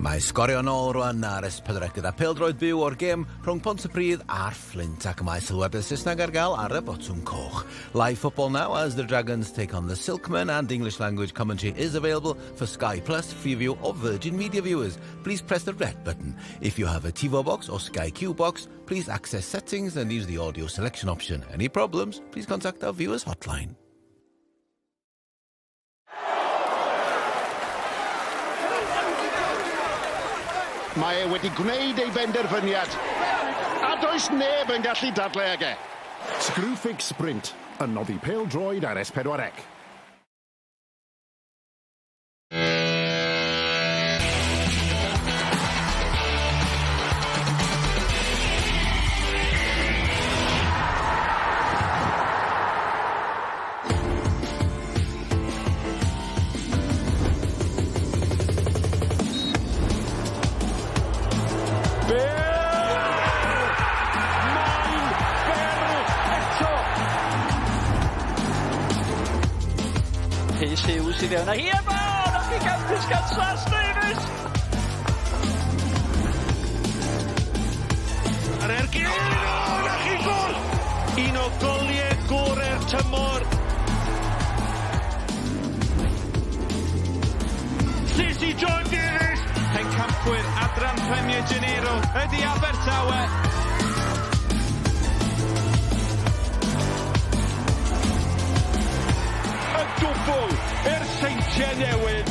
Mae Sgorio nôl rwan ar S4 gyda PêL-DROED byw o'r gêm rhwng Pontypridd a'r Fflint ac mae sylwebau Saesneg ar gael ar y botwm coch. Live football now as the Dragons take on the Silkmen and English language commentary is available for Sky Plus, Freeview or Virgin Media viewers. Please press the red button. If you have a TiVo box or Sky Q box, please access settings and use the audio selection option. Any problems, please contact our viewers hotline. Mae wedi gwneud ei benderfyniad, a does neb yn gallu dadlau ag e. Screwfix Sprint, yn noddi PêL-DROED ar S4. Hughes i fewn a hi efo! Nath i gampus gan Davies! Ar ergyd! Na chi gwrdd! Un o goliau gorau'r tymor. Llysi John Davies! Pencampwyr adran Premier Janeiro ydi Abertawe. Dwbl seintiau newydd.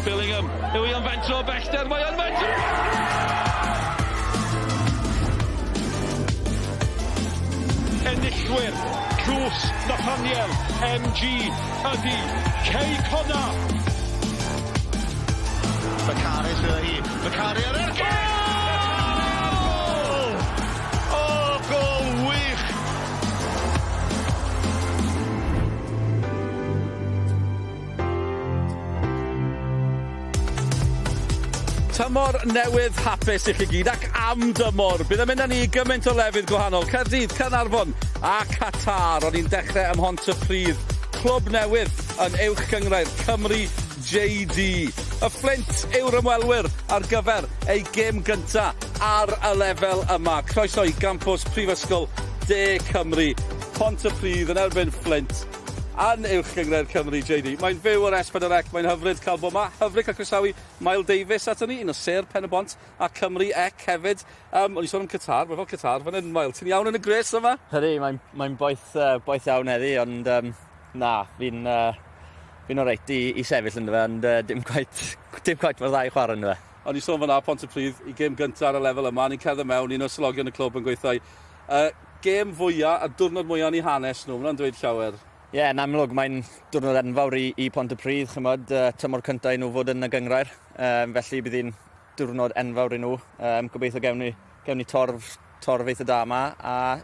Billingham, yw i yn fentro bellter, mae yn fentro! Enillwyr, drws Nathaniel, MG, ydi, Cey Connor. Macari sydd hi, Macari ar ergyd! O, gol wych! Tymor newydd hapus i chi gyd ac am dymor. Bydd yn mynd â ni gymaint o lefydd gwahanol. Caerdydd, Caernarfon a Qatar. O'n i'n dechrau ym Pontypridd. Clwb newydd yn Uwch Gynghrair, Cymru JD. Y Fflint yw'r ymwelwyr ar gyfer ei gêm gyntaf ar y lefel yma. Croeso i gampws Prifysgol De Cymru. Pontypridd yn erbyn Fflint. Yn Uwch Gynghrair Cymru JD. Mae'n fyw o'r S4, mae'n hyfryd cael bod yma. Hyfryd cael croesawu Mael Davies ato ni, un o Sir Pen y Bont a Cymru hefyd. O'n i sôn am Qatar, mae fel Qatar fan hyn, Mael. Ti'n iawn yn y gres yma? Ydy, mae'n boeth iawn heddi, ond na, fi'n oreit i sefyll yn fe, ond dim quite mor dda i chwarae yn fe. O'n i sôn fan'na Pontypridd i gêm gyntaf ar y lefel yma, ni'n cerdded mewn, un o'r slogion y clwb yn gweithio. Gêm fwyaf, a diwrnod mwyaf yn ei hanes nhw, mae'n dweud llawer. Ie, yn amlwg, mae'n diwrnod enfawr i Pontypridd, chymod, tymor cyntaf i nhw fod yn y Gynghrair. Felly bydd hi'n diwrnod enfawr i nhw. Gobeithio gewn ni torf eitha da yma, a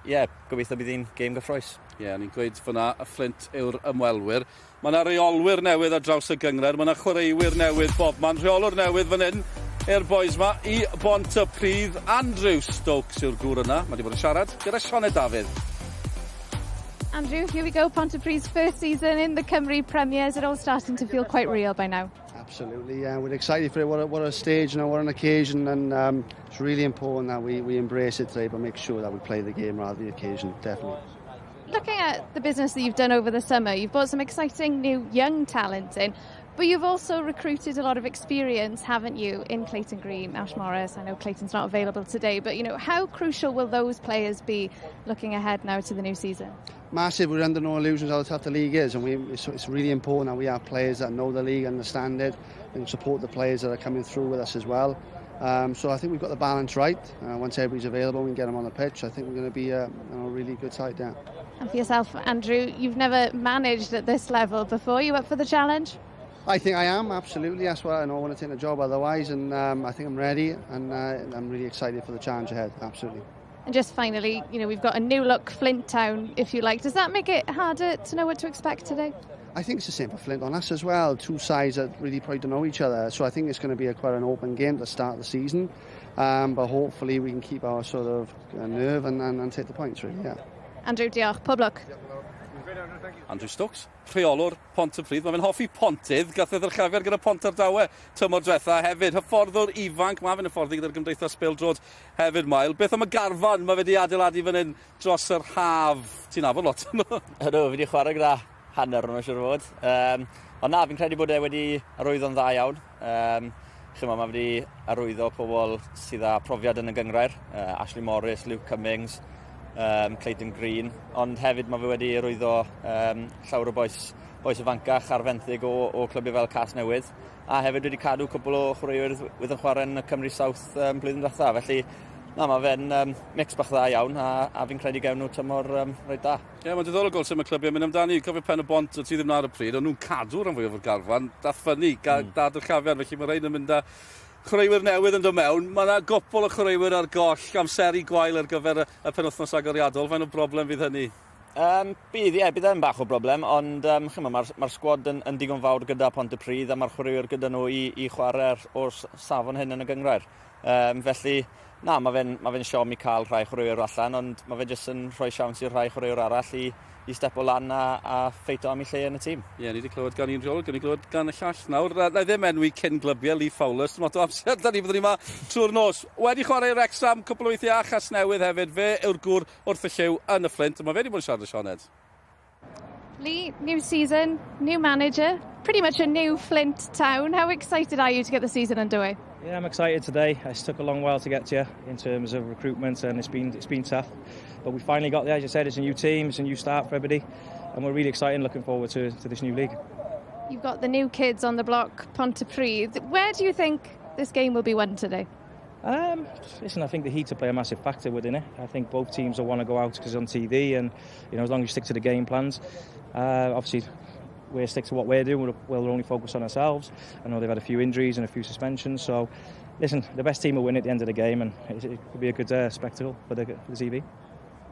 gobeithio bydd hi'n gêm gyffroes. Ni'n gweud fyna, y Fflint yw'r ymwelwyr. Mae yna reolwyr newydd ar draws y Gynghrair, mae yna chwaraewyr newydd bobman, rheolwr newydd fan hyn. Boys ma i Pontypridd. Andrew Stokes yw'r gŵr yna, mae wedi bod yn siarad gyda Sioned Dafydd. Andrew, here we go, Pontypridd's first season in the Cymru Premier. Is it all starting to feel quite real by now? Absolutely, yeah. We're excited for it. What a stage, what an occasion, and it's really important that we embrace it today, but make sure that we play the game rather than the occasion, definitely. Looking at the business that you've done over the summer, you've brought some exciting new young talent in, but you've also recruited a lot of experience, haven't you, in Clayton Green, Ash Morris. I know Clayton's not available today, but, how crucial will those players be looking ahead now to the new season? Massive. We're under no illusions how tough the league is, and it's really important that we have players that know the league, understand it, and support the players that are coming through with us as well. So I think we've got the balance right. Once everybody's available, we can get them on the pitch. I think we're going to be a really good side there. And for yourself, Andrew, you've never managed at this level before. You up for the challenge? I think I am, absolutely. That's what I know. I want to take the job otherwise, and I think I'm ready, and I'm really excited for the challenge ahead, absolutely. And just finally, we've got a new look Fflint town, if you like. Does that make it harder to know what to expect today? I think it's the same for Fflint on us as well. Two sides that really probably don't know each other. So I think it's going to be quite an open game to start the season. But hopefully we can keep our sort of nerve and take the points, really, yeah. Andrew, diolch. Pob lwc. Andrew Stokes, rheolwr Pontypridd. Mae fe'n hoffi pontydd, gath ei ddyrchafiad gyda Pont ar dawe tymor diwetha hefyd. Hyfforddwr ifanc, mae fe'n hyfforddi gyda'r gymdeithas bêl-droed hefyd, Mael. Beth am y garfan mae fe wedi adeiladu fan hyn dros yr haf? Ti'n nabod lot? Ydw, fi wedi chwarae gyda hanner o'n siwr o fod. Ond na, fi'n credu bod e wedi arwyddo'n dda iawn. Mae wedi arwyddo pobl sydd â profiad yn y Gynghrair. Ashley Morris, Luke Cummings, Clayton Green, ond hefyd mae fe wedi arwyddo llawer o boes ifancach ar fenthyg o clybiau fel Cas Newydd, a hefyd wedi cadw cwbl o chwaraewyr wydd yn chwarae yn y Cymru South blwyddyn diwetha. Felly na, mae fe'n mix bach dda iawn, a fi'n credu gewn nhw tymor reit da. Ie, mae'n diddorol gweld sut mae clybiau'n mynd amdani. Cofio Pen y Bont, o ti ddim na ar y pryd, ond nhw'n cadw rhan fwyaf o'r garfan. Dath ffynnu, da dyrchafiad, felly mae rhaid yn mynd â chwaraewyr newydd yn dod mewn. Mae yna gwpl o chwaraewyr ar goll, amseru gwael ar gyfer y penwythnos agoriadol. Faint o broblem fydd hynny? Bydd e'n bach o broblem, ond mae'r sgwad yn digon fawr gyda Pontypridd, a mae'r chwaraewyr gyda nhw i chwarae o'r safon hyn yn y Gynghrair. Felly, na, mae fe'n siom i cael rhai chwaraewyr allan, ond mae fe jyst yn rhoi siawns i'r rhai chwaraewyr arall i stepo lan a ffeito am ei lle yn y tîm. Ie, ni wedi clywed gan un rheolwr, ni clywed gan y llall nawr. Na i ddim enwi cyn glybiau, Fowler, dim o amser, da ni fyddwn ni yma trwy'r nos. Wedi chwarae Wrexham, cwpl o weithiau a Chas Newydd hefyd, fe yw'r gŵr wrth y lliw yn y Fflint, mae fe wedi bod yn siarad y Sioned. Lee, new season, new manager, pretty much a new Fflint town. How excited are you to get the season underway? Yeah, I'm excited today. It's took a long while to get to in terms of recruitment, and it's been tough. But we finally got there. As you said, it's a new team, it's a new start for everybody, and we're really excited and looking forward to this new league. You've got the new kids on the block, Pontypridd. Where do you think this game will be won today? Listen, I think the heat will play a massive factor within it. I think both teams will want to go out because it's on TV, and as long as you stick to the game plans, obviously we'll stick to what we're doing. We'll only focus on ourselves. I know they've had a few injuries and a few suspensions, so listen, the best team will win at the end of the game, and it could be a good spectacle for the TV.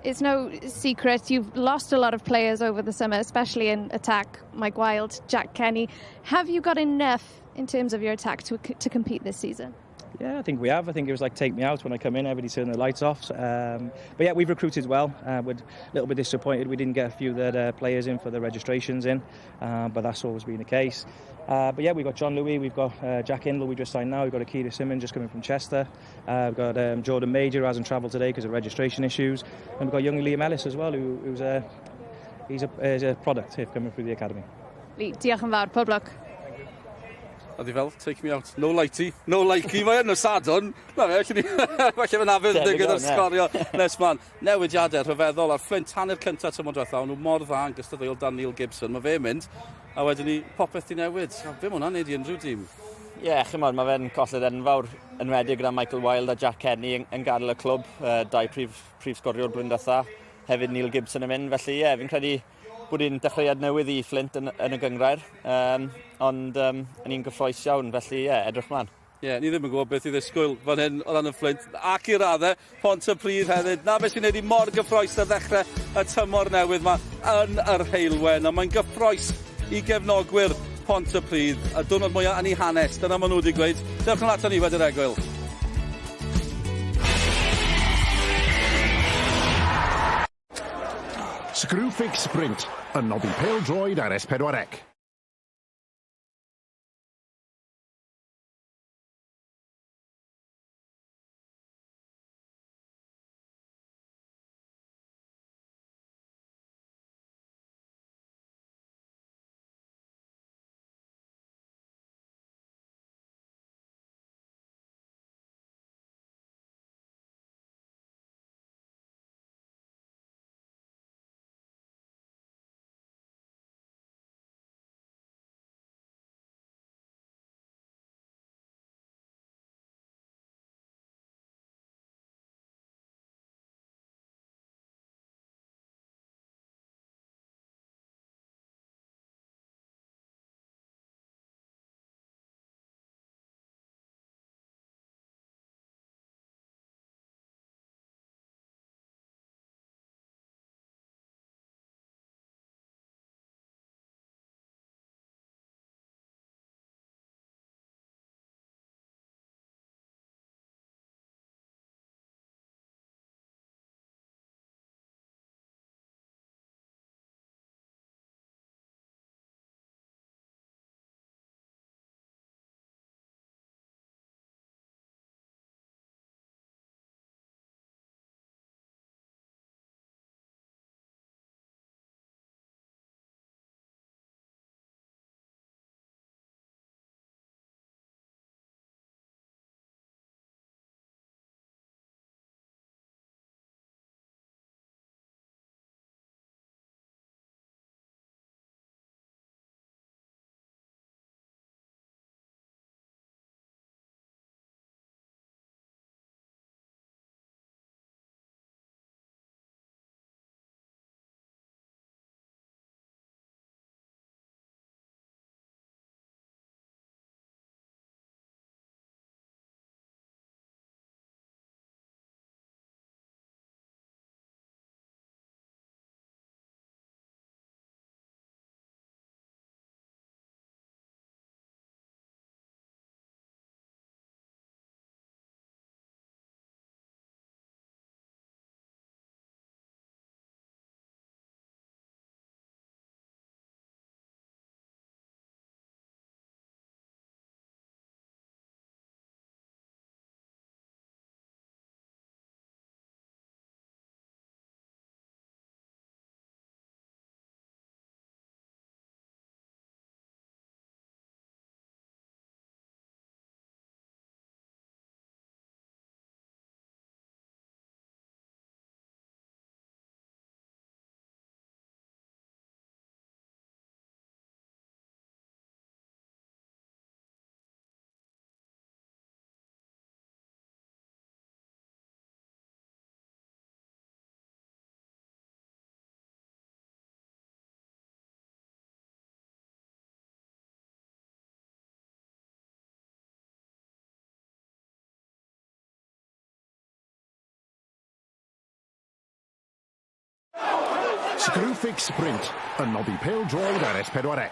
It's no secret you've lost a lot of players over the summer, especially in attack. Mike Wild, Jack Kenny. Have you got enough in terms of your attack to compete this season? Yeah, I think we have. I think it was like take me out when I come in, everybody turned the lights off. But yeah, we've recruited well. We're a little bit disappointed we didn't get a few of the players in for the registrations in, but that's always been the case. But yeah, we've got John Louis, we've got Jack Hindle we just signed now, we've got Akira Simmons just coming from Chester, we've got Jordan Major who hasn't travelled today because of registration issues, and we've got young Liam Ellis as well, who's a product here coming through the academy. Lee, diolch yn fawr, pob lwc. A di fel, take me out. No likey, mae yn y Sadwrn. Na fe, falle fe'n afydd gyda'r Sgorio nes man. Newidiadau rhyfeddol ar Fflint hanner cyntaf tymor diwetha, nhw mor dda yn gystadleuol Dan Neil Gibson. Mae fe'n mynd, a wedyn ni popeth di newid. Fe mwyn hwnna'n neud i unrhyw dîm. Ie, mae fe'n colled enfawr yn wedi gyda Michael Wild a Jack Kenny yn gadael y clwb. Dau prif sgorio'r blwyddyn diwetha. Hefyd Neil Gibson yn mynd, felly ie, fi'n credu bod hi'n dechreuad newydd i Fflint yn y Gynghrair, ond yn un gyffroes iawn, felly edrych mlaen. Ie, ni ddim yn gwybod beth i ddisgwyl fan hyn o ran y Fflint, ac i raddau, Pontypridd hefyd. Na beth sy'n neud i mor gyffroes ar ddechrau y tymor newydd yma yn yr heilwen, a mae'n gyffroes i gefnogwyr Pontypridd, a diwrnod mwyaf yn ei hanes, dyna maen nhw wedi gweud. Diolch yn atan ni wedi'r egwyl. Fflint yn noddi pêl-droed ar S4C. Screwfix Sprint yn noddi pêl-droed ar S4C.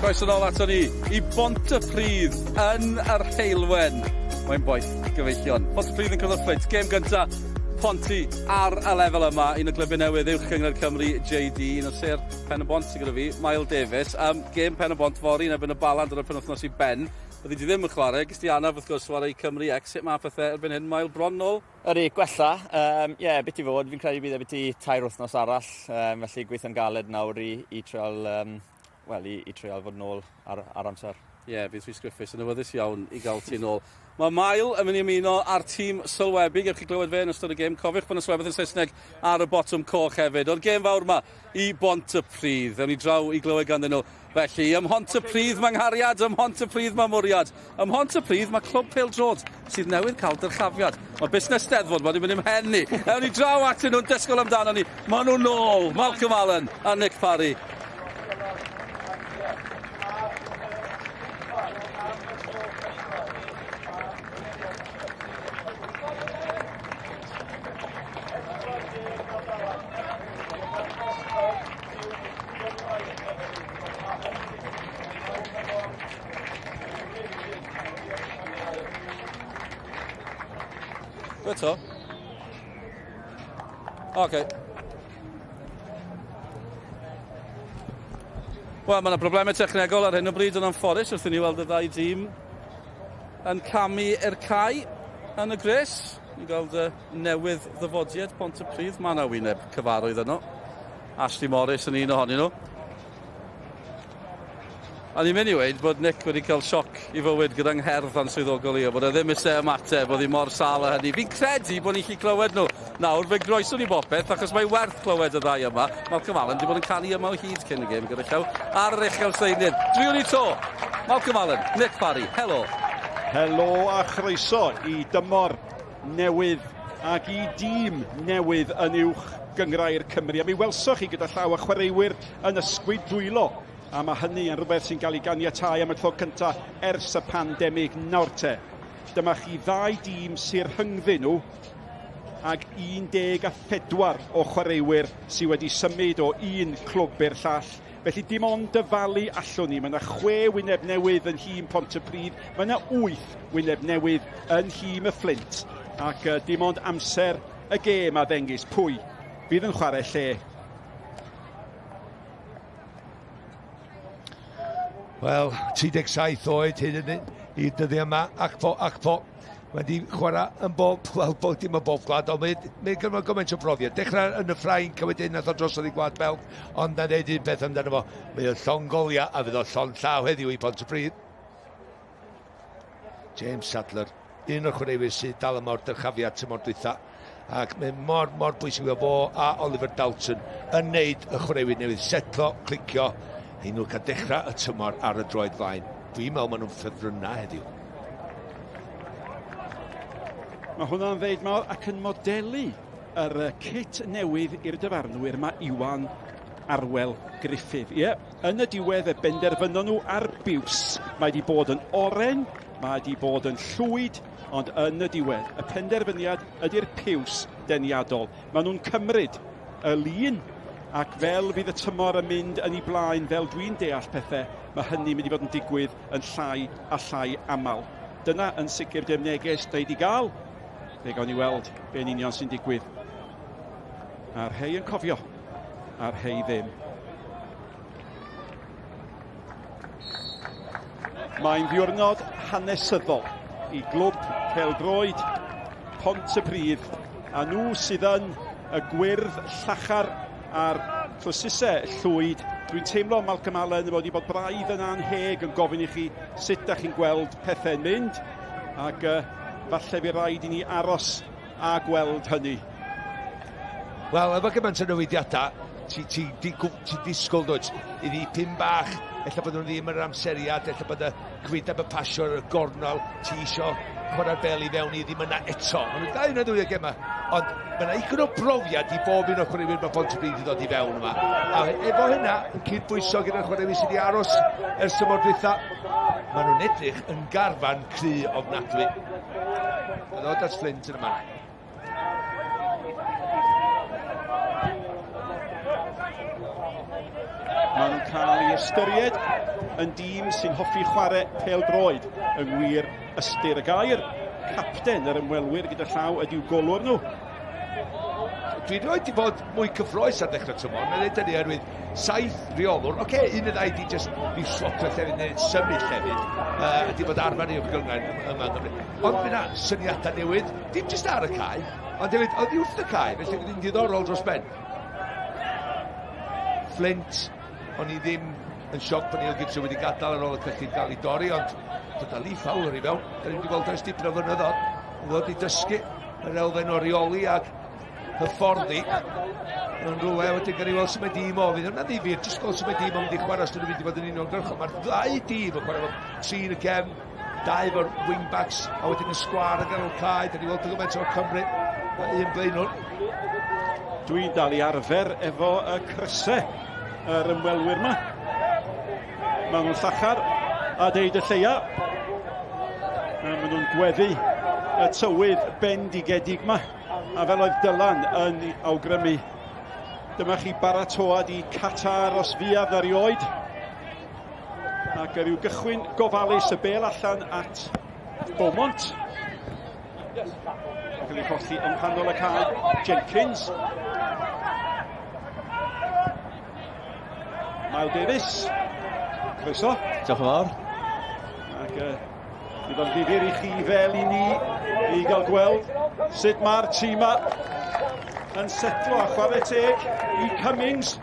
Croeso nôl ato ni i Pontypridd yn yr Heilwen. Mae'n boeth gyfeillion. Pontypridd yn cyrraedd Fflint. Gêm gynta Ponty ar y lefel yma. Un o glybau newydd Uwch Gynghrair Cymru JD. Un o ser Pen y Bont sy'n gyda fi, Mael Davies. Gêm Pen y Bont fori yn ebyn y baland ar y penwythnos i ben. Oedd ti ddim yn chwarae, gys ti anaf wrth gwrs chwarae i Cymru X. Sut mae pethau erbyn hyn, Mael, bron nôl? Ydy, gwella. Beth i fod, fi'n credu bydd e beth i 3 wythnos arall. Felly gweithio'n galed nawr i trial i trial fod nôl ar amser. Bydd Rhys Griffiths yn awyddus iawn i gael ti nôl. Mae Mael yn mynd i ymuno ar tîm sylwebu. Gewch chi glywed fe yn ystod y gêm. Cofiwch bod y sylwebydd yn Saesneg ar y botwm coch hefyd. O'r gêm fawr yma i Pontypridd. Ewn ni draw i glywed ganddyn nhw. Felly, ym Pontypridd mae nghariad, ym Pontypridd mae mwriad. Ym Pontypridd mae clwb pêl-droed sydd newydd cael dyrchafiad. Mae busnes steddfod, mae wedi mynd ymhen ni. Ewn ni draw atyn nhw'n dysgol amdano ni. Mae nhw nôl. Malcolm Allen a Nick Parry. Beto. Okay. Wel, mae yna broblemau technegol ar hyn o bryd yn anffodus wrth i ni weld y ddau dîm yn camu i'r cae yn y gres. Ni'n gweld y newydd ddyfodiad Pontypridd. Mae yna wyneb cyfarwydd yno. Ashley Morris yn un ohonyn nhw. A ni'n mynd i weid bod Nick wedi cael sioc i fywyd gyda'n ngherdd answyddogol i, bod e ddim eisiau ymateb, bod hi mor sal a hynny. Fi'n credu bod ni'n gallu clywed nhw. Nawr, fe groeso ni bopeth, achos mae werth clywed y ddau yma. Malcolm Allen wedi bod yn canu yma o hyd cyn y gêm gyda llaw. Ar yr uchel Seinir. Driwn ni to. Malcolm Allen, Nick Parry, helo. Helo a chroeso i dymor newydd ac i dîm newydd yn Uwch Gynghrair Cymru. A mi welsoch chi gyda llaw a chwaraewyr yn ysgwyd dwylo. A mae hynny yn rhywbeth sy'n cael ei ganiatáu am y tro cyntaf ers y pandemig nawr te. Dyma chi 2 dîm sy'n rhyngddyn nhw ac 14 o chwaraewyr sydd wedi symud o un clwb i'r llall. Felly dim ond dyfalu allwn ni. Mae yna 6 wyneb newydd yn nhîm Pontypridd. Mae yna 8 wyneb newydd yn nhîm y Fflint. Ac dim ond amser y gêm a ddengys pwy fydd yn chwarae lle. Wel, 37 oed hyn i dyddi yma, ac po. Mae wedi chwarae yn bob dim yn bob gwlad, ond mae'n gyfnod gymaint o brofiad. Dechrau yn y Ffrainc, a wedyn nath o drosodd i gwlad belt, ond na neud un peth amdano fo. Mae o'n llon golia, a fydd o llon llaw heddiw i Pontypridd. James Sadler, un o'r chwaraewyr sydd dal ymor dyrchafiad tymor dwytha. Ac mae'n mor bwysig o fo a Oliver Dalton yn neud y chwaraewyr newydd setlo, clicio, i nhw cael dechrau y tymor ar y droed flaen. Dwi'n meddwl maen nhw'n ffefrynnau heddiw. Mae hwnna'n ddeud mawr ac yn modelu yr kit newydd i'r dyfarnwyr mae Iwan Arwel Griffith. Yn y diwedd y benderfynon nhw ar biws. Mae wedi bod yn oren, mae wedi bod yn llwyd, ond yn y diwedd y penderfyniad ydy'r piws deniadol. Mae nhw'n cymryd y lun ac fel fydd y tymor yn mynd yn ei blaen, fel dwi'n deall pethau, mae hynny'n mynd i fod yn digwydd yn llai a llai aml. Dyna yn sicr dim neges da i di gael. Fe gawn ni weld be'n union sy'n digwydd. A'r rhai yn cofio, a'r rhai ddim. Mae'n ddiwrnod hanesyddol i glwb pêl-droed Pontypridd, a nhw sydd yn y gwyrdd llachar a'r chlysysau llwyd. Dwi'n teimlo Malcolm Allen wedi bod braidd yn anheg yn gofyn i chi sut da chi'n gweld pethau'n mynd, ac falle fi rhaid i ni aros a gweld hynny. Wel, efo gymaint o newidiadau, ti disgwyl dweud, i ddipyn bach, ella bod nhw ddim yn yr amseriad, ella bod y gwydab y pasio y gornol, ti isio chwarae'r bel i fewn i ddim yna eto. Mae'n dau yna ddwy ag yma, ond mae yna eigon o brofiad i bob un o chwaraewyr mae Pontypridd i ddod i fewn yma. A efo hynna, yn cydbwyso gyda'r chwaraewyr sydd wedi aros ers tymor dwytha, maen nhw'n edrych yn garfan cry ofnadwy. ddod at Fflint yn y man. Maen nhw'n cael ei ystyried yn dîm sy'n hoffi chwarae pêl-droed yng ngwir ystyr y gair. Capten yr ymwelwyr gyda llaw ydyw golwr nhw. Dwi roed i fod mwy cyffroes ar ddechrau tymor, mae'n dweud ni arwydd 7 rheolwr. Oce, un y ddau di just i fflotio llefydd neu symud llefydd, ydy fod arfer i Uwch Gynghrair yma yn Gymru. Ond fyna syniadau newydd, dim jyst ar y cae, ond hefyd, oedd wrth y cae, felly bydd hi'n diddorol dros ben. Fflint, o'n i ddim yn sioc bod Mael Davies wedi gadael ar ôl y cyllid gael ei dorri, ond dod â Fowler i fewn. Da ni'n wedi gweld oes dipyn o fynyddoedd, yn ddod i dysgu yr elfen o reoli ac hyfforddi. Yn rhywle wedyn gan i weld sy'n mae dîm o, fydd hwnna ddifyr, jyst gweld sy'n mae dîm o'n mynd i chwarae os dyn nhw'n mynd i fod yn uniongyrchol. Mae'r 2 dîm yn chwarae fo 3 yn y cefn, 2 fo'r wingbacks, a wedyn y sgwar yn ganol cae, da ni weld y gymaint o'r Cymru, un blaenwr. Dwi'n dal i arfer efo y crysau yr ymwelwyr yma. Maen nhw'n llachar a deud y lleia. Maen nhw'n gweddu y tywydd bendigedig yma. A fel oedd Dylan yn awgrymu, dyma chi baratoad i Qatar os fiad erioed. Ac yr yw gychwyn gofalus y bêl allan at Beaumont. Ac yn ei colli yn nghanol y cae, Jenkins. Mael Davies. Croeso. Diolch yn fawr. Ac bydd o'n ddifyr i chi fel i ni i gael gweld sut mae'r tîm yn setlo a chwarae teg i Cummings.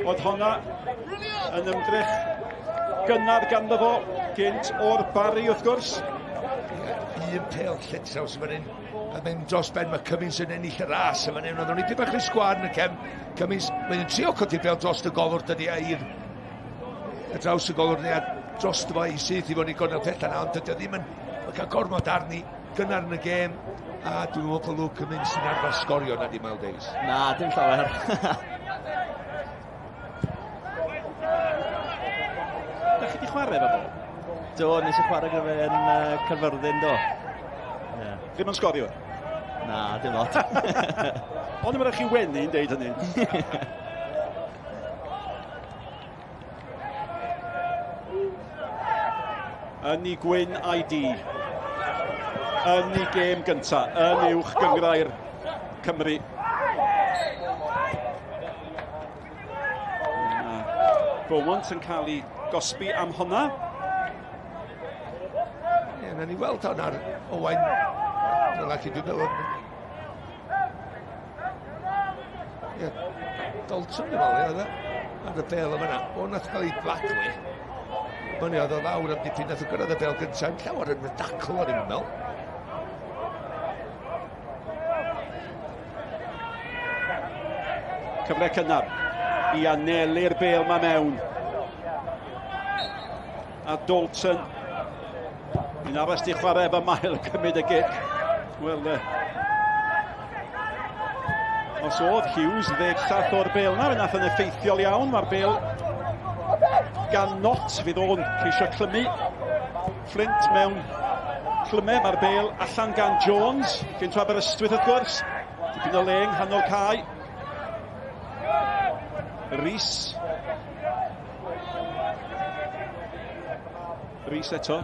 Oedd honna yn ymdrech gynnar ganddo fo gynt o'r Barry wrth gwrs. Un pêl lletraws fan hyn. A mae'n dros ben, mae Cummings yn ennill y ras yn fan hyn. Oedd o'n i ddim achos sgwad yn y cefn. Cummings, mae'n trio codi'r bêl dros y golwr dydy a i'r draws y golwr neu dros y fo i syth i fod i gornel pell yna, ond dydy o ddim yn cael gormod arni gynnar yn y gêm. A dwi'n meddwl bod Luke Cummings sy'n arfer sgorio na di Mael Davies. Na, dim llawer. Da chi di chwarae efo bo? Do, nes i chwarae gyda yn Cyfyrddin, do. Ddim yn sgorio? Na, dim lot. Ond yma rhaid chi wenu yn deud hynny. Yn ei gwyn ID. Yn ei gêm gynta, yn Uwch Gynghrair Cymru. Beaumont yn cael ei gosbi am honna. Ie, na ni weld hwn ar Owain. Dyla chi dwi'n meddwl. Ie, Dalton yn ôl, oedd e? Ar y bêl yma na. O, nath cael ei bladlu. Myni oedd o lawr am dipyn, nath o gyrraedd y bêl gyntaf. Yn llawer yn rydacl o'r ymwel. Cyfle cynnar i anelu'r bêl ma mewn. A Dalton yn aros di chwarae efo Mael yn cymryd y gic. Wel, os oedd Hughes 17 o'r bêl na, fe nath yn effeithiol iawn. Mae'r bêl gan not fydd o'n ceisio clymu. Fflint mewn clymu, mae'r bêl allan gan Jones. Gynt o Aberystwyth wrth gwrs. Dipyn o le yng nghanol cae. Rhys eto.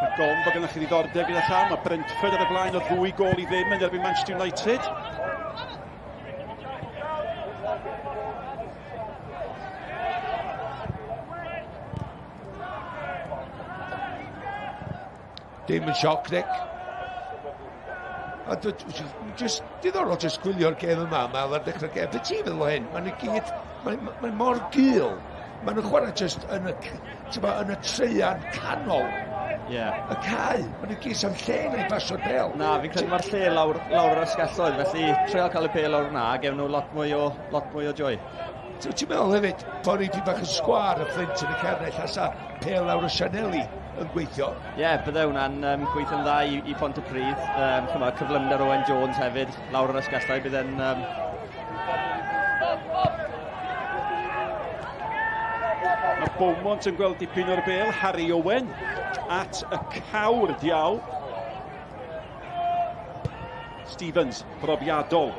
Mae gom bod gennych chi ddiddordeb gyda llaw. Mae Brentford ar y blaen o 2 gol i ddim yn erbyn Manchester United. Dim yn sioc, Nick. A just diddorol just gwylio'r gêm yma, Mael ar dechrau'r gêm. Be ti'n meddwl o hyn? Mae'n mor gul. Mae'n chwarae just yn y treian canol. Y cae. Mae'n gys am lle neu basio'r bêl. Na, fi'n credu mae'r lle lawr yr ysgalloedd, felly treol cael y pêl lawr yna, a gefn nhw lot mwy o joy. Ti'n meddwl hefyd, bod ni di bach yn sgwar y Fflint yn y cernell, asa pêl lawr y Sianeli yn gweithio. Ie, bydde hwnna'n gweithio'n dda i Pontypridd. Cyflymder Owen Jones hefyd, lawr yr ysgalloedd, bydde'n... Mae Beaumont yn gweld dipyn o'r bêl, Harry Owen. at y cawr diawl. Stevens, brofiadol.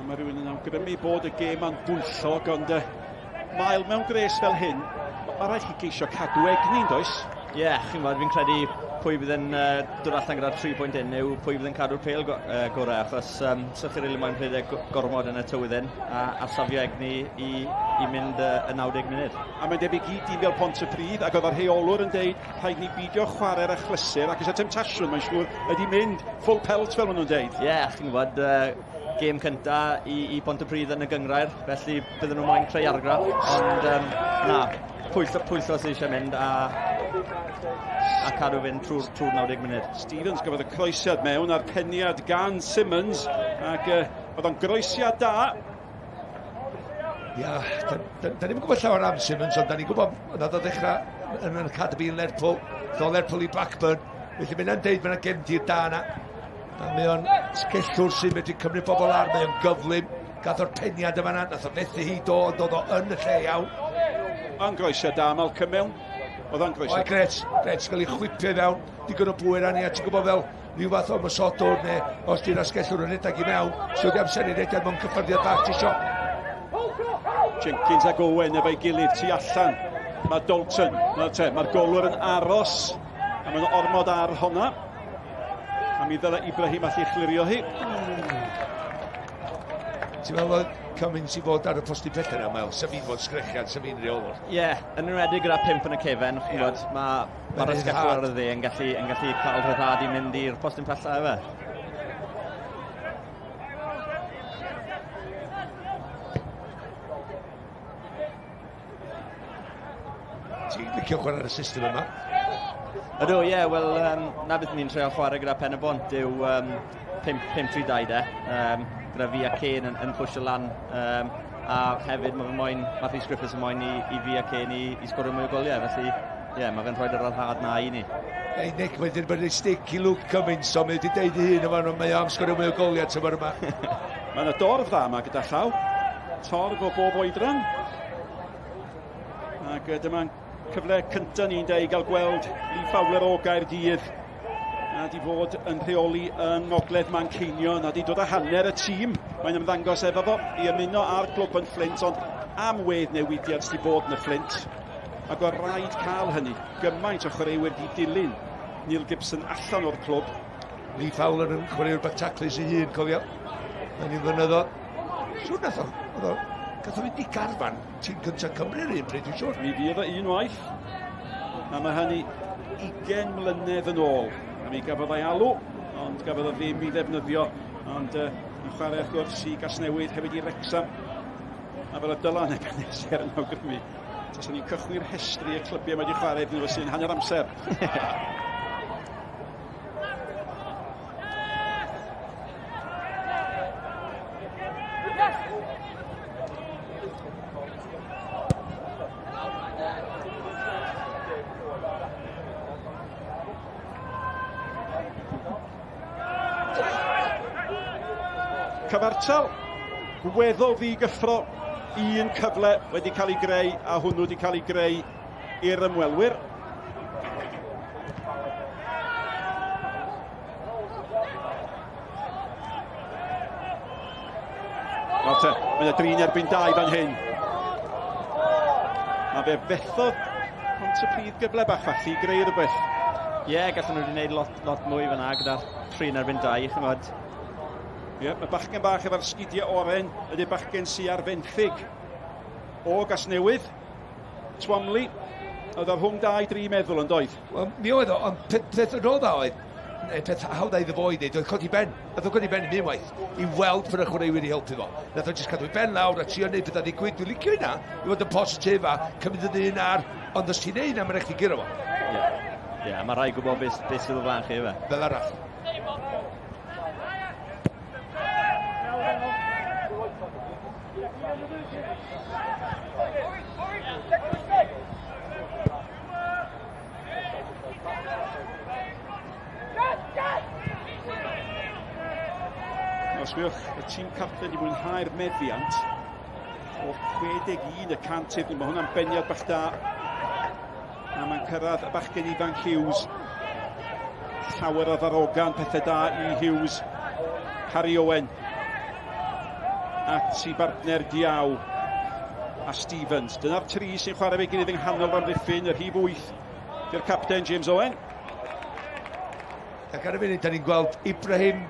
Mae rhywun yn awgrymu bod y gêm yn bwyllog, ond Mael mewn gres fel hyn, mae rhaid chi geisio cadw egni, does? Ie, chi'n gwybod, fi'n credu pwy bydd yn dod allan gyda'r 3 pwynt un yw pwy bydd yn cadw'r pêl gorau, achos sych chi rili moyn rhedeg gormod yn y tywyddyn a safio egni i mynd y 90 munud. A mae'n debyg i dîm fel Pontypridd, ac oedd yr rheolwr yn deud rhaid ni beidio chwarae'r achlysur, ac ys y temptasiwn, mae'n siŵr, ydi mynd full pelt fel maen nhw'n deud. Ie, chi'n gwybod, gêm cynta i Pontypridd yn y Gynghrair, felly bydden nhw moyn creu argraff, ond na, pwyllo sydd eisiau mynd a cadw fynd trwy'r 90 munud. Stevens gafodd y croesiad mewn a'r peniad gan Simmons, ac oedd o'n groesiad da. Ia, da ni'n gwybod llawer am Simmons, ond da ni'n gwybod nad oedd ddechrau yn yr academi yn Lerpwl, ddo Lerpwl i Blackburn, felly mae'n deud mae'n gefndir da yna. A mae o'n sgellwr sy'n medru cymryd bobl ar, mae o'n gyflym, gath o'r peniad yma yna, nath o fethu hi dod o yn y lle iawn. A'n groesiad da, Malcolm mewn. Oedd o'n groesiad. O'i gret, gael ei chwipio i fewn, digon o bwyr ani, a ti'n gwybod fel rhyw fath o ymysodwr, neu os di'n asgellwr yn redag i mewn, sy'n wedi amser i redag mewn cyffyrddiad bach ti sio. Jenkins ac Owen efo'i gilydd tu allan. Mae Dalton, mae'r golwr yn aros, a mae'n ormod ar honna. A mi ddyle Ibrahim allu chlirio hi. Ti'n meddwl Cummins i fod ar y posti pethau yna, Mael? Sef fi'n fod sgrechiad, sef fi'n reolwr. Ie, yn enwedig gyda 5 yn y cefen, chi'n gwybod, mae'r ysgellwr ar y dde yn gallu cael rhyddhad i mynd i'r postyn pella efe. Ti'n licio chwarae ar y system yma? Ydw, ie, wel, na beth ni'n treol chwarae gyda pen y bont yw 5-3-2 gyda fi a Kane yn pwysio lan, a hefyd mae Matthew Griffiths yn moyn i fi a Kane i sgorio mwy o goliau, felly ie, mae fe'n rhoi'r rhaid na i ni. Ei, Nick, mae'n dweud bod ei stick i Luke Cummins, so mae wedi deud i hun yma, mae am sgorio mwy o goliau tymor yma. Mae yna dorf dda yma gyda llaw, torf o bob oedran. Ac dyma'n cyfle cyntaf ni'n deud gael gweld Lee Fowler o Gaerdydd a di fod yn rheoli yn ngogledd Manceinion a di dod â hanner y tîm. Mae'n ymddangos efo fo i ymuno ar glwb yn Fflint, ond am wedd newidiad sydd bod yn y Fflint. Ac o rhaid cael hynny, gymaint o chwaraewyr di dilyn Neil Gibson allan o'r clwb. Lee Fowler yn chwaraewyr Bataclis i hun, cofio. Mae'n un flynyddoedd. Siwr nath o, gath o fynd i garfan tîm cyntaf Cymru'r un bryd, dwi'n siwr. Mi fydd o unwaith, a mae hynny 20 mlynedd yn ôl. A mi gafodd ei alw, ond gafodd o ddim i ddefnyddio, ond yn chwarae wrth gwrs i Gasnewid hefyd i Wrexham. A fel y Dylan Ebenezer yn awgrymu, tas ni'n cychwyn rhestru y clybiau mae wedi chwarae efo sy'n hanner amser. Cyfartal, gweddol ddi gyffro, un cyfle wedi cael ei greu a hwnnw wedi cael ei greu i'r ymwelwyr. Mae'n drin erbyn 2 fan hyn. A fe fethodd Pontypridd gyfle bach falle i greu rhywbeth. Ie, gallwn nhw wedi gwneud lot mwy fyna gyda'r 3 erbyn 2, chymod. Ie, mae bachgen bach efo'r sgidiau oren ydy bachgen sy'n ar fenthyg o Gasnewydd. Twamley, oedd ar hwng 2-3 meddwl yn doedd. Wel, mi oedd o, ond peth yn ôl dda oedd, peth hawdd ei ddyfoi wneud, oedd codi ben. Oedd o codi ben i mi waith, i weld fy'r chwaraewyr i helpu fo. Nath o jyst cadw ben lawr a trio wneud pethau ddigwydd. Dwi'n licio hynna, i fod yn positif a cymryd yn un ar, ond os ti'n neud na, mae'n rhaid i gyro fo. Ie, mae rhaid gwybod beth sydd o flan chi efe. Fel arall. Sbiwch, y tîm capten i mwynhau'r meddiant o 61% iddyn. Mae hwnna'n beniad bach da. A mae'n cyrraedd y bachgen ifanc Hughes. Llawer o ddarogan, pethau da i Hughes. Harry Owen. At i bartner Diaw a Stevens. Dyna'r tri sy'n chwarae fe gilydd yng nghanol fan Riffin, yr hif 8. Dy'r capten James Owen. Ac ar y funud, da ni'n gweld Ibrahim,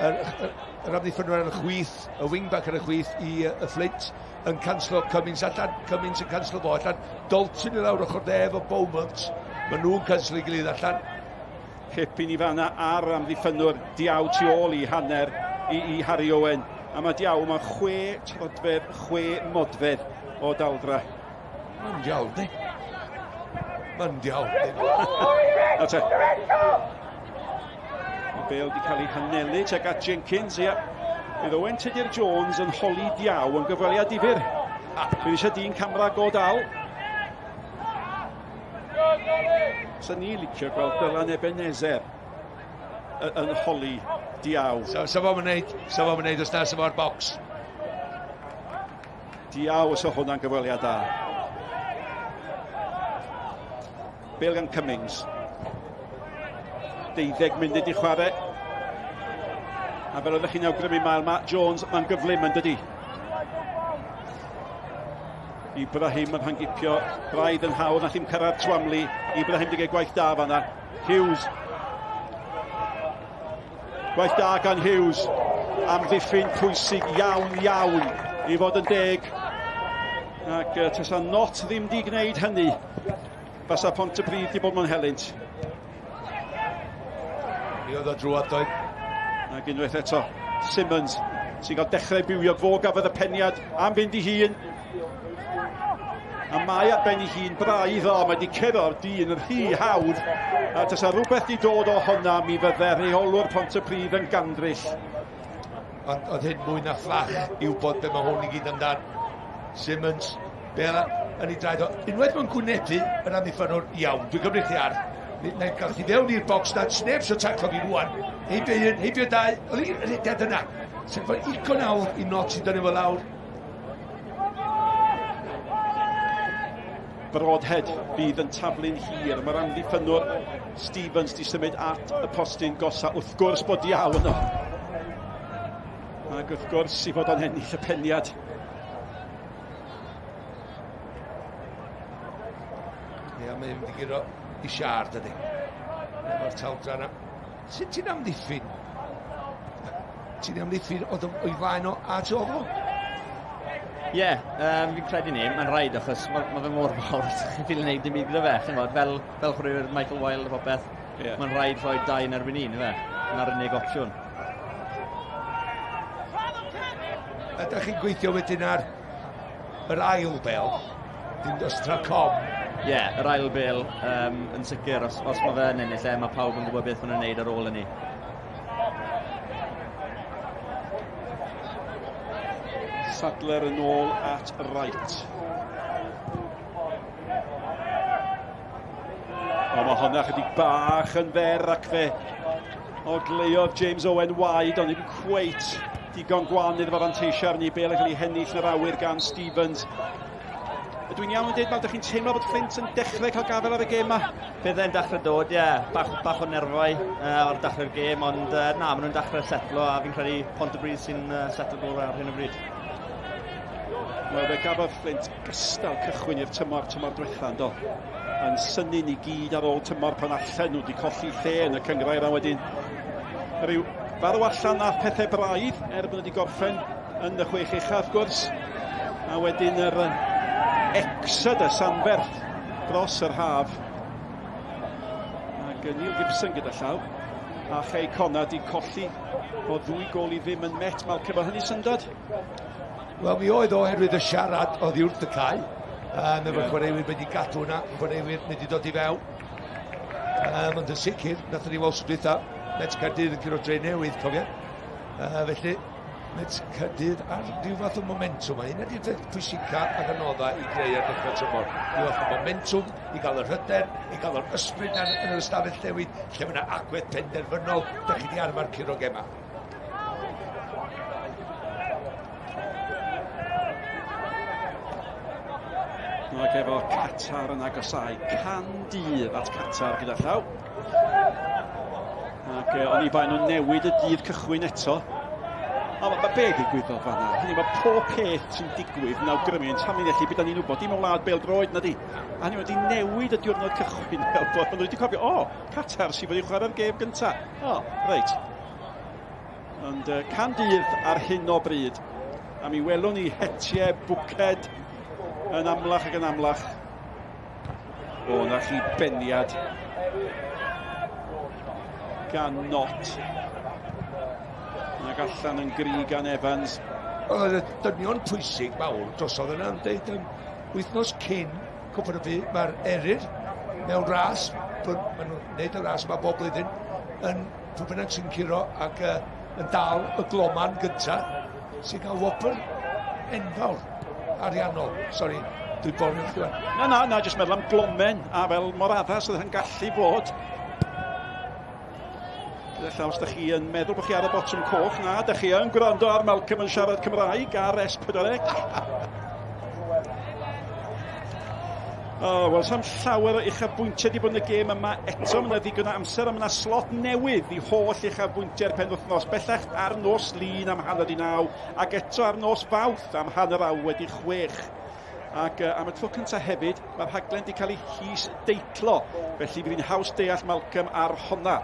yr amddiffynwyr ar y chwith, y wingback ar y chwith i Fflint, yn canslo Cummins allan, Cummins yn canslo fo allan, Dalton i lawr ochr def o Beaumont, maen nhw'n canslo i gilydd allan. Cip i ni fanna ar amddiffynwyr Diaw tu ôl i hanner i Harry Owen. A mae Diaw, mae 6 trodfedd, 6 modfedd o daldra. Mae'n diawl, di. Mae'n diawl, di. A te. Mae Bale wedi cael ei hanelu tuag at Jenkins, ia. Bydd Owen Tudur Jones yn holi Diaw yn gyfweliad difyr. Bydd eisiau dyn camera go dal. Sa'n ni licio gweld Dylan Ebenezer yn holi Diaw. So fo'n mynd os na, so fo'r bocs. Diaw os o hwnna'n gyfweliad da. Bale gan Cummings. 12 munud i chwarae. A fel oeddech chi'n awgrymu Mael, Jones, mae'n gyflym yn dydi. Ibrahim yn hangipio, braidd yn hawdd, nath i'n cyrraedd Twamley. Ibrahim wedi gwneud gwaith da fanna. Hughes. Gwaith da gan Hughes. Amddiffyn pwysig iawn i fod yn deg. Ac tasa Not ddim di gwneud hynny. Fasa Pontypridd di bod mewn helynt. Mi oedd o drwad doedd. Ac unwaith eto, Simmons sy'n cael dechrau bywio, fo gafodd y peniad am fynd i hun. A mae ar ben i hun braidd o, mae wedi cyrro'r dyn yn rhy hawdd. A tasa rhywbeth di dod o honna, mi fydde rheolwr Pontypridd yn gandryll. Oedd hyn mwy na fflach i wybod be mae hwn i gyd amdan. Simmons, Bela, yn ei draed o. Unwaith mae'n gwynebu yn amddiffynwr iawn, dwi'n gymryd chi ar. Neu gael chi fewn i'r bocs na, sneb sy'n taclo fi rwan. Heibio un, heibio dau, oedd i'n rhedad yna. Sef fo'n ico nawr i Not sy'n dynnu fo lawr. Broadhead fydd yn taflu'n hir. Mae'r amddiffynwr Stevens di symud at y postyn gosa. Wrth gwrs bod Diaw yno. Ac wrth gwrs i fod o'n ennill y peniad. Ia, mae'n mynd i giro i siarad ydy. Mae'r taldra yna. Sut ti'n amddiffyn? Ti'n amddiffyn oedd o'i flaen o a tu ôl o? Ie, fi'n credu ni, mae'n rhaid achos mae fe mor fawr fi'n gwneud dim byd gyda fe, fel chwaraewyr Michael Wilde a popeth, mae'n rhaid rhoi 2 yn erbyn 1, yna'r unig opsiwn. Ydych chi'n gweithio wedyn ar yr ail bêl, dim dos tra com? Ie, yr ail bêl yn sicr, os mae fe yn ennill, mae pawb yn gwybod beth maen nhw'n neud ar ôl hynny. Sadler yn ôl at right. O, mae honna chydig bach yn fer ac fe ogleodd James Owen waed, ond ddim cweit digon gwan iddo fo'r anteisio arni. Bale yn cael ei hennill yn yr awyr gan Stevens. Ydw i'n iawn yn dweud, Mael, ydych chi'n teimlo bod Fflint yn dechrau cael gafel ar y gêm yma? Byddai'n dechrau dod, ie. Bach o nerfau ar dechrau'r gêm, ond na, maen nhw'n dechrau setlo, a fi'n credu Pontypridd sy'n setlo gorau ar hyn o bryd. Wel, fe gafodd Fflint gystal cychwyn i'r tymor diwetha, do. Yn synnu ni gyd ar ôl tymor pan allan nhw wedi colli lle yn y Gynghrair, a wedyn rhyw farw allan a pethau braidd, bod nhw wedi gorffen yn y 6 ucha, wrth gwrs. A wedyn yr exodus anferth dros yr haf. Ac Neil Gibson gyda llaw. A Chei Conna di colli o 2 gol i ddim yn met. Mael cyfo hynny syndod? Wel, mi oedd oherwydd y siarad oedd i wrth y cae. Efo'r chwaraewyr wedi gadw hwnna, chwaraewyr wedi dod i fewn. Ond yn sicr, nath ni weld sblitha, Met Caerdydd yn cyrro dre newydd, cofia. Felly, Met Caerdydd ar rhyw fath o momentum. Hyn ydy'r peth pwysica ac anoddau i greu ar dechrau tymor. Rhyw fath o momentum, i gael yr hyder, i gael yr ysbryd yn yr ystafell newid, lle mae yna agwedd penderfynol, da chi di arfer curo gema. Ac efo Qatar yn agosau. Can dydd at Qatar gyda llaw. Ac o'n i bai nhw'n newid y dydd cychwyn eto. Mae be ddigwyddodd fanna? Hynny, mae pob peth sy'n digwydd yn awgrymu yn tanlinellu beth ni'n wybod. Dim o wlad bêl-droed na di. A hynny wedi newid y diwrnod cychwyn fel bod nhw wedi cofio, Qatar sy'n wedi chwarae'r gêm gyntaf. Reit. Ond can dydd ar hyn o bryd. A mi welwn ni hetiau bwced yn amlach ac yn amlach. Na chi beniad gan Not. Ac allan yn gri gan Evans. Oedd y dynion pwysig mawr drosodd yna yn dweud wythnos cyn cwpl o byd mae'r eryr mewn ras, maen nhw'n gwneud y ras yma bob blwyddyn, yn pwy bynnag sy'n curo ac yn dal y gloman gyntaf sy'n cael wobr enfawr ariannol. Sori, dwi'n born i'ch dwi'n. Na, jyst meddwl am glomen, a fel mor addas oedd yn gallu bod. Gyda llaw, os da chi yn meddwl bod chi ar y botwm coch, na, da chi yn gwrando ar Malcolm yn siarad Cymraeg ar S4C. Wel, sam llawer o uchafbwyntiau wedi bod yn y gêm yma eto. Mae yna ddigon o amser, a mae yna slot newydd i holl uchafbwyntiau'r penwythnos. Bellach ar nos lun am 8:30, ac eto ar nos Fawrth am 6:30. Ac am y tro cyntaf hefyd, mae'r rhaglen wedi cael ei hys deitlo. Felly bydd hi'n haws deall Malcolm ar honna.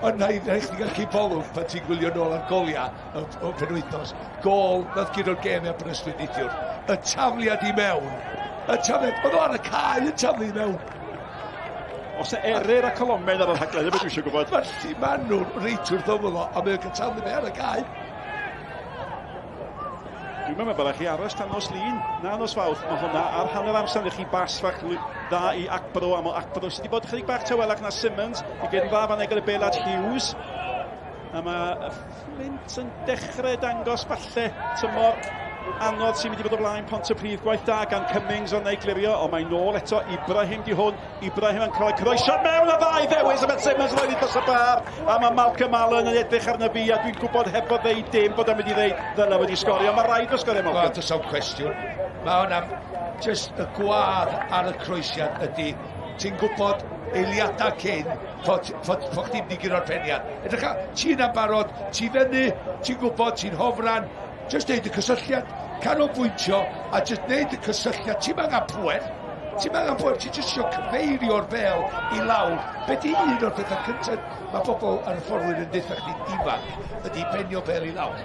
Ond na i chdi gael cibolwg pan ti'n gwylio nôl ar goliau o penwythnos. Gol, nath gyda'r gêm a Brystwyth neithiwr. Y tafliad i mewn. Oedd o ar y cae y taflu i mewn. Os yna eryr a colomen ar y rhaglen, yma dwi eisiau gwybod. Mae'n nhw'n reit wrth ymwyl o, a mae'n cael taflu me ar y cae. Dwi'n meddwl bod chi aros tan nos lun, na nos Fawrth. Mae hwnna ar hanner amser i chi basfach dda i Acbro, am o Acbro sydd wedi bod chydig bach tywelach na Simmons, i gyd yn dda fan egr y Bêl Hughes. A mae Fflint yn dechrau dangos falle tymor anodd sy'n mynd i bod o blaen Pontypridd. Gwaith da gan Cummings o'n eglirio, ond mae'n nôl eto. Ibrahim di hwn. Ibrahim yn cael ei croeso mewn a ddau ddewis am Simmons roedd i dros y bar. A mae Malcolm Allen yn edrych arna fi, a dwi'n gwybod heb o ddeud dim bod yn mynd i ddeud ddyle wedi sgorio. Mae rhaid o sgorio Malcolm. Does am cwestiwn. Mae hwnna'n just y gwadd ar y croesiad ydy. Ti'n gwybod eiliadau cyn fod chdi'n mynd i gyro'r peniad. Edrych, ti'n ambarod, ti'n fyny, ti'n gwybod, ti'n hofran. Just neud y cysylltiad, canolbwyntio, a just neud y cysylltiad. Ti'n angen pwer, ti'n just isio cyfeirio'r bêl i lawr. Be di un o'r pethau cyntaf, mae pobl ar y fforddwyr yn dweud chdi ifanc, ydy penio bêl i lawr.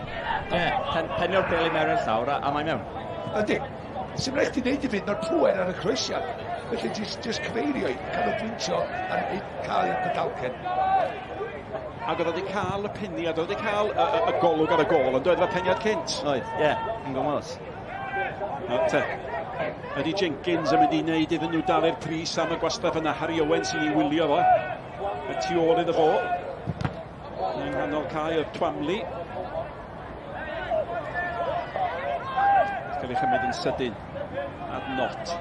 Penio'r bêl i mewn i'r llawr, a mae'n mewn. Ydy, sy'n rhaid chdi neud i fynd o'r pwer ar y croesiad. Felly just cyfeirio i canolbwyntio a cael i'r pedalcen. Ac oedd wedi cael y peniad, oedd wedi cael y golwg ar y gol, ond oedd e'r peniad cynt. Oedd, yn gymwys. Ydy Jenkins yn mynd i wneud iddyn nhw dal i'r pris am y gwastraff yna. Harry Owen sy'n ei wylio fo. Y tu ôl iddo fo. Yn nghanol cae o'r Twamli. Cael ei chymryd yn sydyn. At Not.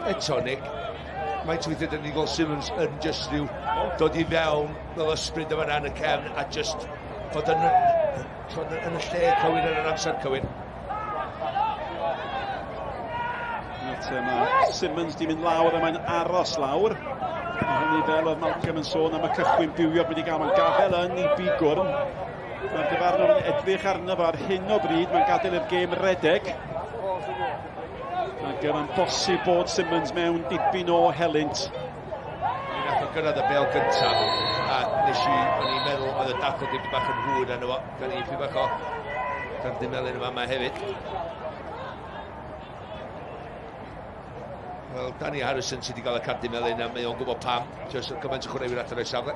Eto, Nick, mae'n tweeted yn Nigel Simmons yn just rhyw dod i mewn fel ysbryd yma yn y cefn a just fod yn y lle cywir yn yr amser cywir. Mae Simmons di mynd lawr a mae'n aros lawr. Mae hynny fel oedd Malcolm yn sôn am y cychwyn bywiog wedi gael. Mae'n gafel yn ei bigwrn. Mae'r dyfarnwr yn edrych arno fo ar hyn o bryd. Mae'n gadael i'r gêm redeg. Ac mae'n bosib bod Simmons mewn dipyn o helynt. Nath o gyrraedd y bêl gyntaf, a o'n i'n meddwl oedd y dacl dipyn bach yn hwyd arno fo. Gan i dipyn bach o Cardimelin yma hefyd. Wel, Danny Harrison sydd wedi cael y Cardimelin a mae o'n gwybod pam. Just gymaint o chwaraewyr at yr oes safle.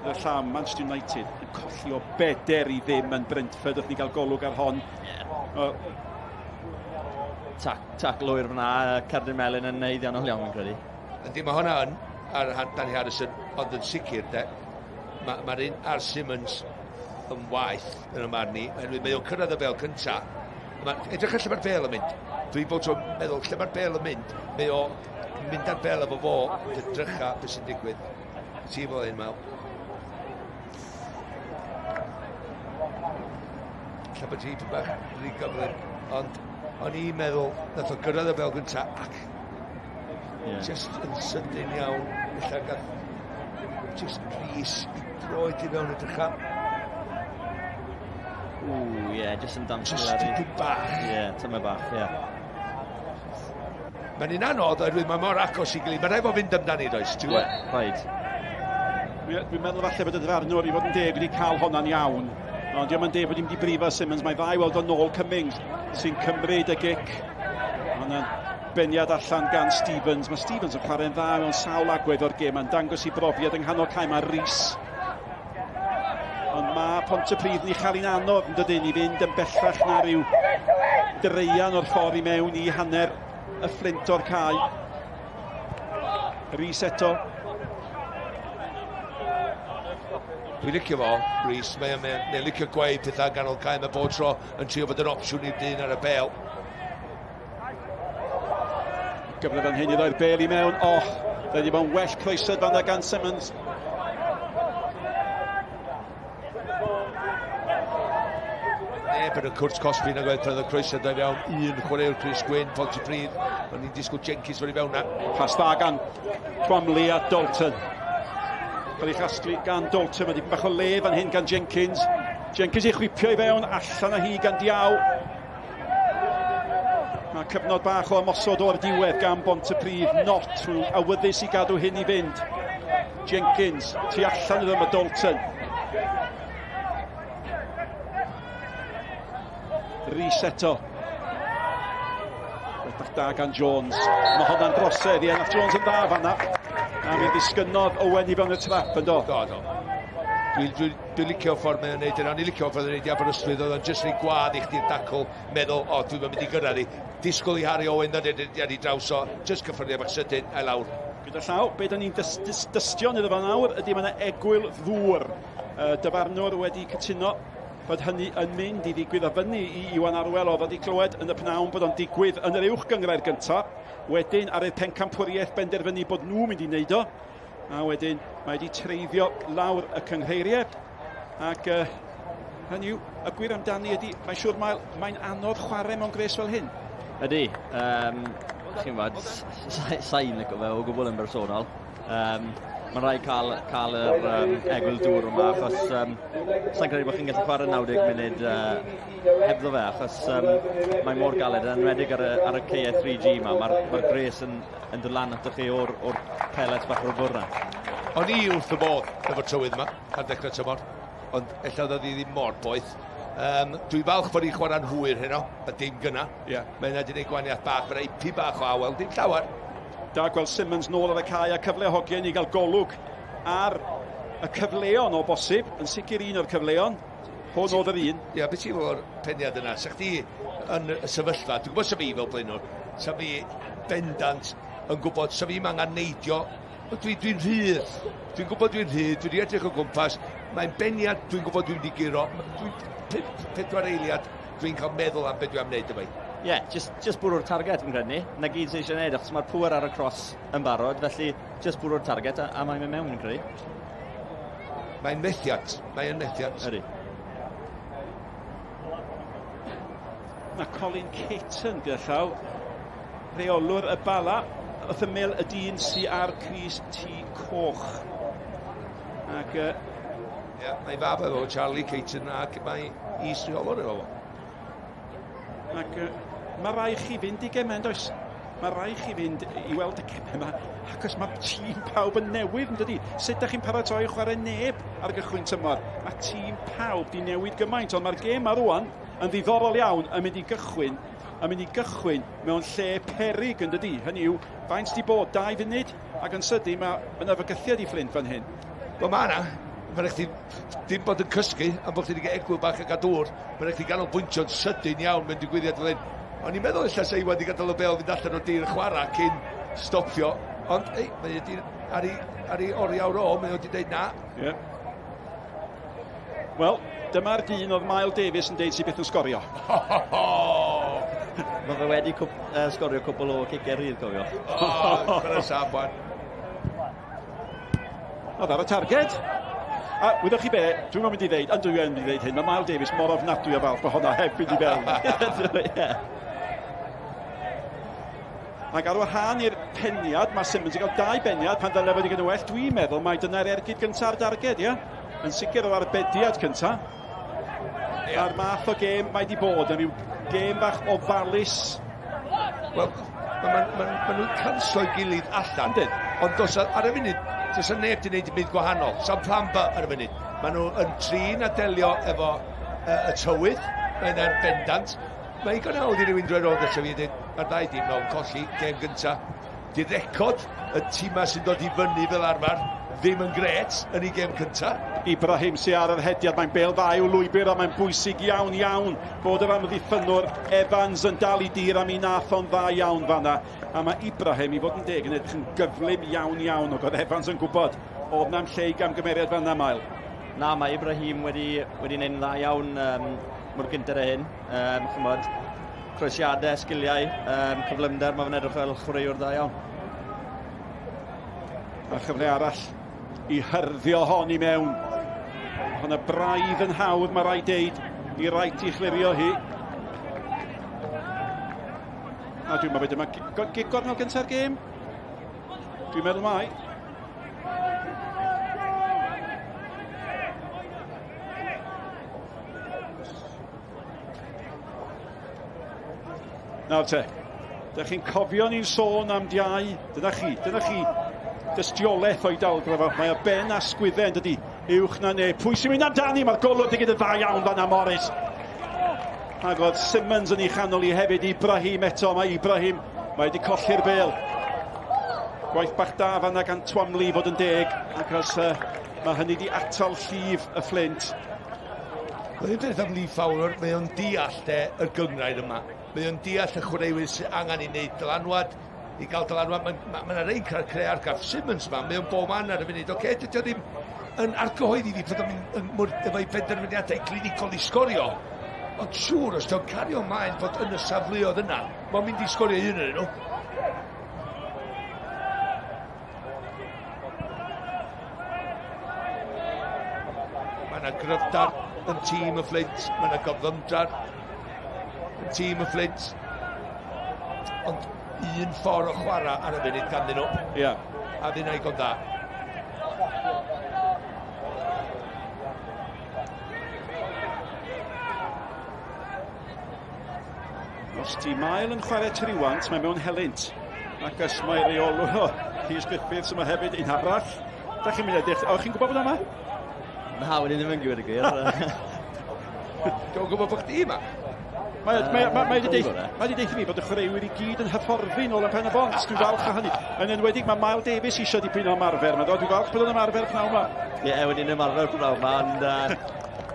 Y llam Manchester United yn colli o beder i ddim yn Brentford. Oedd ni gael golwg ar hon. Tac lwyr fyna, Cerdyn Melin yn neud iawn iawn yn credu. Yndi, mae hwnna yn ar Danny Harrison, ond yn sicr, de. Mae'r un ar Simmons yn waith yn y marn ni, mae o'n cyrraedd y bêl cynta. Edrych lle mae'r bêl yn mynd. Dwi'n bod o'n meddwl lle mae'r bêl yn mynd. Mae o'n mynd ar bêl efo fo, drycha beth sy'n digwydd. Ti fel hyn, Mael. Lle bod ti bach rhy gyflym. Ond o'n i'n meddwl, nath o gyrraedd y bêl gynta ac just yn sydyn iawn. Ella gath just Rhys i droed i fewn y drycha. Just yn damp. Just tipyn bach. Tyma bach, Mae'n un anodd, oherwydd mae mor agos i gilydd. Mae'n rhaid bod fynd amdani, does? Rhaid. Dwi'n meddwl falle bod y ddyfarnwr i fod yn deg wedi cael hwnna'n iawn. Ond diolch yn deg bod i'n wedi brifo Simmons. Mae ddau weld o nôl Cummings sy'n cymryd y gic. Ond yn beniad allan gan Stevens. Mae Stevens yn chwarae'n dda mewn sawl agwedd o'r gêm. Mae'n dangos i brofiad yng nghanol cae. Mae Rhys. Ond mae Pontypridd ni chael un anodd yn dydyn i fynd yn bellach na ryw dreian o'r ffordd i mewn i hanner y Fflint o'r cae. Rhys eto. Dwi'n licio fo, Rhys. Mae'n licio gweud pethau ganol cae. Mae bod tro yn trio bod yn opsiwn i'r dyn ar y bêl. Gyfle fan hyn i ddoi'r bêl i mewn. Dyn ni bod yn well croesod fan gan Simmons. Yn y cwrs Cosby na gwaith pan oedd y croesod oedd iawn. Un chwaraewr Chris Gwyn, Pontypridd. O'n i'n disgwyl Jenkins fod i fewn na. Pas dda gan Twamley a Dalton. Cael ei chastru gan Dalton. Mae dipyn bach o le fan hyn gan Jenkins. Jenkins i chwipio i fewn, allan â hi gan Diaw. Mae cyfnod bach o ymosod o'r diwedd gan Pontypridd. Not rhyw awyddus i gadw hyn i fynd. Jenkins, tu allan iddo mae Dalton. Rhys eto. Beth da gan Jones. Mae hwnna'n brosedd. Nath Jones yn dda fanna. A mi ddisgynnodd Owen i fewn y trap yn do. Dwi'n licio ffordd mae'n neud yna. Ni'n licio ffordd yn neud i Aberystwyth. Oedd o'n jyst rhy gwadd i chdi'r dacl meddwl, dwi'n mynd i gyrraedd i. Disgwyl i Harry Owen ar ei draws o. Jyst cyffyrddio bach sydyn, a lawr. Gyda llaw, beth ni'n dystion iddo fan nawr ydy mae yna egwyl ddŵr. Dyfarnwr wedi cytuno bod hynny yn mynd i ddigwydd a fyny i Iwan Arwel oedd wedi clywed yn y pnawn bod o'n digwydd yn yr Uwch Gynghrair gyntaf. Wedyn ar y pencampwriaeth benderfynu bod nhw'n mynd i wneud o. A wedyn mae wedi treiddio lawr y cynghreiriau. Ac hynny yw, y gwir amdani ydy, mae'n siŵr mae'n anodd chwarae mewn gres fel hyn. Ydy. Chi'n fawr, sa'n licio fe o gwbl yn bersonol. Mae'n rhaid cael yr egwyl dŵr yma, achos sa'n credu bod chi'n gallu chwarae 90 munud hebddo fe, achos mae mor galed, yn enwedig ar y ceau 3G yma, mae'r gres yn dod lan at chi o'r pellets bach o'r bwrna. O'n i wrth y modd efo'r tywydd yma, ar dechrau tymor, ond ella oedd hi ddim mor boeth. Dwi'n falch bod i'n chwarae'n hwyr heno, a dim gyna. Mae'n wedi gwneud gwaniaeth bach, mae'n eipi bach o awel, dim llawer. Da gweld Simmons nôl ar y cae a cyfle hogiau i gael golwg ar y cyfleon o bosib, yn sicr un o'r cyfleon. Hwn oedd yr un. Beth ti'n o'r peniad yna? Sa chdi yn y sefyllfa, dwi'n gwybod sa fi fel blaenwr, sa fi bendant yn gwybod, sa fi angen neidio. Dwi'n rhydd, dwi'n gwybod dwi'n rhydd, dwi'n edrych o gwmpas, mae'n beniad dwi'n gwybod dwi'n digiro, pedwar eiliad dwi'n cael meddwl am beth dwi'n am wneud yma. Just bwrw'r target yn credu ni. Na gyd sy'n eisiau gwneud, achos mae'r pŵer ar y cross yn barod, felly just bwrw'r target a mae'n mynd mewn yn credu. Mae'n methiant, mae'n methiant. Ydy. Mae Colin Caton gyda llaw, rheolwr y bala, wrth ymyl y dyn sy'n ar Cris T coch. Ac mae fab efo Charlie Caton ac mae is rheolwr efo. Ac mae rai chi fynd i gemau, does? Mae rai chi fynd i weld y gemau yma, achos mae tîm pawb yn newydd, yn dydi? Sut ydych chi'n paratoi chwarae neb ar gychwyn tymor? Mae tîm pawb di newid gymaint, ond mae'r gêm ar rwan yn ddiddorol iawn yn mynd i gychwyn mewn lle peryg, yn dydi? Hynny yw, faint di bod 2 funud, ac yn sydi mae yna fygythiad i Fflint fan hyn. Wel mae yna. Mae'n eich dim bod yn cysgu am bod chi wedi cael egwyl bach ag a dŵr. Mae'n eich ganolbwyntio'n sydyn iawn mewn digwyddiad fel hyn. O'n i'n meddwl illa se Iwan wedi gadael y bêl fynd allan o dir y chwarae cyn stopio. Ond mae wedi ar ei oriawr o, mae wedi dweud na. Wel, Dyma'r dyn oedd Mael Davies yn deud sy'n byth yn sgorio. Mae fe wedi sgorio cwbl o cicau rydd, cofio. Fyna Sabwan. Oedd ar y targed. A wyddwch chi be, dwi'n mynd i ddeud, ond dwi'n mynd i ddeud hyn, mae Mael Davies mor ofnadwy o falch bod hwnna heb fynd i fewn. Ac ar wahân i'r peniad, mae Simmons i gael 2 beniad pan ddyle fod i gyda well. Dwi'n meddwl mai dyna'r ergyd gyntaf darged, ia? Yn sicr o'r arbediad cyntaf. A'r math o gêm mae wedi bod, yn rhyw gêm bach ofalus. Wel, maen nhw'n canso'i gilydd allan, dyn. Ond ar y funud, does y neb di wneud i byd gwahanol. Sam Plamba ar y funud. Maen nhw yn trin a delio efo y tywydd. Mae'n e'n bendant. Mae'n igon hawdd i rywun drwy'r oed eto fi dweud, mae'r 2 dim mewn colli, gêm gyntaf. Di record y tîma sy'n dod i fyny fel arfer ddim yn gret yn ei gêm cyntaf. Ibrahim sy'n ar yr hediad, mae'n bêl dda i'w lwybr a mae'n bwysig iawn bod yr amddiffynwr Evans yn dal i dir am ei nath o'n dda iawn fanna. A mae Ibrahim, i fod yn deg, yn edrych yn gyflym iawn o god Evans yn gwybod oedd na'm lle i gamgymeriad fanna, Mael. Na, mae Ibrahim wedi gwneud yn dda iawn mor gyntaf y hyn. Chymod, croesiadau, sgiliau, cyflymder, mae fe'n edrych fel chwaraewr dda iawn. A chyfle arall i hyrddio hon i mewn. Hwna braidd yn hawdd, mae rai deud, i rhaid i chlirio hi. A dwi'n meddwl yma gig gornel gyntaf'r gêm. Dwi'n meddwl mai. Nawr te, ydych chi'n cofio ni'n sôn am diau, dyna chi, dystiolaeth o'i dalgrafo. Mae o ben a sgwydden, dydy, uwch na neb. Pwy sy'n mynd amdani, mae'r golwg di gyda dda iawn fanna Morris. Ac oedd Simmons yn ei chanol i hefyd, Ibrahim eto, mae Ibrahim, mae wedi colli'r bêl. Gwaith bach da fanna gan Twamli fod yn deg, achos mae hynny wedi atal llif y Fflint. Mae'n dweud am Lee Fowler, mae o'n deall y Gynghrair yma. Mae o'n deall y chwaraewyr sy'n angen i wneud dylanwad, i gael dylanwad. Mae'n rhaid cael creu argraff Simmons yma, mae o'n bob man ar y funud. Oce, dydy o ddim yn argyhoeddi fi fod o'n efo'i penderfyniadau clinicol i sgorio. Ond siŵr, os dwi'n cario Mae'n fod yn y safleoedd yna, mae'n mynd i sgorio un yn nhw. Mae yna gryfdar yn tîm y Fflint, mae yna gofymdrar yn tîm y Fflint. Ond un ffordd o chwarae ar y funud ganddyn nhw. Ia. A ddyn nhw'n da. Os di Mael yn chwarae Tyrwant, mae mewn helynt. Ac os mae rheolwr Rhys Griffiths yma hefyd un arall. Da chi'n mynd edrych, o'ch chi'n gwybod bod yma? Na, wedi ddim yn gwybod y gwir. Dwi'n gwybod bod chdi yma. Mae wedi deud i fi bod y chwaraewyr i gyd yn hyfforddi nôl yn pen y bont. Dwi'n falch o hynny. Yn enwedig mae Mael Davies eisiau dipyn o ymarfer. Dwi'n falch bod yn ymarfer pnaw yma. Ie, wedi'n ymarfer pnaw yma, ond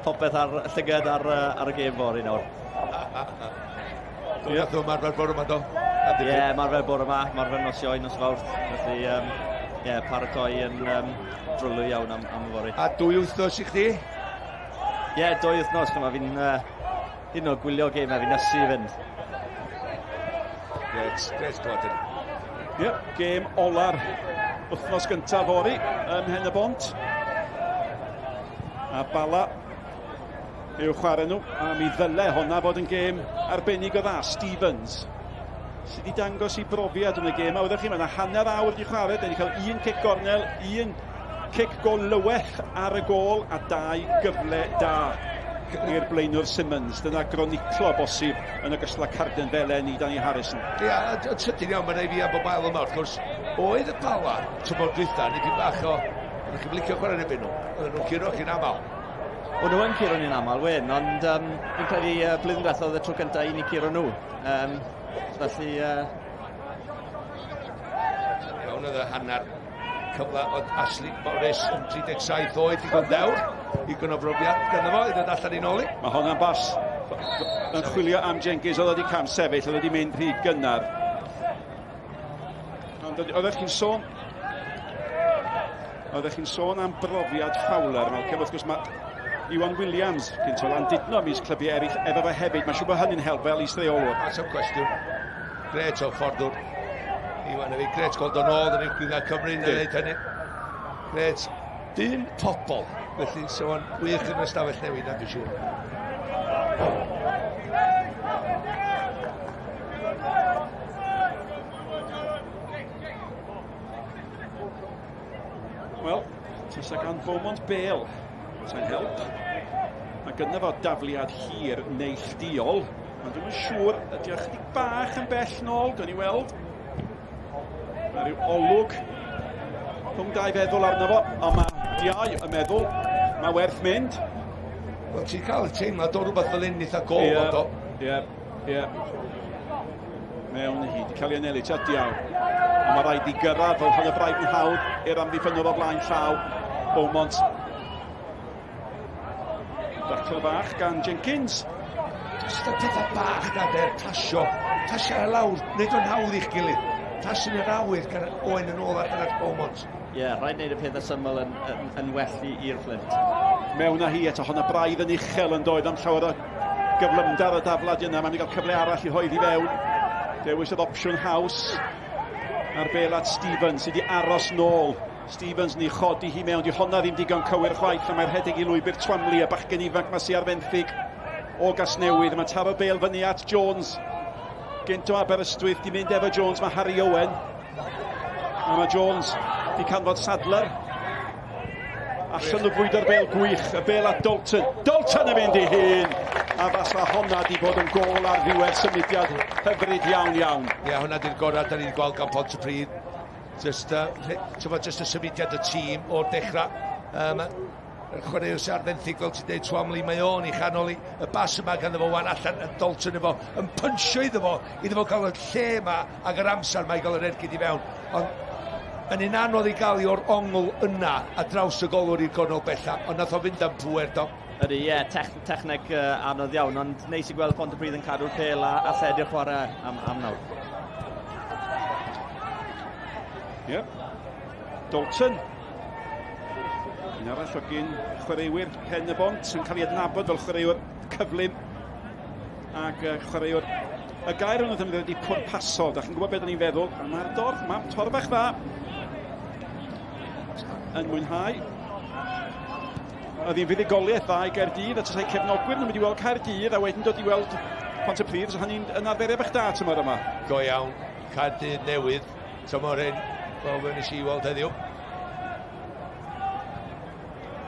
popeth ar llygad ar y gêm fori nawr. Dwi'n meddwl ymarfer bore yma, do? Ie, ymarfer bore yma, ymarfer nos Ioe, nos Fawrth. Felly, paratoi yn drwlwy iawn am y fori. A 2 wythnos i chdi? Ie, 2 wythnos, chyma fi'n hyn o gwylio gêm fi'n ysu i fynd. Gret clod hyn. Ie, gêm ola'r wythnos gyntaf fori ym Mhen y Bont. A Bala i'w chwarae nhw, a mi ddyle honna fod yn gêm arbennig o dda, Stevens. Sydd wedi dangos i brofiad yn y gêm, a wyddoch chi, mae yna hanner awr wedi chwarae, da ni cael 1 cic gornel, 1 cic gol lyweth ar y gol, a 2 gyfle da i'r blaenwr Simmons. Dyna groniclo bosib yn ogystal â Carden Felen i Danny Harrison. Ie, yn sydyn iawn, mae'n ei fi am o Mael yma, wrth gwrs. Oedd y Bala, tymor dwytha, neu fi bach o... Yn chi'n licio chwarae neu nhw. Yn nhw'n curo chi'n amal. O'n nhw yn curo ni'n amal, wen, ond fi'n credu blwyddyn diwethaf oedd y tro cyntaf i ni curo nhw. Felly... Iawn oedd y hanner cyfle oedd Ashley Morris yn 37 oed i gondewr i gynofrofiad gyda fo, i ddod allan i'n oli. Mae hwnna'n bas yn chwilio am Jenkins, oedd wedi cam sefyll, oedd wedi mynd rhy gynnar. Oeddech chi'n sôn am brofiad Fowler, wrth gwrs Iwan Williams, gyntaf Landudno mis clybiau eraill efo fe hefyd. Mae'n siŵr bod hynny'n help fel is rheolwr. That's a cwestiwn. Gret o fforddwr. Iwan efo gret gweld o'n ôl yn uwch Gynghrair Cymru yn dweud hynny. Gret. Dyn pobl. Felly, so o'n wych yn ystafell newid, dwi'n siŵr. Wel, tysa gan Beaumont bêl. Sa'n help. Mae gyda fo dafliad hir neilldiol. Ond dwi'n siŵr, ydy ychydig bach yn bell nôl, dwi'n i weld. Mae rhyw olwg rhwng dau feddwl arno fo, ond mae diau y meddwl, mae werth mynd. Wel, ti'n cael y teimlad o rhywbeth fel un eitha gol o do. Ie. Mewn hi, di cael ei anelu, tia diaw. A mae rhaid i gyrraedd fel hwn y braidd yn hawdd i'r amddiffynnydd o blaen llaw. Beaumont. Dacl bach gan Jenkins. Just y pethau bach na der, tasio ar y lawr, wneud o'n hawdd i'ch gilydd. Tasio yn yr awyr gan oen yn ôl ar gyda'r Beaumont. Ie, rhaid wneud y pethau syml yn well i'r Fflint. Mewn â hi eto, hwn y braidd yn uchel yn doedd am llawer o gyflymdar y daflad yna. Mae'n cael cyfle arall i hoeddi fewn. Dewis oedd opsiwn haws ar bêlad Stevens sydd wedi aros nôl. Stevens ni chodi hi mewn, di honna ddim digon cywir chwaith, a mae'r rhedeg i lwybr Twamli, y bachgen ifanc ma sy ar fenthyg o Gasnewydd. Mae'n taro bêl fyny at Jones. Gynto Aberystwyth, di mynd efo Jones, mae Harry Owen. A mae Jones di canfod Sadler. Allan o bwydo'r bêl gwych, y bêl at Dalton. Dalton yn mynd i hun! A fasa honna di bod yn gol ar ddiwedd symudiad hyfryd iawn. Ie, hwnna di'r gorau da ni'n gweld gan Pontypridd. Just y symudiad y tîm o'r dechrau. Y chwaraewr sy'n arfenthig fel ti'n dweud Twamli, mae o'n i chanol i. Y bas yma gan efo wan allan yn Dalton efo, yn pynsio iddo fo cael y lle yma ac yr amser mae i gael yr ergyd i fewn. Ond yn un anodd i gael i o'r ongl yna a draws y golwr i'r gornol bella, ond nath o fynd am pwer do. Ydy, ie, techneg anodd iawn, ond neis i gweld Pontypridd yn cadw'r pêl a lledu'r chwarae am nawr. Ie. Dalton. Un arall o gyn chwaraewyr Pen y Bont yn cael ei adnabod fel chwaraewyr cyflym ac chwaraewyr y gair yn ddefnyddio wedi pwrpasol. Da chi'n gwybod beth ni'n feddwl? Mae'r dorf, mae torfach dda yn mwynhau. Oedd hi'n fuddugoliaeth dda i Gaerdydd, a tasau cefnogwyr yn mynd i weld Caerdydd a wedyn dod i weld Pontypridd, so hynny'n arferiad bach da tymor yma. Go iawn, Caerdydd newydd, tymor hyn, fel fe nes i weld heddiw.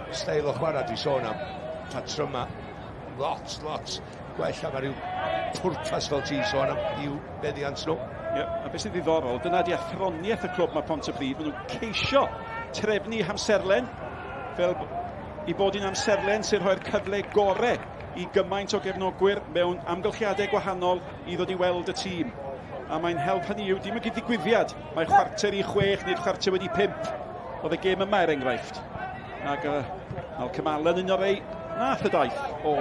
Steil o chwarae dwi sôn am, patryma, lot, gwell am ryw pwrpas fel ti'n sôn am i'w beddiant nhw. Ie, a beth sy'n ddiddorol, dyna di athroniaeth y clwb mae Pontypridd, maen nhw'n ceisio trefnu hamserlen, fel i bod i'n amserlen sy'n rhoi'r cyfle gorau i gymaint o gefnogwyr mewn amgylchiadau gwahanol i ddod i weld y tîm. A mae'n help hynny yw, dim yn gyddigwyddiad. Mae chwarter i 6 neu'r chwarter wedi 5. Oedd y gêm yma enghraifft. Ac Malcolm Allen un o'r ei nath y daith o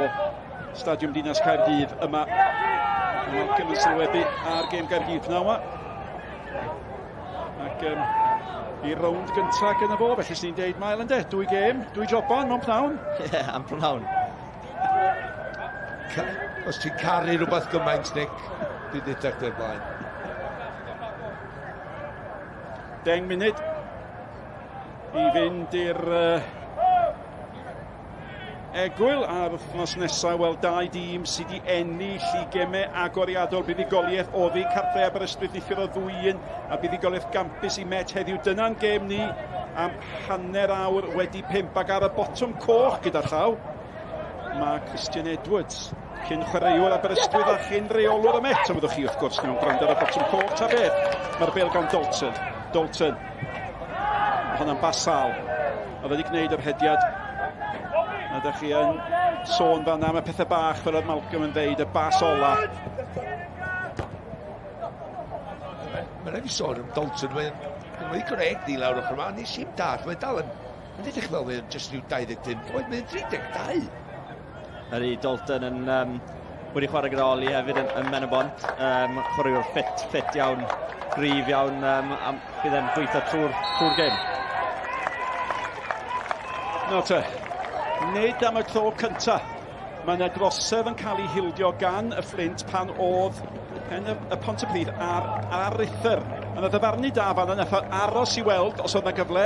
Stadiwm Dinas Caerdydd yma. Malcolm yn sylwebu ar gêm Gaerdydd nawr. Ac i rownd gyntaf gyda fo, felly sy'n deud Mael yn de, 2 gêm, 2 joban, mewn pnawn. Ie, am pnawn. Os ti'n caru rhywbeth gymaint, Nick, dwi'n dydach dy'r blaen. 10 munud i fynd i'r egwyl ar wythnos nesaf. Wel, 2 dîm sydd wedi ennill i gemau agoriadol buddigoliaeth oddi. Cartre Aberystwyth neithio o 2-1 a buddigoliaeth Gampus i Met heddiw. Dyna'n gêm ni am hanner awr wedi 5 ac ar y botwm coch gyda'r llaw. Mae Christian Edwards, cyn chwaraewr Aberystwyth a chyn rheolwr y Met. A fyddwch chi wrth gwrs mewn gwrando ar y botwm coch ta beth. Mae'r bêl gan Dalton. Hwnna'n basal. Oedd wedi gwneud yr hediad. A ydych chi yn sôn fan am y pethau bach fel oedd Malcolm yn dweud, y bas ola. Mae'n rhaid i sôn am Dalton, mae'n greg di lawr ochr yma, nes i'n dall, mae'n dal yn edrych fel mae'n just rhyw 25, oedd mae'n 32. Ydy, Dalton yn wedi chwarae gyda Oli hefyd yn Men y Bont. Chwaraewr ffit iawn, gryf iawn, bydd e'n gweithio trwy'r gêm. No te, nid am y tro cynta. Mae yna drosedd yn cael ei hildio gan y Fflint pan oedd y Pontypridd ar rithyr. Yn y ddyfarnu da fan yna, aros i weld os oedd yna gyfle.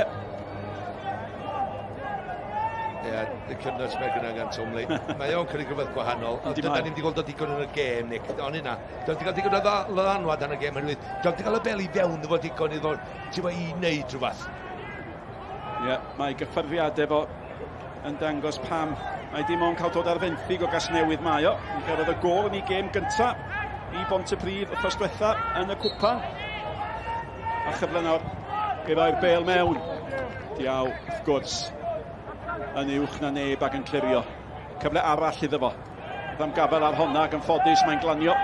Ie, y cyfnod sbeg yna gan Twmley. Mae o'n cynnig rhywbeth gwahanol. Dyna ni'n di gweld o digon yn y gêm, Nick. Ond yna, dwi'n di gael digon o ddanwad yn y gêm. Dwi'n di gael y bel i fewn efo digon iddo ti fo i wneud rhywbeth. Ie, mae gyffyrddiadau fo yn dangos pam mae dim ond cael dod ar fenthyg o gas newydd mae o. Yn gyrraedd y gol yn ei gêm gyntaf i Pontypridd y ffos diwetha yn y cwpa. A chyfle nawr i roi'r bêl mewn. Diaw, wrth gwrs, yn uwch na neb ac yn clirio. Cyfle arall iddo fo. Bydd am gafel ar honna ac yn ffodus mae'n glanio.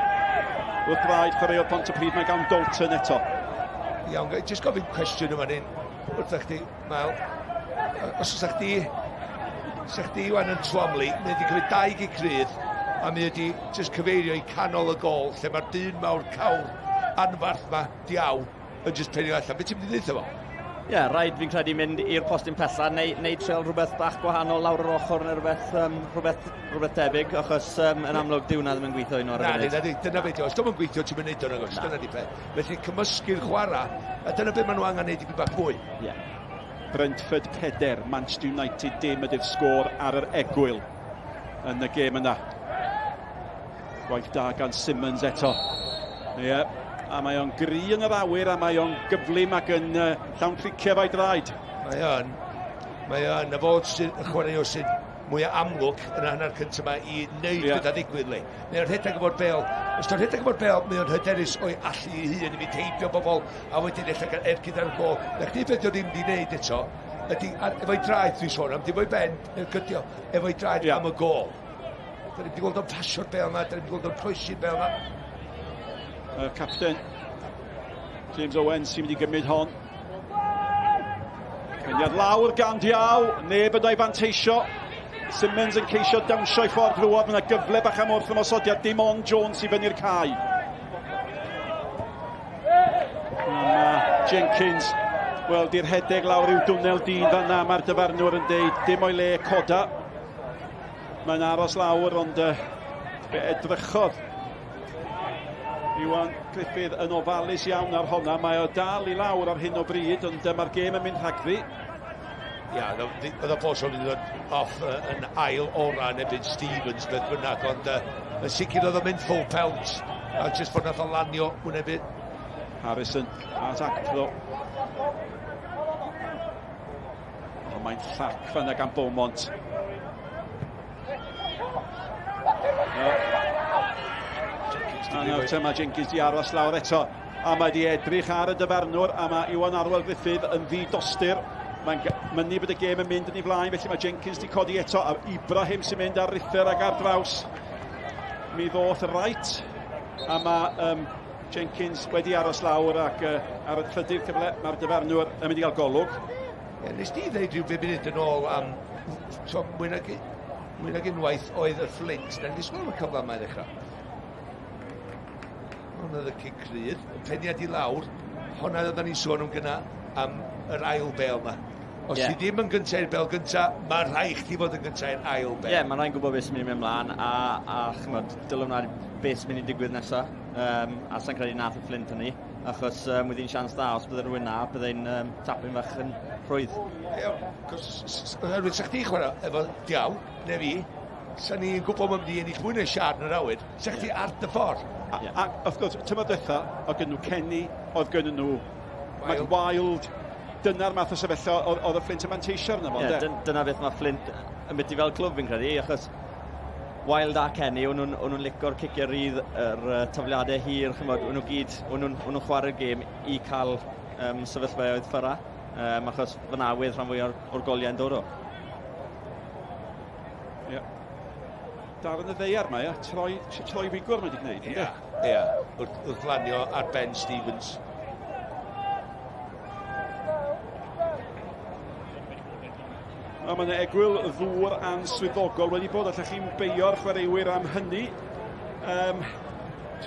Wrth braid chwaraeo'r Pontypridd mae gan Dalton eto. Iawn, jyst gofyn cwestiwn yma ni'n wrth chdi, Mael. Os ydych chdi wan yn Twomley, mae wedi cymryd 2 gig crydd a mae wedi just cyfeirio i canol y gol lle mae'r dyn mawr cawr anfarth ma, diaw, yn just penio allan. Be ti'n mynd i ddeud efo? Ie, rhaid fi'n credu mynd i'r postyn pella neu treol rhywbeth bach gwahanol lawr yr ochr neu rhywbeth debyg, achos yn amlwg diwna ddim yn gweithio un o'r funud. Dyna beth yw, os dwi'n gweithio ti'n mynd neud o'n agos, dyna di peth. Felly cymysgu'r chwarae, a dyna beth maen nhw angen neud i byd bach mwy. Brentford 4, Manchester United dim ydy'r sgôr ar yr egwyl yn y gêm yna. Gwaith da gan Simmons eto. A mae o'n gri yn yr awyr a mae o'n gyflym ac yn llawn cricio fo'i draed. Mae o'n y fod sy'n chwaraeo sy'n mwy o amlwg yn y hanner cyntaf yma i wneud gyda ddigwydd le. Mae o'n rhedeg efo'r bêl. Os dwi'n rhedeg efo'r bêl, mae o'n hyderus o'i allu ei hun i mi teipio bobl a wedyn eich gyda'r gol. Na chdi beth o ddim di wneud eto, ydy efo'i draed dwi'n sôn am, dim o'i ben, gydio, efo'i draed am y gol. Da ni'n gweld o'n pasio'r bêl yma, da ni'n gweld o'n croesi'r bêl yma. Captain James Owens sy'n mynd i gymryd hon. Cyniad lawr gan Diaw, neb yn o'i fanteisio. Simmons yn ceisio dawnsio i ffordd rhywod, mae yna gyfle bach am wrth ymosodiad, dim ond Jones i fyny'r cae. Jenkins, wel, di'r hedeg lawr i'w dwnnel dyn fanna, mae'r dyfarnwr yn deud, dim o'i le coda. Mae'n aros lawr, ond be edrychodd Iwan Griffith yn ofalus iawn ar honna. Mae o dal i lawr ar hyn o bryd, ond mae'r gêm yn mynd rhagddi. Ia, oedd y bosol wedi dod off yn ail ora yn ebyn Stevens, beth bynnag, ond yn sicr oedd yn mynd full pelt, a jyst bod nath o lanio wynebu. Harrison, at Actro. Mae'n llac fanna gan Beaumont. A nawr tyma Jenkins di aros lawr eto, a mae di edrych ar y dyfarnwr, a mae Iwan Arwel Griffith yn ddidostir. Mae'n mynnu bod y gêm yn mynd yn ei flaen, felly mae Jenkins di codi eto, a Ibrahim sy'n mynd ar rithyr ag ar draws. Mi ddoth y right, a mae Jenkins wedi aros lawr ac ar y trydydd cyfle, mae'r dyfarnwr yn mynd i gael golwg. Nes di ddeud rhyw 5 munud yn ôl am mwy nag unwaith oedd y Fflint, na ni sôn am y cyfle yma i ddechrau. Hwna oedd y cig crydd, peniad i lawr, hwnna oedd ni'n sôn am gyna am yr ail bêl yma. Os ti ddim yn gyntaf i'r bêl gyntaf, mae rhai chdi fod yn gyntaf i'r ail bêl. Ie, mae rhaid gwybod beth sy'n mynd ymlaen, a chymod, dylwn ar beth sy'n mynd i digwydd nesaf. A sa'n credu nath y Fflint yn ni, achos wedi'n sians da, os byddai'n rhywun na, byddai'n tapyn fach yn rhwydd. Ie, oherwydd sa chdi chwarae efo Diaw, neu fi, sa ni'n gwybod mae'n mynd i ennill mwy na siarad yn yr awyr, sa chdi ar dy ffordd. A wrth gwrs, tymor dwetha, oedd gen nhw Kenny, oedd gen nhw Wild. Dyna'r math o sefyllfa oedd y Fflint yn manteisio arno fo, de? Dyna beth mae Fflint yn byti fel clwb fi'n credu, achos Wild a Kenny, o'n nhw'n licio'r cicio rydd yr tafliadau hir, chymod, o'n nhw'n chwarae'r gêm i cael sefyllfaoedd ffyrra, achos fy nawydd rhan fwy o'r goliau yn dod o. Dar yn y ddeiar mae, troi wigwr mae wedi gwneud, ynddo? Ie, wrth lanio ar Ben Stevens. A mae yna egwyl ddŵr answyddogol wedi bod, allech chi'n beio'r chwaraewyr am hynny.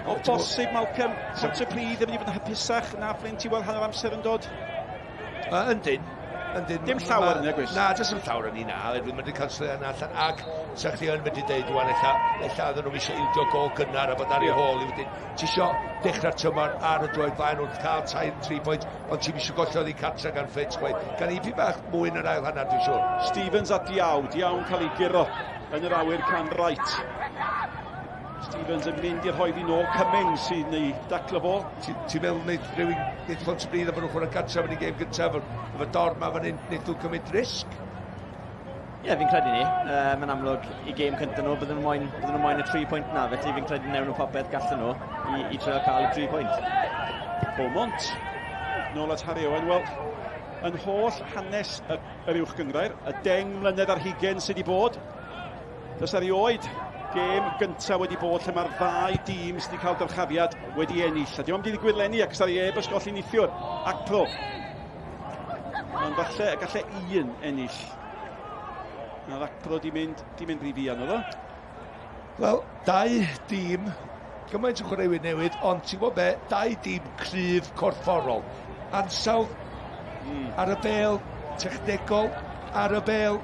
O bosib, Malcolm, Pontypridd yn mynd i fod yn hapusach na Fflint i weld hanner amser yn dod? Yndyn, Dim llawer yna, Gwys? Na, jyst yn llawer yn na, oherwydd mae wedi cael straeon allan, ac sa chdi yn wedi deud rwan, ella ddyn nhw eisiau ildio gol gynnar a bod ar ei hôl i wedyn. Ti isio dechrau'r tymor ar y droed flaen wrth cael 3 pwynt, ond ti'n eisiau gollodd i cartre gan Fflint gweud. Gan i pi bach mwy yn yr ail hanner, dwi'n siŵr. Stevens a Diaw cael ei giro yn yr awyr can right. Stevens yn mynd i'r hoeddi nôl, Cummings sy'n ei daclo fo. Ti'n meddwl wneud rhywun wneud Pontypridd a bod nhw'n chwarae gartref yn ei gêm gyntaf, efo dorm ma fan hyn, wneud nhw'n cymryd risg? Ie, fi'n credu ni. Mae'n amlwg i gêm cyntaf nhw, bydden nhw moyn y 3 pwynt na, felly fi'n credu newn nhw popeth gallen nhw i trio cael y 3 pwynt. Beaumont, nôl at Harry Owen. Wel, yn holl hanes yr Uwch Gynghrair, y 10 mlynedd ar hugen sydd wedi bod, does erioed gêm gyntaf wedi bod lle mae'r 2 dîms wedi cael dyrchafiad wedi ennill. A dim ond wedi gwirlenni ac ysari e-bos golli neithiwr ac pro. Ond galle un ennill. Na'r ac pro di mynd rhy fian oedd o? Wel, 2 dîm, gymaint o chwaraewyr newydd, ond ti'n gwybod be, 2 dîm cryf corfforol. Ansawdd ar y bêl technegol, ar y bêl,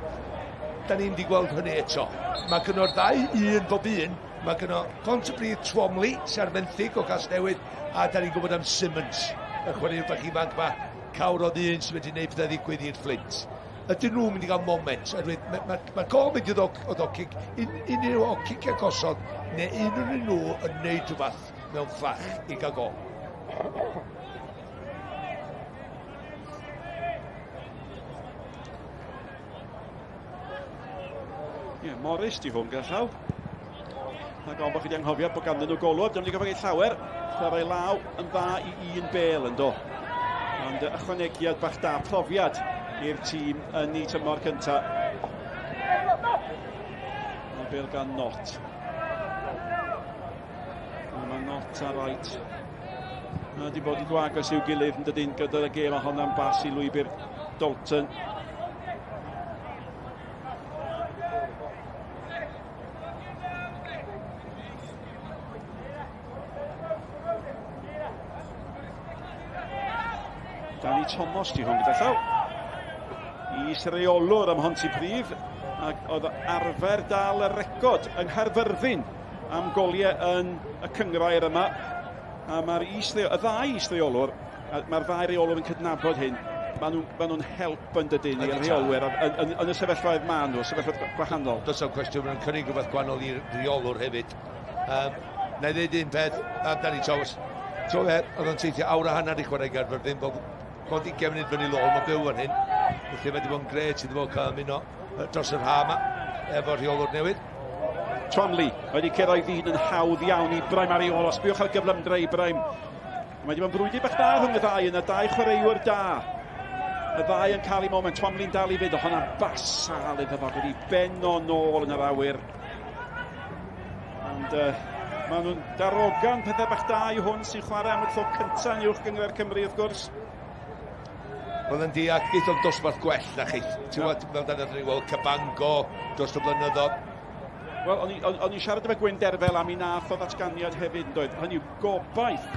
da ni'n di gweld hynny eto. Mae gyda'r 2, un bob un. Mae gyda Pontypridd Twomley, sy'n arfenthyg o Casnewydd, a da ni'n gwybod am Simmons, y chwaraewr bach ifanc ma, cawr o ddyn sy'n mynd i wneud pethau ddigwydd i'r Fflint. Ydyn nhw'n mynd i gael moment, mae'r gol mynd i ddod o cic, un o cic agosod, neu un o'n nhw yn wneud rhywbeth mewn ffach i gael gol. Morris di hwn gyda llaw. Na gofyn bod chi wedi anghofio bod ganddyn nhw golwr. Dyma ni gofyn ei llawer. Chwarae law yn dda i 1 bêl yn do. Ond ychwanegiad bach da profiad i'r tîm yn ei tymor cynta. Y bêl gan Not. Mae Not ar right. Mae wedi bod i gwagos i'w gilydd yn dydyn gyda'r gêm a honna'n bas i lwybr Dalton. Thomas di hwn gyda llaw. Rheolwr am Pontypridd, ac oedd arfer dal y record yng Nghaerfyrddin am goliau yn y Cynghrair yma. A mae'r y 2 rheolwr, mae'r 2 rheolwr yn cydnabod hyn. Maen nhw'n help yn dydyn i'r rheolwyr yn y sefyllfaoedd maen nhw, sefyllfaoedd gwahanol. Does am cwestiwn, mae'n cynnig rhywbeth gwahanol i'r rheolwr hefyd. Na i ddweud un peth, Danny Thomas. Oedd o'n teithio awr a hanner i chwarae Nghaerfyrddin, bod i gefnid fyny lol, mae'n byw fan hyn. Felly mae wedi bod yn gret iddo fo cael ymuno dros yr ha yma, efo'r rheolwr newydd. Twomley wedi cyrraedd ddyn yn hawdd iawn i Braim ar ei ôl. Sbiwch ar gyflymdre i Braim. Mae wedi bod yn brwydi bach da rhwng y 2 yna, 2 chwaraewyr da. Y 2 yn cael ei moment, Twomley'n dal i fynd, o hwnna'n basal iddo fo, wedi ben o nôl yn yr awyr. Ond maen nhw'n darogan pethau bach da i hwn sy'n chwarae am y tro cyntaf yn Uwch Gynghrair Cymru, wrth gwrs. Oedd yn diag, geith o'n dosbarth gwell na chi. Ti'n gwybod, fel dan ydyn ni weld Cabango dros y blynyddoedd. Wel, o'n i siarad efo Gwyn Derfel am i nath o ddatganiad hefyd, yn doedd. Hynny yw, gobaith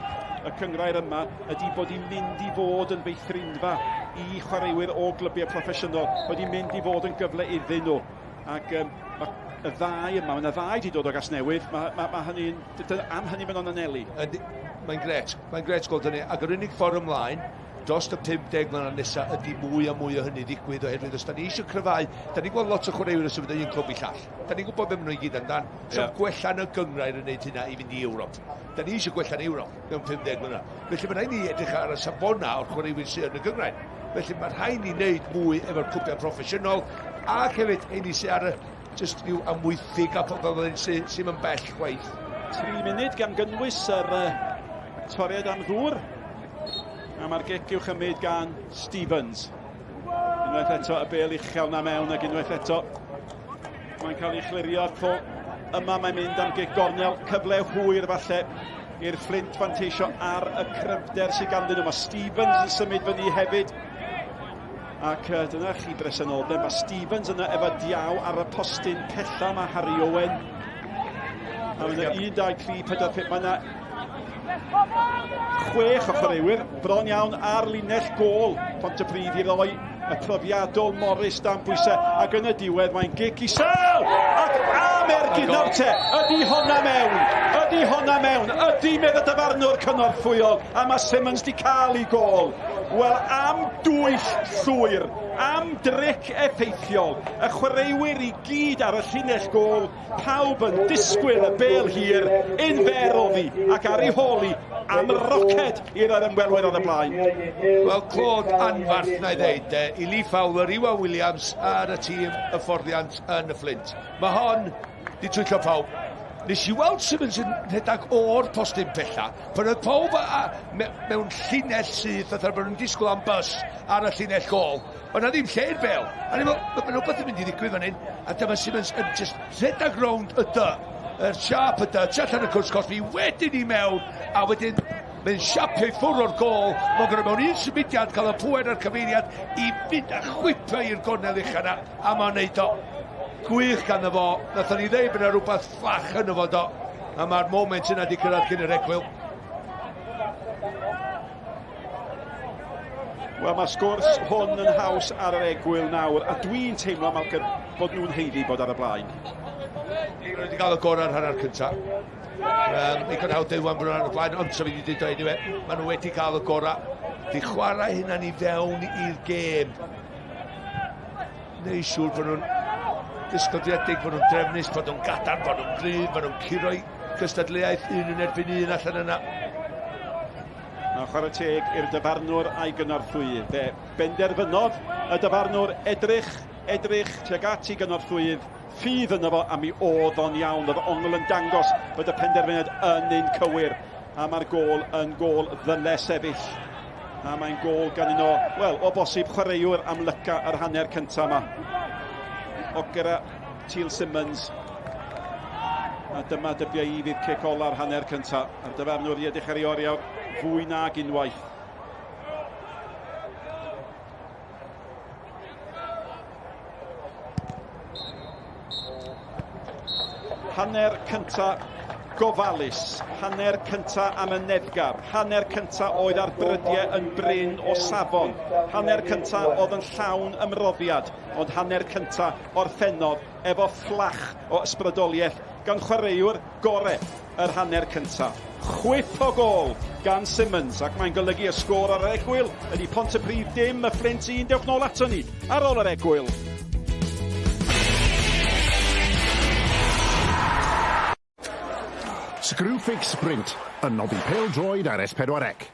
y Cynghrair yma ydy bod hi'n mynd i fod yn feithrinfa i chwaraewyr o glybiau proffesiynol. Bod hi'n mynd i fod yn gyfle iddyn nhw. Ac y 2 yma, mae'n y 2 wedi dod o Gasnewydd. Mae hynny'n, am hynny mae'n o'n anelu. Mae'n gret gweld hynny. Ac yr unig ffordd ymlaen, dros y 50 mlynedd nesaf ydy mwy a mwy o hynny ddigwydd oherwydd os da ni eisiau cryfau, da ni'n gweld lot o chwaraewyr yn sefyll un clwb i llall. Da ni'n gwybod beth maen nhw i gyd amdan. So'n gwella'n y Gynghrair yn gwneud hynna i fynd i Ewrop. Da ni eisiau gwella'n Ewrop mewn 50 mlynedd. Felly mae rhaid ni edrych ar y safona o'r chwaraewyr sydd yn y Gynghrair. Felly mae rhaid ni wneud mwy efo'r clwbiau proffesiynol ac hefyd ein sydd ar y just rhyw amwythig a pobl sy'n yn bell chwaith. 3 munud gan gynnwys yr toriad am ddŵr. A mae'r gic i'w chymryd gan Stevens. Unwaith eto y bêl uchel na mewn ac unwaith eto mae'n cael ei chlirio ar tro. Yma mae'n mynd am gic gornel, cyfle hwyr falle i'r Fflint fanteisio ar y cryfder sydd ganddyn nhw. Mae Stevens yn symud fyny hefyd. Ac dyna chi bresenoldeb. Mae Stevens yna efo Diaw ar y postyn pella. Mae Harry Owen. A mae yna 1, 2, 3, 4, 5. Mae yna 6 o chwaraewyr, bron iawn ar linell gôl Pontypridd i roi y profiadol Morris dan bwysau, ac yn y diwedd mae'n gic i Sel, ac am ergydnaf te, ydy honna mewn, ydy medd y dyfarnwr cynorthwyol, a mae Simmons di cael ei gol. Wel, am dwyll llwyr, am dric effeithiol, y chwaraewyr i gyd ar y llinell gol, pawb yn disgwyl y bêl hir, unferol fi, ac ar ei holi am roced i'r ymwelwyr ar y blaen. Wel, clod anfarth na i ddeud, i Fowler, Iwan Williams ar y tîm y fforddiant yn y Fflint. Mae hon di twyllo pawb. Nes i weld Simmons yn rhedeg o'r postyn bella, pan oedd pawb mewn llinell sydd, oedd nhw'n disgwyl am bus ar y llinell gol. Ond na ddim lle i'r bêl. A ni'n meddwl, mae rhywbeth yn mynd i ddigwydd fan hyn, a dyma Simmons yn just rhedeg rownd y dy, yr siap y dy, allan y cwrs cosbi, wedyn i mewn, a wedyn mae'n siapio i ffwrdd o'r gol, mae'n gwneud mewn un symudiad, cael y pwer ar cyfeiriad i fynd a chwipio i'r gornel uchel yna, a mae'n neud o. Gwych gan fo, nath ni ddeud bod yna rhywbeth ffach yn fo do, a mae'r moment yna di cyrraedd cyn yr egwyl. Wel, mae sgwrs hwn yn haws ar yr egwyl nawr, a dwi'n teimlo Malcolm bod nhw'n heiddi bod ar y blaen. Ni wedi cael y gorau ar hanner cyntaf. Ni gan hawdd dewan bod nhw'n ar y blaen, ond so fi wedi dweud i fe, maen nhw wedi cael y gorau. Di chwarae hynna ni fewn i'r gêm. Neu siŵr bod nhw'n disgodiedig, bod nhw'n drefnus, bod nhw'n gadarn, bod nhw'n gryf, bod nhw'n curo'i cystadleuaeth un yn erbyn un allan yna. Mae chwarae teg i'r dyfarnwr a'i gynorthwydd. Fe benderfynodd y dyfarnwr edrych tuag at i gynorthwydd, ffydd yna fo, a mi oedd o'n iawn. Oedd ongl yn dangos bod y penderfyniad yn un cywir, a mae'r gol yn gol ddyle sefyll. A mae'n gol gan un o, wel, o bosib chwaraewr am lyca yr hanner cyntaf yma. O gyda Teal Simmons, a dyma dybio i fydd cic ola'r hanner cyntaf. A'r dyfarnwr i edrych ar ei oriawr fwy nag unwaith. Hanner cyntaf gofalus, hanner cyntaf am y neddgar, hanner cyntaf oedd ar brydiau yn bryn o safon, hanner cyntaf oedd yn llawn ymroddiad, ond hanner cyntaf orffennodd efo fflach o ysbrydoliaeth gan chwaraewr gorau yr hanner cyntaf. Chwip o gol gan Simmons, ac mae'n golygu y sgôr ar yr egwyl ydy Pontypridd dim, y Fflint 1. Dewch nôl ato ni ar ôl yr egwyl. Screwfix Sprint, yn noddi pêl-droed ar S4C.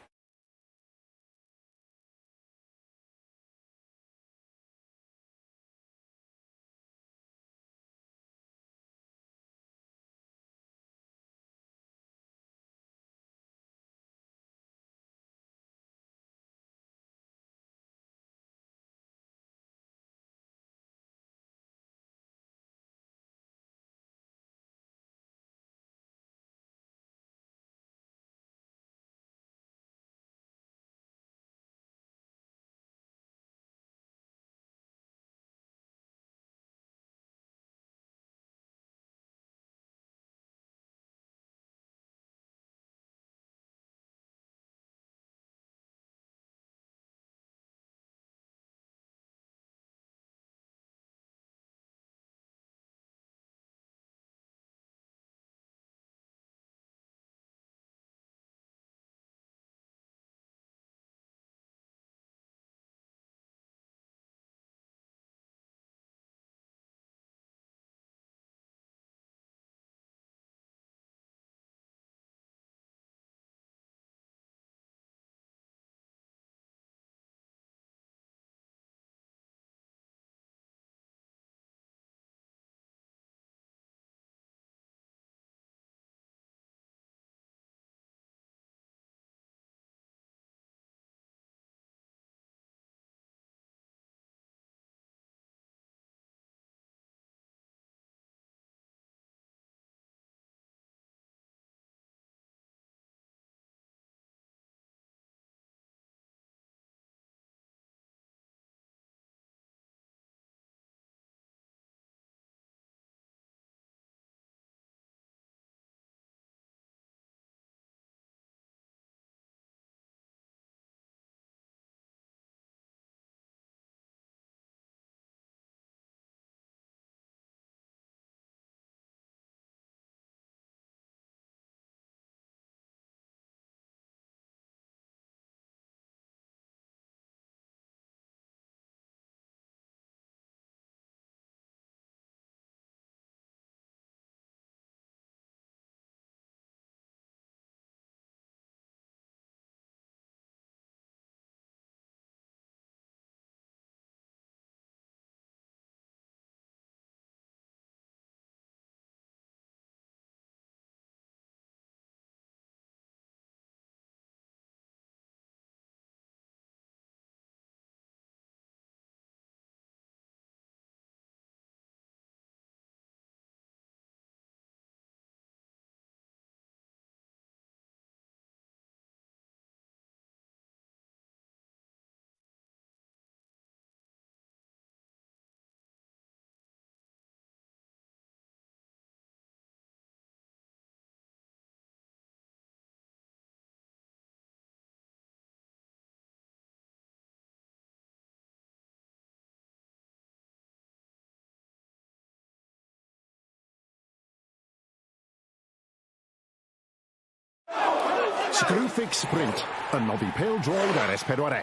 Screwfix Sprint, yn noddi pêl-droed ar S4C.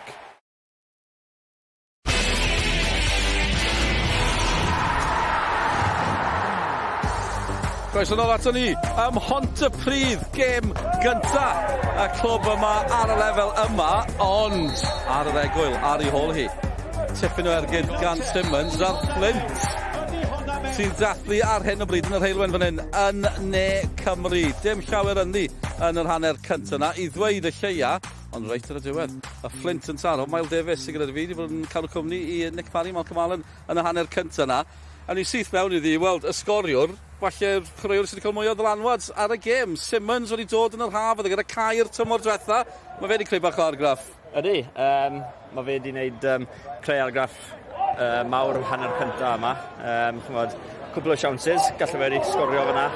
Croeso nôl ato ni, ym Pontypridd, gêm gynta y clwb yma ar y lefel yma, ond ar yr egwyl, ar ei hôl hi. Tipyn o ergyd gan Simmons a'r Fflint sy'n dathlu ar hyn o bryd yn yr heilwen fan hyn yn ne Cymru. Dim llawer ynni yn yr hanner cyntaf yna i ddweud y lleia, ond reit ar y diwedd. Y Fflint yn taro, Mael Davies sy'n gyda'r fi, wedi bod yn cael y cwmni i Nick Parry, Malcolm Allen yn y hanner cyntaf yna. A ni syth mewn iddi i weld y Sgoriwr, falle'r chwaraewr sydd wedi cael mwy o ddylanwad ar y gêm. Simmons wedi dod yn yr haf, oedd gyda Caer tymor diwetha. Mae fe wedi creu bach o argraff. Ydy, mae fe wedi gwneud creu argraff mawr hanner cyntaf yma. Cwbl o siawnsys, gallai fe wedi sgorio fyna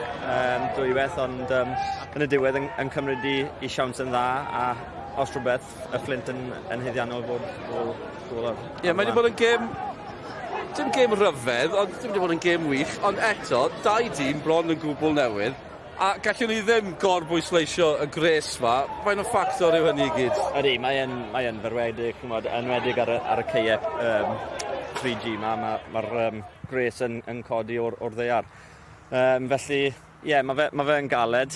dwywaith, ond yn y diwedd yn cymryd i siawns yn dda, a os rhywbeth, y Fflint yn hyddiannol bod gol ar. Ie, mae wedi bod yn gêm, dim gêm ryfedd, ond dim wedi bod yn gêm wych, ond eto, dau dîm bron yn gwbl newydd, a gallwn ni ddim gorbwysleisio y gres fa, faint o ffactor yw hynny i gyd? Ydy, mae'n ferwedig, enwedig ar y ceiau 3G yma, mae'r gres yn codi o'r ddeiar. Felly, ie, mae fe yn galed,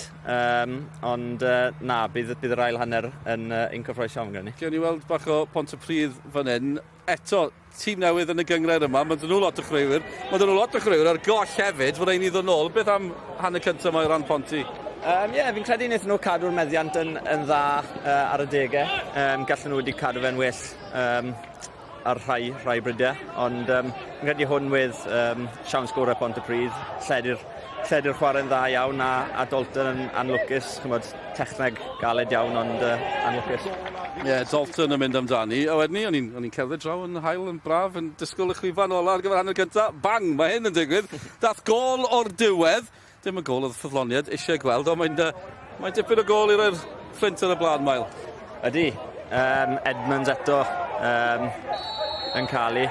ond na, bydd yr ail hanner yn cyffroes iawn gen ni. Gewn ni weld bach o Pontypridd fan hyn. Eto, tîm newydd yn y Gynghrair yma, mae dyn nhw lot o chreuwyr. Mae dyn nhw lot o chreuwyr ar goll hefyd, fod ein i ddod nôl. Beth am hanner cyntaf mae o ran Ponty? Ie, fi'n credu wnaethon nhw cadw'r meddiant yn dda ar y degau. Gallen nhw wedi cadw fe'n well ar rhai brydiau, ond fi'n credu hwn with siawns gorau Pontypridd, lledu'r chwarae'n dda iawn a Dalton yn anlwcus, techneg galed iawn, ond anlwcus. Ie, Dalton yn mynd amdani, a wedyn ni, o'n i'n cerdded draw yn hael yn braf, yn disgwyl y chwifan ola ar gyfer hanner cyntaf, bang, mae hyn yn digwydd. Dath gol o'r diwedd, dim y gol oedd ffyddloniad eisiau gweld, ond mae'n dipyn o gol i'r Fflint yn y blaen, Mael. Ydy, Edmonds eto yn cael ei,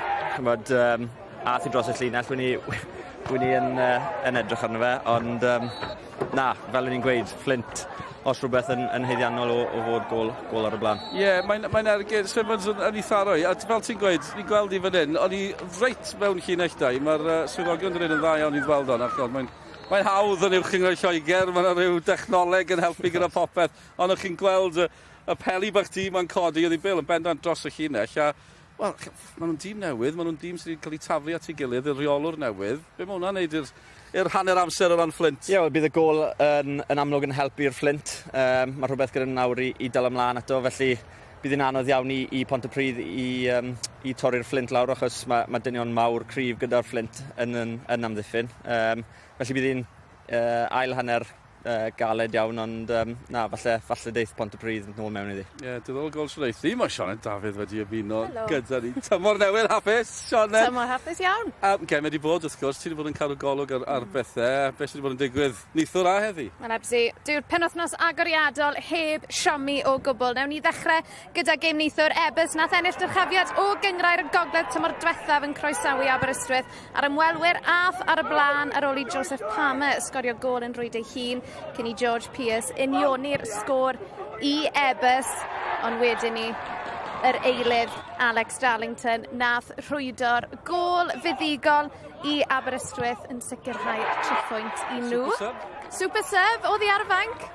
ath i dros y llinell, wy'n ni yn edrych arno fe, ond na, fel o'n i'n gweud, Fflint, os rhywbeth yn heiddiannol o fod gol ar y blaen. Ie, mae'n ergyd, Simmons yn ei tharoi, a fel ti'n gweud, ni'n gweld i fan hyn, o'n i reit mewn llinell dau, mae'r swyddogion dyn yn dda iawn i ddweld o'n achos, mae'n hawdd yn Uwch Gynghrair Lloegr, mae'n rhyw dechnoleg yn helpu gyda popeth, ond o'ch chi'n gweld y peli bach tîm yn codi, oedd i bil yn bendant dros y llinell, a wel, maen nhw'n dîm newydd, maen nhw'n dîm sydd wedi cael ei taflu at ei gilydd, y rheolwr newydd. Be mae hwnna'n neud i'r hanner amser o ran Fflint? Ie, bydd y gol yn amlwg yn helpu'r Fflint. Mae rhywbeth gyda'n nawr i dal ymlaen ato, felly bydd yn anodd iawn i Pontypridd i torri'r Fflint lawr, achos mae dynion mawr cryf gyda'r Fflint yn amddiffyn. Felly bydd hi'n ail hanner galed iawn, ond na, falle deith Pontypridd nôl mewn iddi. Ie, diddorol gol Sioned. Mae Sioned Dafydd wedi ymuno gyda ni. Tymor newydd, hapus, Sioned? Tymor hapus iawn. Gem wedi bod, wrth gwrs, ti wedi bod yn cadw golwg ar bethau. Beth sydd wedi bod yn digwydd nithwr a heddi? Mae'n ebsi. Dyw'r penwythnos agoriadol heb siomi o gwbl. Newn ni ddechrau gyda gêm nithwr. Ebys nath ennill dyrchafiad o Gynghrair y gogledd tymor diwethaf yn croesawu Aberystwyth ar ymwelwyr ath ar y blaen ar ôl i Joseph Palmer sgorio gol yn rwyd ei hun cyn i George Pearce unioni'r sgôr i Ebys, ond wedyn ni yr eilydd Alex Darlington nath rhwydo'r gol fuddigol i Aberystwyth yn sicrhau 3 pwynt i nhw. Super sub, oedd hi ar y fanc.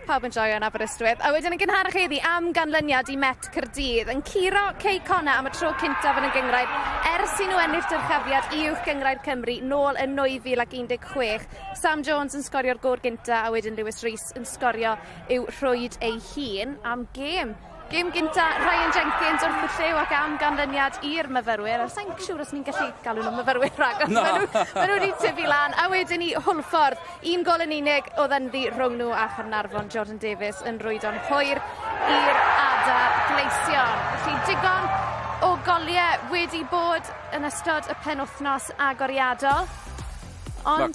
Pawb yn joio yn Aberystwyth. A wedyn yn gynharach heddi am ganlyniad i Met Caerdydd yn curo Cey Connor am y tro cyntaf yn y Gynghrair ers i nhw ennill dyrchafiad i Uwch Gynghrair Cymru nôl yn 2016. Sam Jones yn sgorio'r gôl gynta a wedyn Lewis Rees yn sgorio i'w rhwyd ei hun am gêm. Gêm gynta Ryan Jenkins wrth y llew ac am ganlyniad i'r myfyrwyr. Sa'n siŵr os ni'n gallu galw nhw'n myfyrwyr rhagor. Maen nhw wedi tyfu lan. A wedyn ni Hwlffordd. 1 gol yn unig o ddenddi rhwng nhw a Charnarfon. Jordan Davies yn rwydo'n hwyr i'r adar gleision. Felly digon o goliau wedi bod yn ystod y penwythnos agoriadol. Mae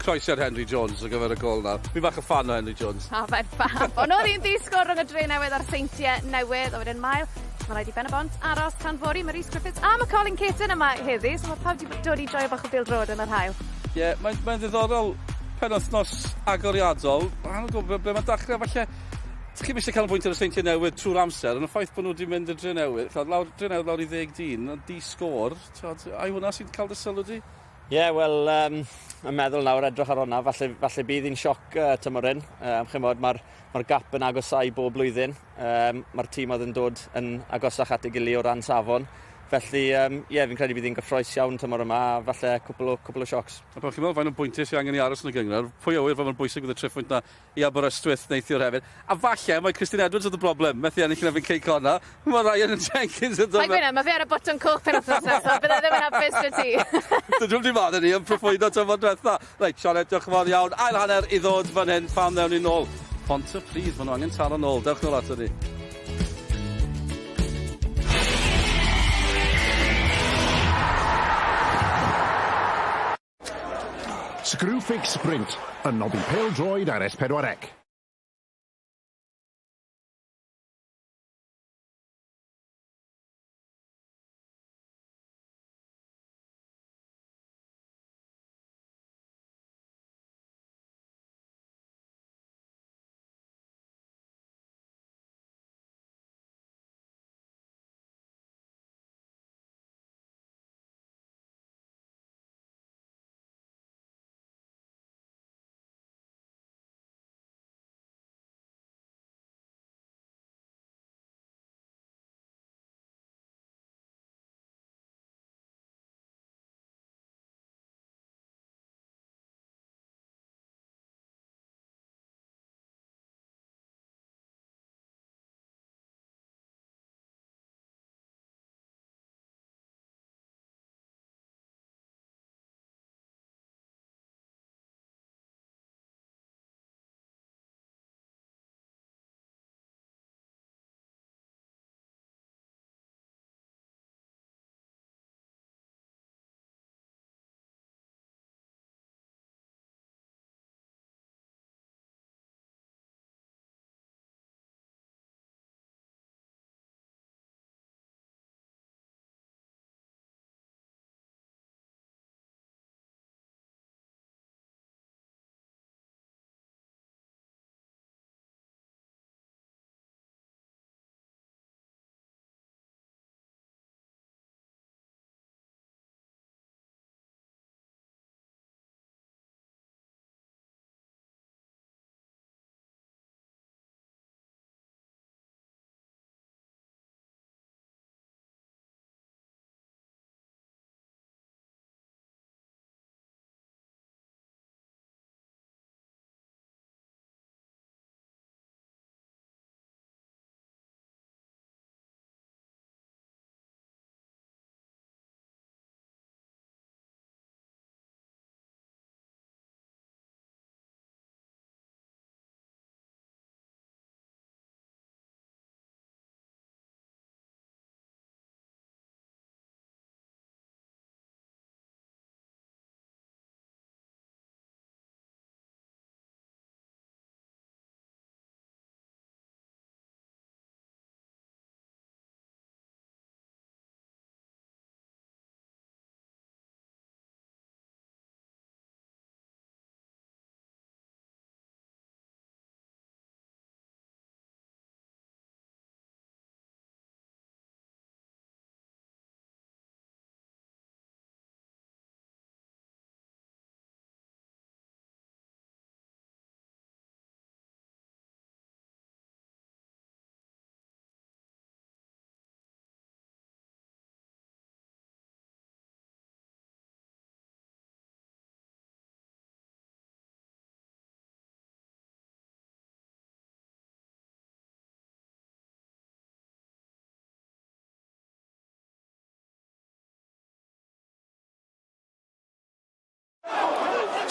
croesiad Henry Jones ar gyfer y gol na. Fi bach y fan o Henry Jones. Fe'n ffab. Ond oedd hi'n ddisgwr rhwng y dre newydd a'r seintiau newydd. A wedyn Mael, mae rhaid i ben y bont aros tan fori. Mae Rhys Griffiths a mae Colin Caton yma heddi. So mae pawb wedi dod i joio bach o bêl-droed yn yr hael. Ie, mae'n ddiddorol penwythnos agoriadol. Mae'n gwybod be mae'n dechrau, falle... Chi'n eisiau cael bwynt ar y seintiau newydd trwy'r amser, yn y ffaith bod nhw wedi mynd i'r dre newydd. Dre newydd lawr i 10 dyn, di sgôr. Ai hwnna sy'n cael dy sylw di? Ie, wel, yn meddwl nawr edrych ar hwnna, falle bydd hi'n sioc tymor hyn. Chymod, mae'r gap yn agosau bob blwyddyn. Mae'r tîm oedd yn dod yn agosach at ei gilydd o ran safon. Felly, fi'n credu bydd hi'n gyffroes iawn tymor yma, a falle cwpl o siocs. A pan chi'n meddwl, faint o'n bwyntiau sy'n angen i aros yn y Gynghrair, pwy awyr fan mae'n bwysig bydd y triffwynt na i Aberystwyth neithiwr hefyd. A falle, mae Christine Edwards oedd y broblem, methu ennill yn efo'n ceic honna. Mae Ryan and Jenkins yn dod. Mae fe ar y botwm coch penwythnos nesaf, bydde ddim yn hapus for ti. Dwi'n di fan ni yn proffwydo tymor diwetha. Reit, Sioned, diolch yn fawr iawn. Ail hanner i ddod fan hyn, pan ddewn ni nôl. Pontypridd, maen nhw angen taro nôl. Dewch nôl ato ni. Screwfix Sprint yn noddi pêl-droed ar S4C.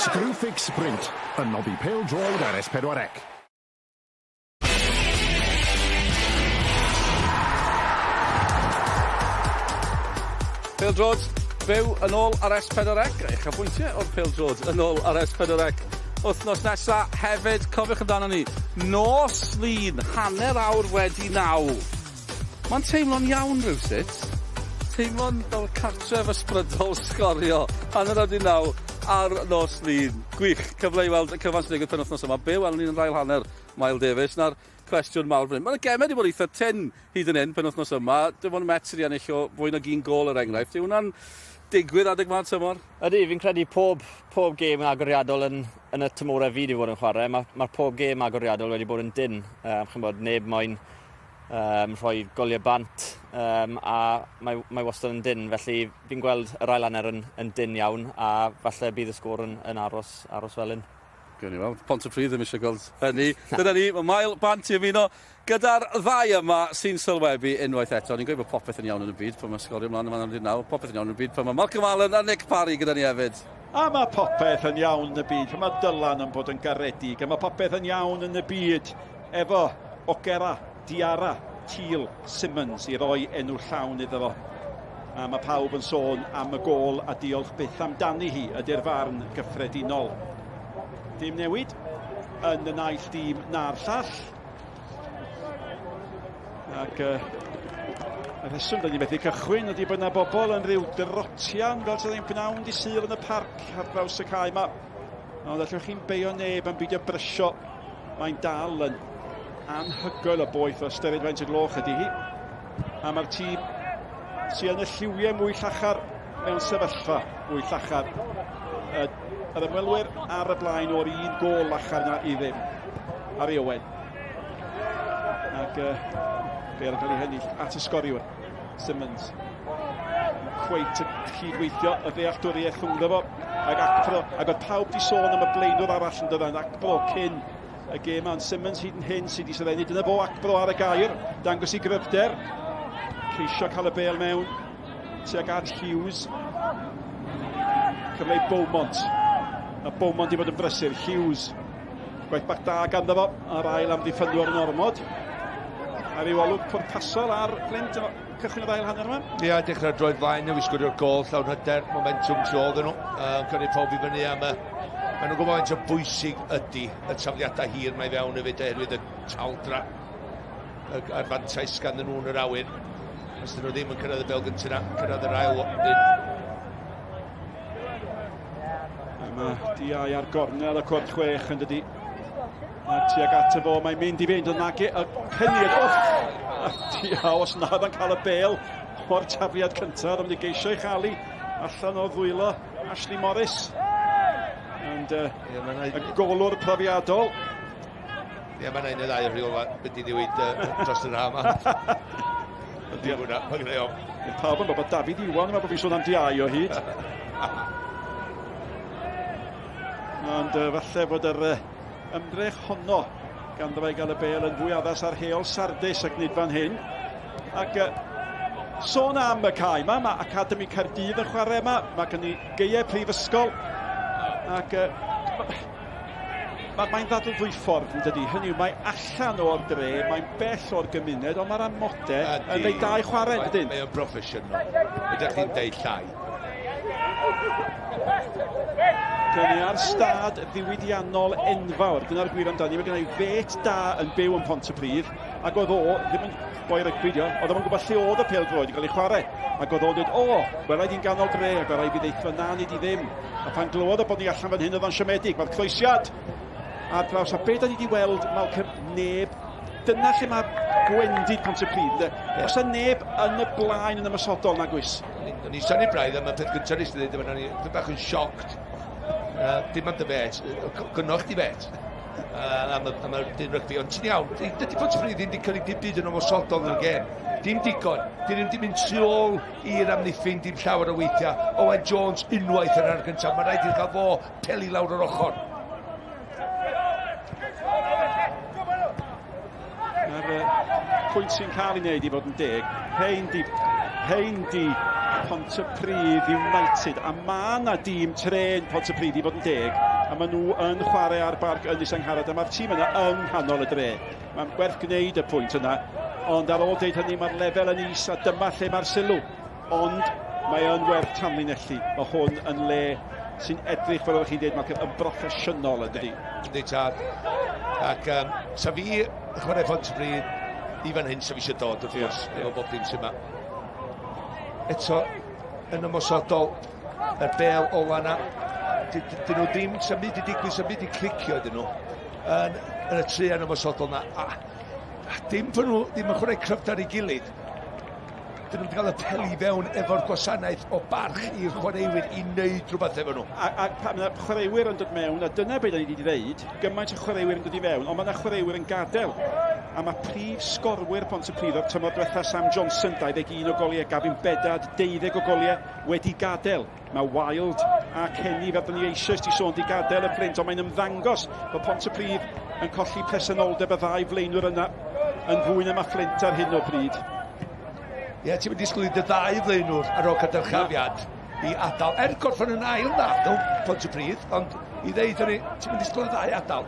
Screwfix Sprint yn noddi pêl-droed ar S4C. Pêl-droed, byw yn ôl ar S4C. Eich abwyntiau o'r pêl-droed yn ôl ar S4C. Wythnos nesa hefyd, cofiwch amdano ni, nos Fflint, hanner awr wedi 9. Mae'n teimlo'n iawn rhywsut. Teimlo'n fel cartref ysbrydol Sgorio, hanner wedi 9. ar nos lun. Gwych, cyfle i weld y cyfan sy'n digwydd penwythnos yma. Be welwn ni'n rhael hanner Mael Davies. Na'r cwestiwn mawr fan hyn. Mae'n gemau wedi bod eitha 10 hyd yn hyn penwythnos yma. Dim ond Met sydd i ennill o fwy nag 1 gol yr enghraifft. Yw hwnna'n digwydd adeg ma'n tymor? Ydy, fi'n credu pob gêm agoriadol yn y tymorau fi wedi bod yn chwarae. Mae pob gêm agoriadol wedi bod yn dyn. Chymod, neb moyn rhoi goliau bant a mae wastad yn dyn. Felly fi'n gweld yr ail hanner yn dyn iawn a falle bydd y sgôr yn aros fel un. Gwyn ni weld, Pontypridd ddim eisiau gweld hynny. Dyna ni, mae Mael bant i ymuno gyda'r ddau yma sy'n sylwebu unwaith eto. Ni'n gweud bod popeth yn iawn yn y byd, pan mae Sgorio ymlaen yma'n amdyn nawr. Popeth yn iawn yn y byd, pan mae Malcolm Allen a Nick Parry gyda ni hefyd. A mae popeth yn iawn yn y byd, pan mae Dylan yn bod yn garedig. A mae popeth yn iawn yn y byd efo Ogera, Diara, Teal, Simmons i roi enw llawn iddo fo. A mae pawb yn sôn am y gol a diolch byth amdani hi ydy'r farn gyffredinol. Dim newid yn y naill dîm na'r llall. Ac y reswm da ni methu cychwyn ydy bod yna bobl yn rhyw drotian fel sydd ei'n pnawn di syl yn y parc ar draws y cae yma. Ond allwch chi'n beio neb yn beidio brysio. Mae'n dal yn anhygoel o boeth o ystyried faint y gloch ydy hi. A mae'r tîm sy'n y lliwiau mwy llachar mewn sefyllfa mwy llachar. Yr ymwelwyr ar y blaen o'r 1 gol lachar yna i ddim. Ar erioed. Ac fe ar yn cael ei hennill at y Sgoriwr. Simmons. Cweit y cydweithio y ddealltwriaeth rhwngddo fo. Ac Acfro. Ac oedd pawb di sôn am y blaenwr arall yn dod yn Acfro cyn y gêm a'n Simmons hyd yn hyn sydd wedi sylwennu. Dyna fo Acfro ar y gair. Dangos i gryfder. Ceisio cael y bêl mewn. Tuag at Hughes. Cyfle Beaumont. A Beaumont i fod yn brysur. Hughes. Gwaith bach da ganddo fo. Ar ail am ddiffynwyr yn ormod. A ryw olwg pwrpasol ar Fflint o cychwyn yr ail hanner yma. Ia, dechrau droed flaen, neu sgorio'r gol, llawn hyder, momentum trodd yn nhw. Cynnig pob i fyny am y... Maen nhw'n gwybod faint o bwysig ydy y tafliadau hir mae fewn y fyd oherwydd y taldra a'r fantais gan nhw'n yr awyr. Os dyn nhw ddim yn cyrraedd y bel gyntaf na, cyrraedd yr ail Mae Diau ar gornel y cwrt 6 yn dydi. A tuag at y fo, mae'n mynd i fynd yn nagi y cyniad. A Diau, os nad yn cael y bêl o'r tafiad cyntaf, ddim wedi geisio ei chael allan o ddwylo Ashley Morris. And y golwr profiadol. Ie, mae'n ein y ddau rheolwr wedi newid dros yr hama. Ydy hwnna, mae'n gwneud o. Pawb yn bod David Iwan yma bod fi'n sôn am Diau o hyd. Ond falle bod yr ymdrech honno ganddo fe gael y bêl yn fwy addas ar heol Sardis ac nid fan hyn. Ac sôn am y cae yma, mae Academi Caerdydd yn chwarae yma, mae gen i geiau prifysgol. Ac mae'n ddadl fwy ffordd yn dydi. Hynny yw, mae allan o'r dre, mae'n bell o'r gymuned, ond mae'r amodau yn ei dau chwarae yn dydyn. Mae'n broffesiynol. Ydych chi'n deud llai. Dyna ar stad ddiwydiannol enfawr. Dyna'r gwir amdani. Mae gen i fet da yn byw yn Pontypridd. Ac oedd o, ddim yn boi rygbidio, oedd o'n gwybod lle oedd y pêl-droed i gael ei chwarae. Ac oedd o'n dweud, gwelaid i'n ganol dre, ac oedd rhaid i ddeithio na nid i ddim. A pan glywodd y bod ni allan fan hyn oedd o'n siomedig. Mae'r croesiad ar draws. A be da ni wedi weld, Malcolm, neb. Dyna lle mae gwendid Pontypridd. Os yna neb yn y blaen yn ymysodol na gwys. Ni syni braidd am y peth gyntaf nes i ddweud, dwi'n bach yn sioct. Dim am dy fet, gynnoch di fet am y dyn rygbi, ond ti'n iawn, dydy Pontypridd ddim wedi cynnig dim byd yn ymwysodol yn y gêm, dim digon, dyn nhw'n mynd tu ôl i'r amddiffyn, dim llawer o weithiau. Owen Jones unwaith yn ar gyntaf, mae rhaid i cael fo peli lawr yr ochr. Mae'r pwynt sy'n cael ei wneud i fod yn deg, hein di Pontypridd United, a mae yna dîm tren Pontypridd i fod yn deg, a maen nhw yn chwarae ar barc Ynys Angharad, a mae'r tîm yna yng nghanol y dre. Mae'n gwerth gwneud y pwynt yna, ond ar ôl deud hynny mae'r lefel yn is, a dyma lle mae'r sylw. Ond mae yn werth tanlinellu, mae hwn yn le sy'n edrych, fel oeddech chi'n dweud, yn broffesiynol ydy. Ydy tad. Ac sa fi chwarae Pontypridd i fan hyn sa fi eisiau dod wrth gwrs, efo bob dim sy'n yma. Eto, yn ymosodol, y bêl ola na, dyn nhw ddim, sy'n byd i digwydd, sy'n byd i clicio ydyn nhw yn y tri yn ymwysodol na. A dim fy nhw ddim yn chwarae cryfder i gilydd. Dyn nhw wedi cael y peli fewn efo'r gwasanaeth o barch i'r chwaraewyr i wneud rhywbeth efo nhw. A pan mae chwaraewyr yn dod mewn, a dyna beth ni wedi dweud, gymaint o chwaraewyr yn dod i fewn, ond mae yna chwaraewyr yn gadael. A mae prif sgorwyr Pontypridd o'r tymor diwetha Sam Johnson, 21 o goliau, Gavin Bedard, 12 o goliau, wedi gadael. Mae Wild a Kenny, fel dyn ni eisiau, di sôn di gadael y Fflint, ond mae'n ymddangos bod Pontypridd yn colli presenoldeb y ddau flaenwr yna yn fwy na mae Fflint ar hyn o bryd. Ie, ti'n mynd disgwyl i dy ddau flaenwr ar ôl dyrchafiad i adael. Gorffan yn ail nath nhw, Pontypridd, ond i ddeud hynny, ti'n mynd disgwyl y ddau adael.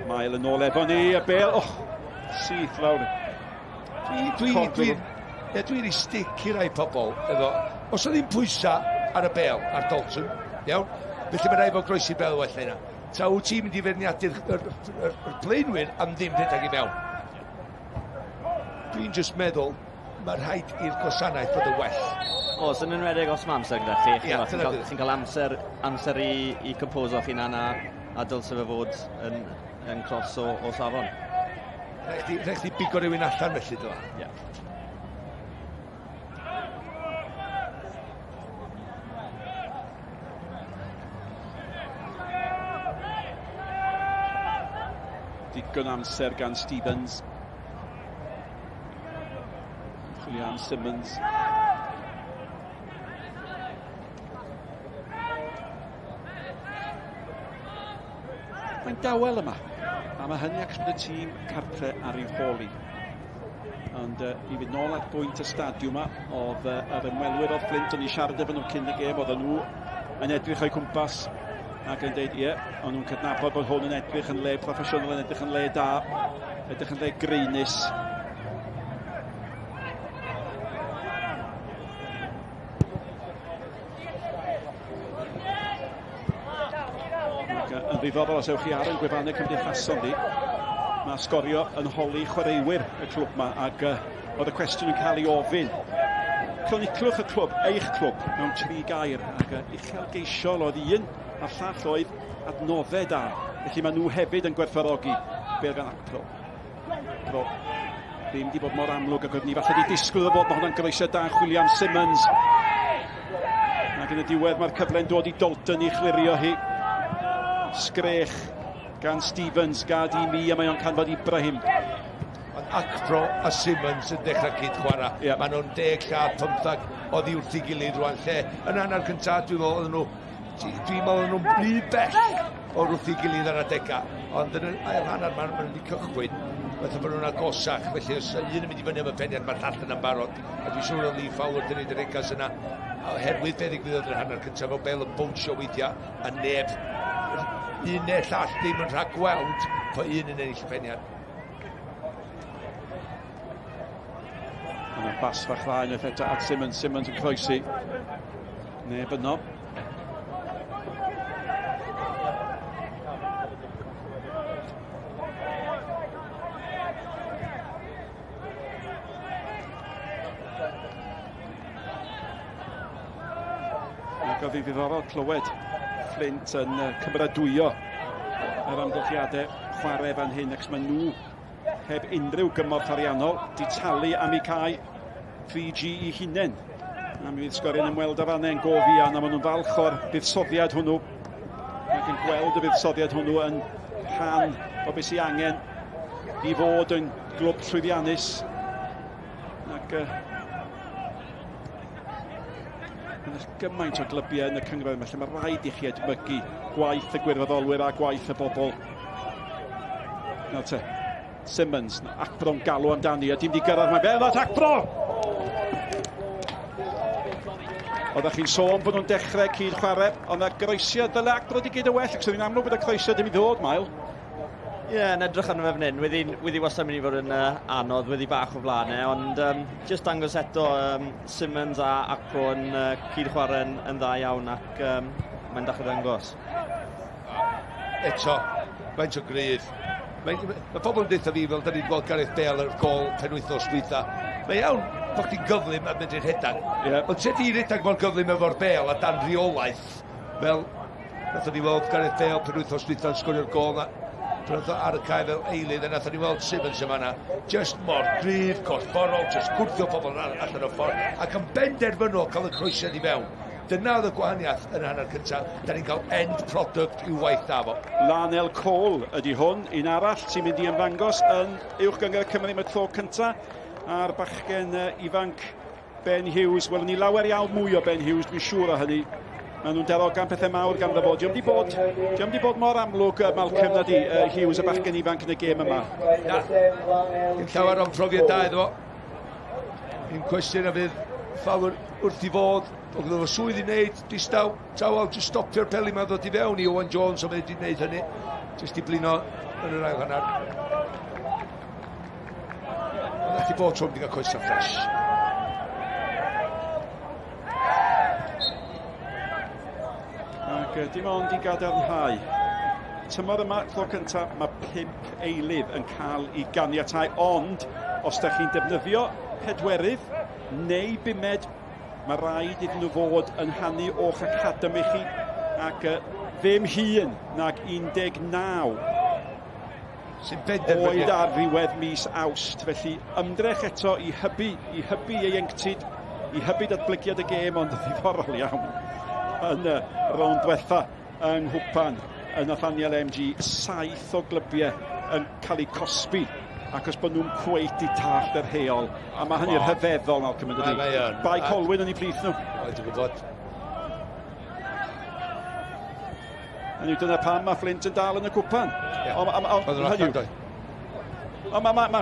Mael yn ôl efo ni, y bêl, syth lawr. Dwi'n ei stick i rai pobl efo. Os oedd ddim pwysau ar y bêl, ar Dalton, iawn, felly mae rai fo groesi'r bêl well yna. Ta wyt ti'n mynd i ferniadu'r blaenwyr am ddim rhedeg i mewn. Dwi'n just meddwl, mae rhaid i'r gwasanaeth fod y well. O, sy'n enwedig os mae amser gyda chi. Ti'n cael amser i composo chi a dylse fe fod yn clos o safon. Rhaid chdi bigo rhywun allan felly, do? Ie. Digon amser gan Stevens. Chwilio am Simmons. Mae'n dawel yma. A mae hynny ac yn y tîm cartre ar ei holi. Ond i fynd nôl at bwynt y stadiwm yma, oedd yr ymwelwyr o Fflint, o'n i siarad efo nhw cyn y gêm, oedd nhw yn edrych o'i cwmpas ac yn dweud, o'n nhw'n cydnabod bod hwn yn edrych yn le proffesiynol, yn edrych yn le da, edrych yn le greinus. Yn ddiddorol os ewch chi ar yn gwefannau cymdeithasol ni, mae Sgorio yn holi chwaraewyr y clwb yma ac oedd y cwestiwn yn cael ei ofyn. Croniclwch y clwb, eich clwb, mewn 3 gair ac uchelgeisiol oedd un a'r llall oedd adnoddau da. Felly mae nhw hefyd yn gwerthfawrogi beth gan acro. Pro ddim wedi bod mor amlwg ac oedd ni falle wedi disgwyl o fod mae hwnna'n groesau da chwilio am Simmons. Ac yn y diwedd mae'r cyfle'n dod i Dalton i chlirio hi. Sgrech gan Stevens, gad i mi a mae o'n canfod Ibrahim. Ond Acro a Simmons yn dechrau cyd chwarae. Yeah. Maen nhw'n 10 llad 15 o ddiwrth i gilydd rwan lle. Yn hanner cyntaf dwi'n meddwl nhw'n bry bell o wrth i gilydd ar adega. Ond yn ail hanner maen nhw'n wedi cychwyn. Fatha bod nhw'n agosach. Felly os un yn mynd i fyny am y penniad mae'r llall yna'n barod. A dwi'n siŵr o Lee Fowler dyn ni'n egas yna. Oherwydd beth ddigwyddodd yn hanner cyntaf o bêl yn bwnsio weithiau a neb un neu llall ddim yn rhagweld po un yn ennill y penniad. Yna bas fach ddau eto at Simmons yn croesi. Neb yno. Ac oedd hi ddiddorol clywed Fflint yn cymeradwyo yr amgylchiadau chwarae fan hyn ac mae nhw heb unrhyw gymorth ariannol di talu am ei cael 3G i hunain. A mi fydd Sgorio yn ymweld â fanau yn gofian a maen nhw'n falch o'r buddsoddiad hwnnw ac yn gweld y buddsoddiad hwnnw yn rhan o beth sy'n angen i fod yn glwb llwyddiannus ac gymaint o glybiau yn y cyngor yma lle mae rhaid i chi edmygu gwaith y gwirfoddolwyr a gwaith y bobl. Nawr te, Simmons, Acbro'n galw amdani a dim di gyrraedd mae fel at Acbro! Oeddech chi'n sôn bod nhw'n dechrau cyd chwarae, ond y groesiau dyle Acbro di gyd y well, ac sy'n amlwg bod y croesiau ddim i ddod, Mael. Ie, yn edrych arno fe fan hyn, wedi wastad mynd i fod yn anodd, wedi bach o flanau, ond just dangos eto Simmons a Acro yn cyd chwarae yn dda iawn ac mae'n dechrau dangos. Eto, faint o grydd. Mae pobl yn dweud fi fel da ni'n gweld Gareth Bale yr gol penwythnos dwytha. Mae iawn bod chdi'n gyflym a mynd i'r rhedag. Ond sut i rhedag mor gyflym efo'r Bale a dan reolaeth, fel Nathon ni weld Gareth Bale pen wythnos dwytha'n sgorio'r gol na. Roedd ar y cae fel eilydd, a nathon ni weld Simmons yma na. Just mor gryf, corfforol, just gwrthio pobl allan o'r ffordd. Ac yn benderfynol cael y croesiad i fewn. Dyna oedd y gwahaniaeth yn hanner cyntaf. Da ni'n cael end product i'w waith da fo. Lanel Cole ydy hwn, un arall sy'n mynd i ymddangos yn Uwch Gynghrair Cymru y tro cyntaf. A'r bachgen ifanc Ben Hughes. Wel, ni lawer iawn mwy o Ben Hughes, dwi'n siŵr o hynny. Maen nhw'n dero gan pethau mawr gan ddo fod. Diolch di bod mor amlwg Malcolm na di Hughes y bachgen ifanc yn y gêm yma. Na, dim llawer o'n profiad da iddo fo. Un cwestiwn a fydd Fowler wrth i fod. Oedd efo swydd i wneud, distaw, tawel, just stopio'r peli ma'n ddod i fewn i Owen Jones o fe wedi wneud hynny. Just i blino yn yr ail hanner. Oedd eich bod trwm di gael coesa ffres. Ac dim ond i gadarnhau. Tymor yma, tro cyntaf, mae 5 eilydd yn cael ei ganiatau, ond os da chi'n defnyddio pedwerydd neu bumed, mae rhaid iddyn nhw fod yn hannu o'ch academi chi, ac ddim hyn nag 19 oed ar ddiwedd mis Awst. Felly ymdrech eto i hybu ei ieuenctid, i hybu datblygiad y gêm, ond ddiddorol iawn yn y rownd diwetha yng Nghwpan yn Nathaniel MG. 7 o glybiau yn cael eu cosbi ac os bod nhw'n cweit i tallt yr rheol, a mae hynny'n rhyfeddol Malcolm yn dydi. Bai Colwyn yn ei plith nhw. Oed yn gwybod. Hynny dyna pam mae Fflint yn dal yn y cwpan. Mae'n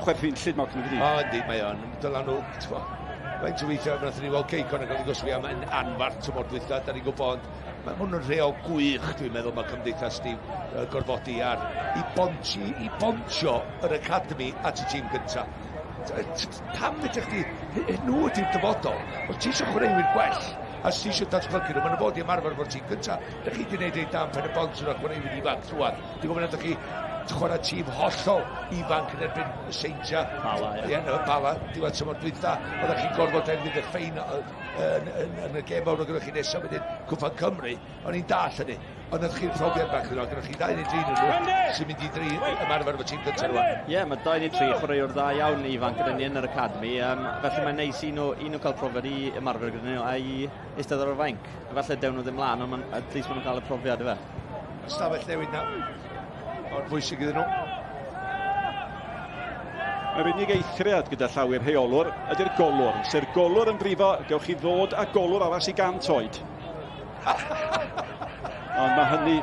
chwerthu'n llyd Malcolm yn dydi. O, yndi, mae o'n. Dylan nhw, mae'n tyweithio, nath ni weld Ceicon yn cael ei gosbi am yn anfarth tymor dwytha, da ni'n gwybod. Mae hwn yn rheol gwych, dwi'n meddwl, mae cymdeithas ni gorfodi ar i bontio yr academi at y tîm gyntaf. Pam ydych chi, nhw ydy'r dyfodol, os ti eisiau chwaraewyr gwell, a ti eisiau datblygu nhw, mae'n bod i ymarfer fo'r tîm gyntaf. Dych chi wedi gwneud ei dan pen y bont yn chwaraewyr ifanc llwad. Dwi'n gwybod ydych chi chwarae tîm hollol ifanc yn erbyn y Seintia. Bala, ie. Bala, diwedd tymor dwytha. Oeddech chi'n gorfod ennill y ffein yn y gêm awr o gyda chi nesaf wedyn Cwpan Cymru. O'n i'n dall hynny. Ond ydych chi'n profiad bach yno, gyda chi 2 neu 3 yn nhw sy'n mynd i 3 ymarfer efo tîm gyntaf rwan. Ie, mae 2 neu 3 chwaraewr dda iawn ifanc gyda ni yn yr academi. Felly mae'n neis i nhw cael profiad i ymarfer gyda ni a i eistedd ar y fainc. Felly dewn nhw ddim mlaen, ond at least maen nhw'n cael y profiad i fe. Stafell newid na. O'r bwysig iddyn nhw. Yr unig eithriad gyda llawer rheolwr ydy'r golwr. Se'r golwr yn brifo, gewch chi ddod â golwr arall i 100 oed. Ond mae hynny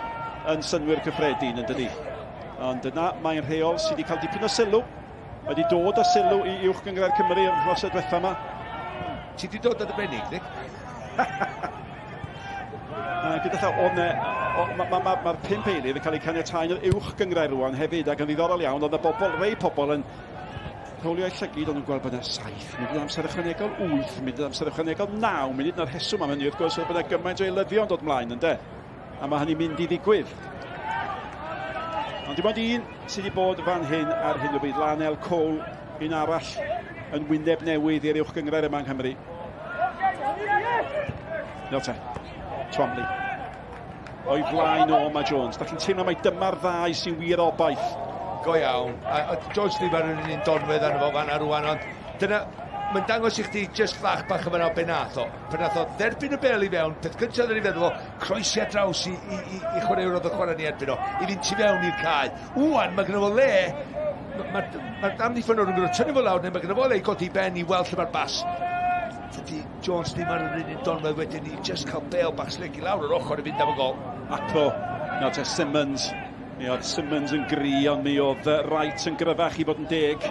yn synwyr cyffredin yn dydi. Ond yna mae'n rheol sydd wedi cael dipyn o sylw. Wedi dod â sylw i Uwch Gynghrair Cymru yn dros y diwetha yma. Ti wedi dod â dybennig, Nick? Gyda llaw, mae'r 5 eilydd yn cael eu caniatáu yn Uwch Gynghrair rwan hefyd, ac yn ddiddorol iawn, oedd y rei pobl yn rhowlio eu llygyd, ond yn gweld bod yna 7, mynd yn amser ychwanegol 8, mynd yn amser ychwanegol 9, mynd yn yr heswm am hynny, wrth gwrs, bod yna gymaint o eilyddion dod mlaen, ynddo? A mae hynny'n mynd i ddigwydd. Ond dim ond un sydd wedi bod fan hyn ar hyn o bryd, Lanel Cole, un arall yn wyneb newydd i'r Uwch Gynghrair yma yng Nghymru. Fel te, Twamley. O'i flaen o Oma Jones. Da chi'n teimlo mai dyma'r ddau sy'n wir obaith. Go iawn. A Jones ddim ar yn un donfedd arno fo fan ar rwan, ond dyna, mae'n dangos i chdi just bach yma be nath o. Pe nath o dderbyn y bêl i fewn, peth cyntaf yn ei feddwl o, croesia draws i chwaraewr oedd y chwarae ni erbyn o, i fynd i fewn i'r cae. Wwan, mae gynnu fo le, mae'r amddiffynwr yn gwneud tynnu fo lawr, neu mae gynnu fo le i godi ben i weld lle mae'r bas. Dydy Jones ddim ar yr un donfedd wedyn i just cael bêl bach slic i lawr o'r ochr i fynd am y gol. Apo, nawr te Simmons. Mi oedd Simmons yn gri, ond mi oedd Wright yn gryfach i bod yn 10.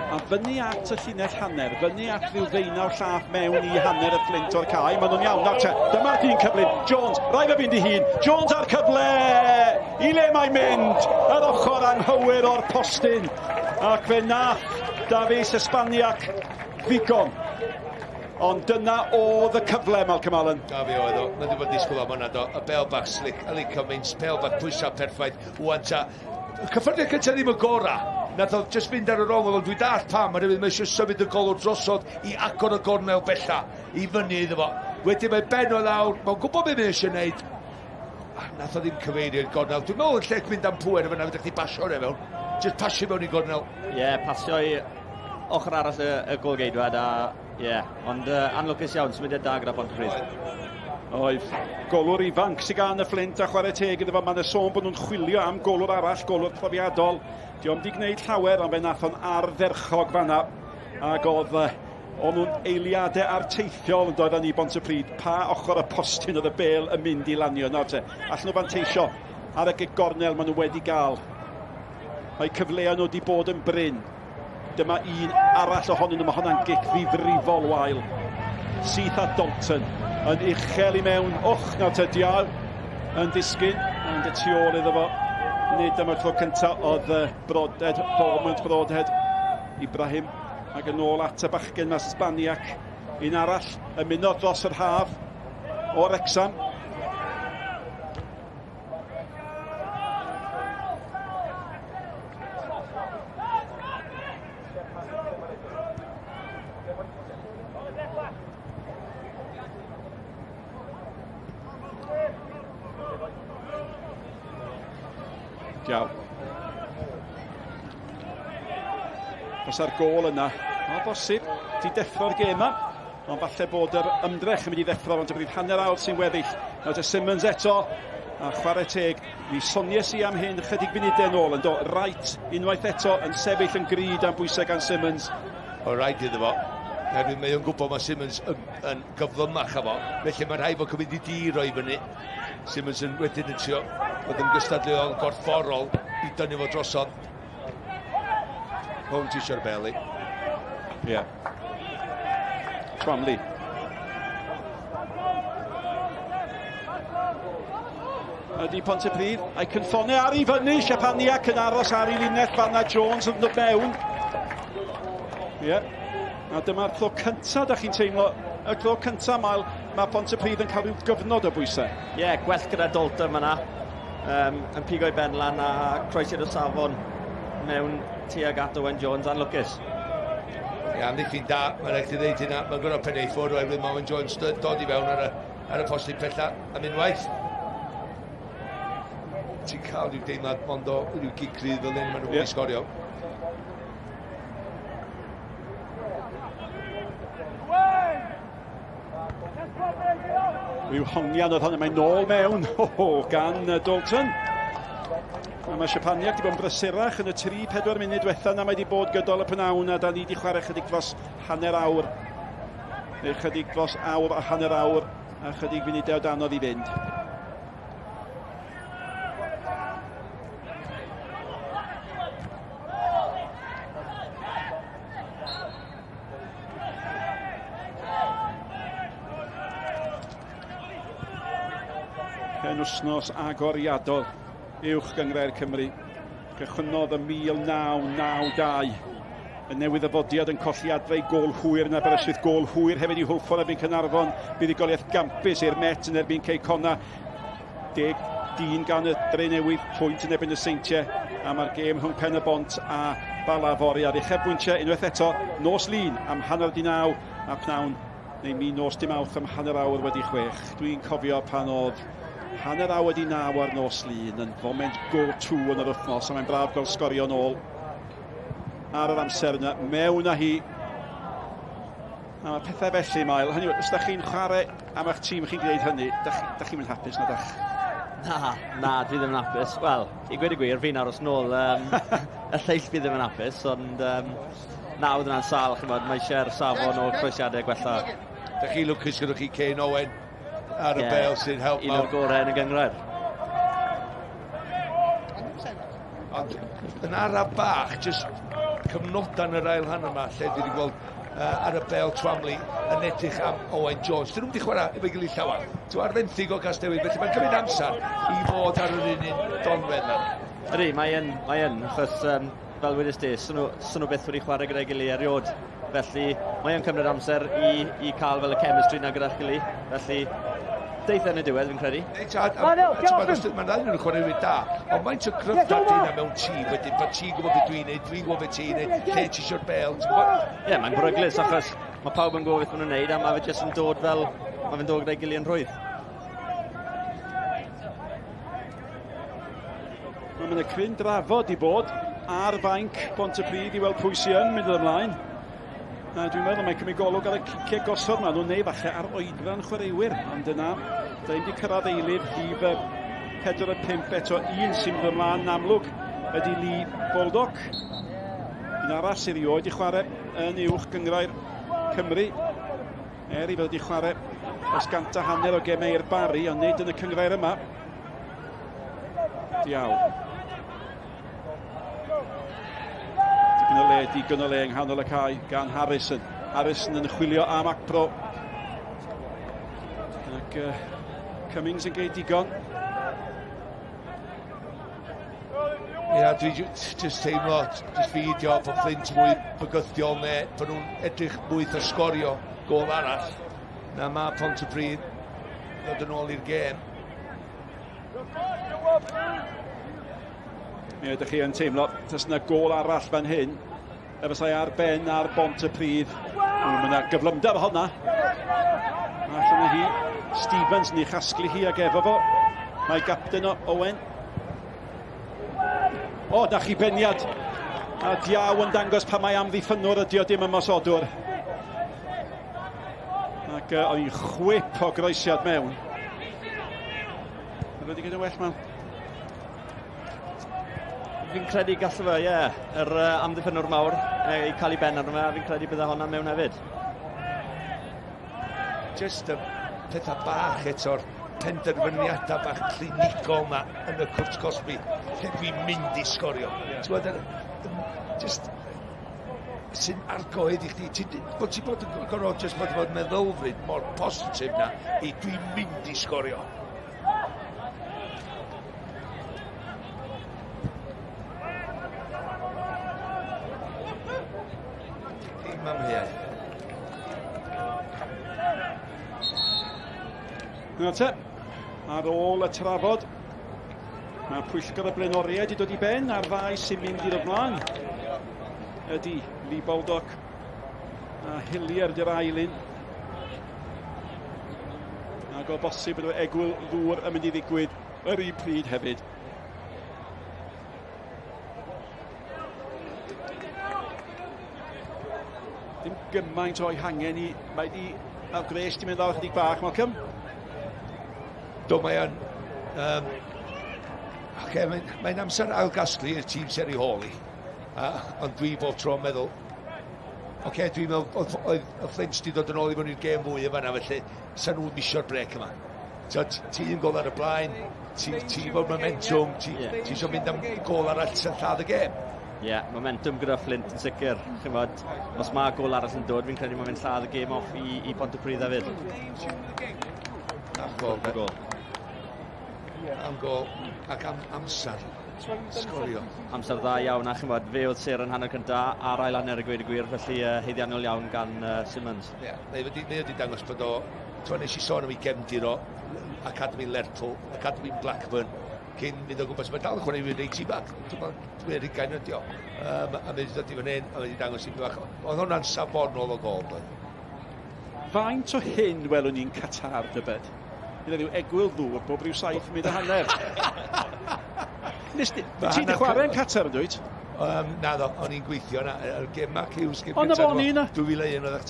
A fyny at y llinell hanner, fyny at rhyw ddeunaw llath mewn i hanner y Fflint o'r cae. Maen nhw'n iawn, nawr te, dyma'r dyn cyflym. Jones, rai fe fynd i hun. Jones ar cyfle! I le mae'n mynd? Yr ochr anghywir o'r postyn. Ac fe nath Davies Ysbaniac ddigon. Ond dyna oedd y cyfle, Malcolm Allen. Da fi oedd o, na ddim yn disgwyl am hwnna do. Y bêl bach slick, Ali Cummings, bêl bach pwysau perffaith. Wwan ta, cyffyrddiad cyntaf ddim yn gora. Nath o just fynd ar y rong, ond dwi dall pam, mae eisiau symud y golwr drosod i agor y gornel bella, i fyny iddo fo. Wedyn mae Ben o lawr, mae'n gwybod beth mae eisiau gwneud. Nath o ddim cyfeirio'r gornel. Dwi'n meddwl yn lle mynd am pwer efo na fydda chdi pasio hwnna mewn. Just pasio mewn i gornel. Ie, pasio i ochr arall y golgeidwad a ond anlwcus iawn, symudiad da gyda Pontypridd. Oedd golwr ifanc sy'n gan y Fflint a chwarae teg iddo fo. Mae'n sôn bod nhw'n chwilio am golwr arall, golwr profiadol. Diom di gwneud llawer, ond fe nath o'n ardderchog fanna. Ac oedd o'n nhw'n eiliadau arteithiol yn dod â ni Pontypridd. Pa ochr y postyn oedd y bêl yn mynd i lanio. Nawr te, allan nhw fanteisio ar y gornel maen nhw wedi gael. Mae cyfleoedd nhw wedi bod yn bryn. Dyma un arall ohonyn nhw, mae hwnna'n gic ddifrifol wael. Syth a Dalton yn uchel i mewn. Nawr te, Diaw yn disgyn, ond y tu ôl iddo fo. Nid yma'r tro cyntaf oedd Brodhead, Bormont Brodhead, Ibrahim, ac yn ôl at y bachgen mas Sbaniac. Un arall yn muno dros yr haf o Wrecsam. Diaw. Os ar gôl yna, o bosib, di deffro'r gêm yma, ond falle bod yr ymdrech yn mynd i ddeffro, ond bydd hanner awr sy'n weddill. Nawr te Simmons eto, a chwarae teg, mi sonies i am hyn chydig funudau yn ôl, yn dod Wright unwaith eto yn sefyll yn gryd am bwysau gan Simmons. O Wright iddo fo. Herwydd mae o'n gwybod mae Simmons yn gyflymach efo, felly mae rhai fo cymryd i dir o'i fyny. Simmons yn wedyn yn trio bod yn gystadleuol gorfforol i dynnu fo drosodd. Hwn ti eisiau'r beli. Ie. Twamley. Ydy Pontypridd a'i cynffonau ar ei fyny. Siapaniac yn aros ar ei linell fanna. Jones yn dod mewn. Ie. A dyma'r tro cyntaf, da chi'n teimlo, y tro cyntaf mae Pontypridd yn cael rhyw gyfnod o bwysau. Ie, gwell gyda Dalton yma. Yn pigo'i ben lan a croesi'r y safon mewn tuag at Owen Jones anlwcus. Ie, amddiffyn da, mae'n rhaid i ddeud hynna. Mae'n gwneud penneithwr oherwydd mae Owen Jones dod i fewn ar y postyn pella am unwaith. Ti'n cael rhyw deimlad mond o rhyw gigrydd fel hyn maen nhw'n wedi sgorio. Rhyw hongian oedd hwnna, mae'n nôl mewn gan Dalton. A mae Siapaniac wedi bod yn brysurach yn y 3-4 munud diwetha na mae wedi bod gydol y pnawn a da ni wedi chwarae chydig dros hanner awr. Neu chydig dros awr a hanner awr a chydig funudau o danodd i fynd. Pen wsnos agoriadol Uwch Gynghrair Cymru. Cychwynnodd y 1992. Y newydd yfodiad yn colli adre i gôl hwyr yn Aberystwyth. Gôl hwyr hefyd i Hwlffordd erbyn Caernarfon. Buddugoliaeth gampus i'r Met yn erbyn Ceicona. 10-1 gan y Dre Newydd, pwynt yn erbyn y Seintiau. A mae'r gêm rhwng Pen y Bont a Balafori ar uchafbwyntiau. Unwaith eto, nos lun am 8:30 a pnawn neu mi nos dim awr am hanner awr wedi 6. Dwi'n cofio pan oedd hanner awr wedi 9 ar nos lun yn foment go-to yn yr wythnos, a mae'n braf gael Sgorio nôl ar yr amser yna, mewn â hi. A mae pethau felly, Mael. Hynny, os da chi'n chwarae am eich tîm chi'n gwneud hynny, da chi'n mynd hapus na dach? Na, dwi ddim yn hapus. Wel, i gweud y gwir, fi'n aros nôl. Y lleill fi ddim yn hapus, ond nawdd yna'n sal, mae eisiau'r safon o croesiadau gwella. Da chi lwcus gyda chi Kane Owen ar y bêl sy'n help un o'r gorau yn y Gynghrair. Ond yn araf bach, jyst cyfnodan yr ail hanner yma, lle dwi wedi gweld ar y bêl Twamley yn edrych am Owen Jones. Dyn nhw'n wedi chwarae efo'i gilydd llawer. Dwi'n arfenthig o Castnewydd, felly mae'n cymryd amser i fod ar yr un donfedd yna. Ydy, mae'n, achos fel wedys di, sy'n nhw byth wedi chwarae gyda'i gilydd erioed. Felly mae'n cymryd amser i cael fel y chemistry na gyda'r gilydd. Felly deith yn y diwedd, fi'n credu. Mae'n dda'n nhw'n chwaraewyr da, ond mae'n to cryfda dyna mewn tî, wedyn bod tî'n gwybod beth dwi'n neud, dwi'n gwybod beth ti'n neud, lle ti eisiau'r bêl. Ie, mae'n bryglis, achos mae pawb yn gwybod beth maen nhw'n neud, a mae fe jyst yn dod fel fe'n dod gyda'i gilydd yn rhwydd. Mae yna cryn drafod i bod ar fainc Pontypridd i weld pwy sy'n mynd ymlaen. A dwi'n meddwl mae cymryd golwg ar y ciciau gosod yma. Nhw'n neu falle ar oedran chwaraewyr. Ond yna, da ni'n di cyrraedd eilydd hif 4-5 eto. Un sy'n mynd ymlaen yn amlwg ydy Lee Baldock. Un arall sy'n erioed i chwarae yn Uwch Gynghrair Cymru. I fod wedi chwarae os 100 o gemau i'r Bari, ond nid yn y cynghrair yma. Diaw. Digon o le yng nghanol y cae gan Harrison. Harrison yn chwilio am acpro. Ac Cummings yn geid digon. Ia, dwi jyst teimlo, jyst feidio fo Fflint mwy bygythiol neu bod nhw'n edrych mwy o sgorio gol arall. Na mae Pontypridd ddod yn ôl i'r gêm. Ie, ydych chi yn teimlo, tas yna gol arall fan hyn, efallai ar ben ar Pontypridd. Mae yna gyflymder honna. Allan o hi, Stevens ni chasglu hi ag efo fo. Mae gapten o Owen. O, na chi beniad. A diaw yn dangos pa mae amddiffynwr ydi o dim ymosodwr. Ac o'n i'n chwip o groesiad mewn. Mae wedi gyda well mewn. Fi'n credu gallu fe, ie, yr amddiffynwr mawr i cael ei ben arno fe, a fi'n credu bydda honna mewn hefyd. Just y pethau bach eto'r penderfyniadau bach clinigol na yn y cwrs Cosby, lle dwi'n mynd i sgorio. Just sy'n argoed i chdi. Bod ti bod yn gorfod just bod yn meddylfryd mor positif na i dwi'n mynd i sgorio. Yna te, ar ôl y trafod, mae pwyllgor y blaenoriaid i dod i ben a'r ddau sy'n mynd i'r ymlaen. Ydy Lee Baldock a Hillier di'r ailyn. Ac o bosib ydy'r egwyl ddŵr yn mynd i ddigwydd yr un pryd hefyd. Dim gymaint o'i hangen i, mae di awgres di mynd ar chydig bach, Malcolm. Do, mae o'n... Mae'n amser ailgasglu i'r tîm sy'n ei holi. Ond dwi bob tro yn meddwl... Dwi'n meddwl oedd y Fflint di dod yn ôl i fewn i'r gêm fwy y fanna, felly sa'n nhw'n misio'r brec yma. Ti'n gol ar y blaen, ti fod momentum, ti eisiau mynd am gol arall sy'n lladd y gêm. Ie, momentum gyda Fflint yn sicr. Chymod, os mae gol arall yn dod, fi'n credu mae'n mynd lladd y gêm off i Pontypridd hefyd. Am gol. Am gol ac am amser. Sgorio. Amser dda iawn a chymod, fe oedd ser yn hanner cynta a'r ail hanner y gweud y gwir, felly heiddiannol iawn gan Simmons. Ie, mae wedi dangos bod o, nes i sôn am ei gefndir o, Academy Lerpwl, Academy Blackburn, cyn mynd o gwmpas, mae dal yn chwarae i'n 80 bag, dwi'n erigain ydi o. A mae wedi dod i fan hyn, a wedi dangos i mi bach, oedd hwnna'n safonol o gol. Faint o hyn welwn ni'n Qatar, dybed? Yna yw egwyl ddŵr bob rhyw 7 munud a hanner. Ti di chwarae yn Qatar yn dweud? Na ddo, o'n i'n gweithio na, yr gêm Mac Hughes, gêm Qatar. O, na fo ni na? 2001 oedd eich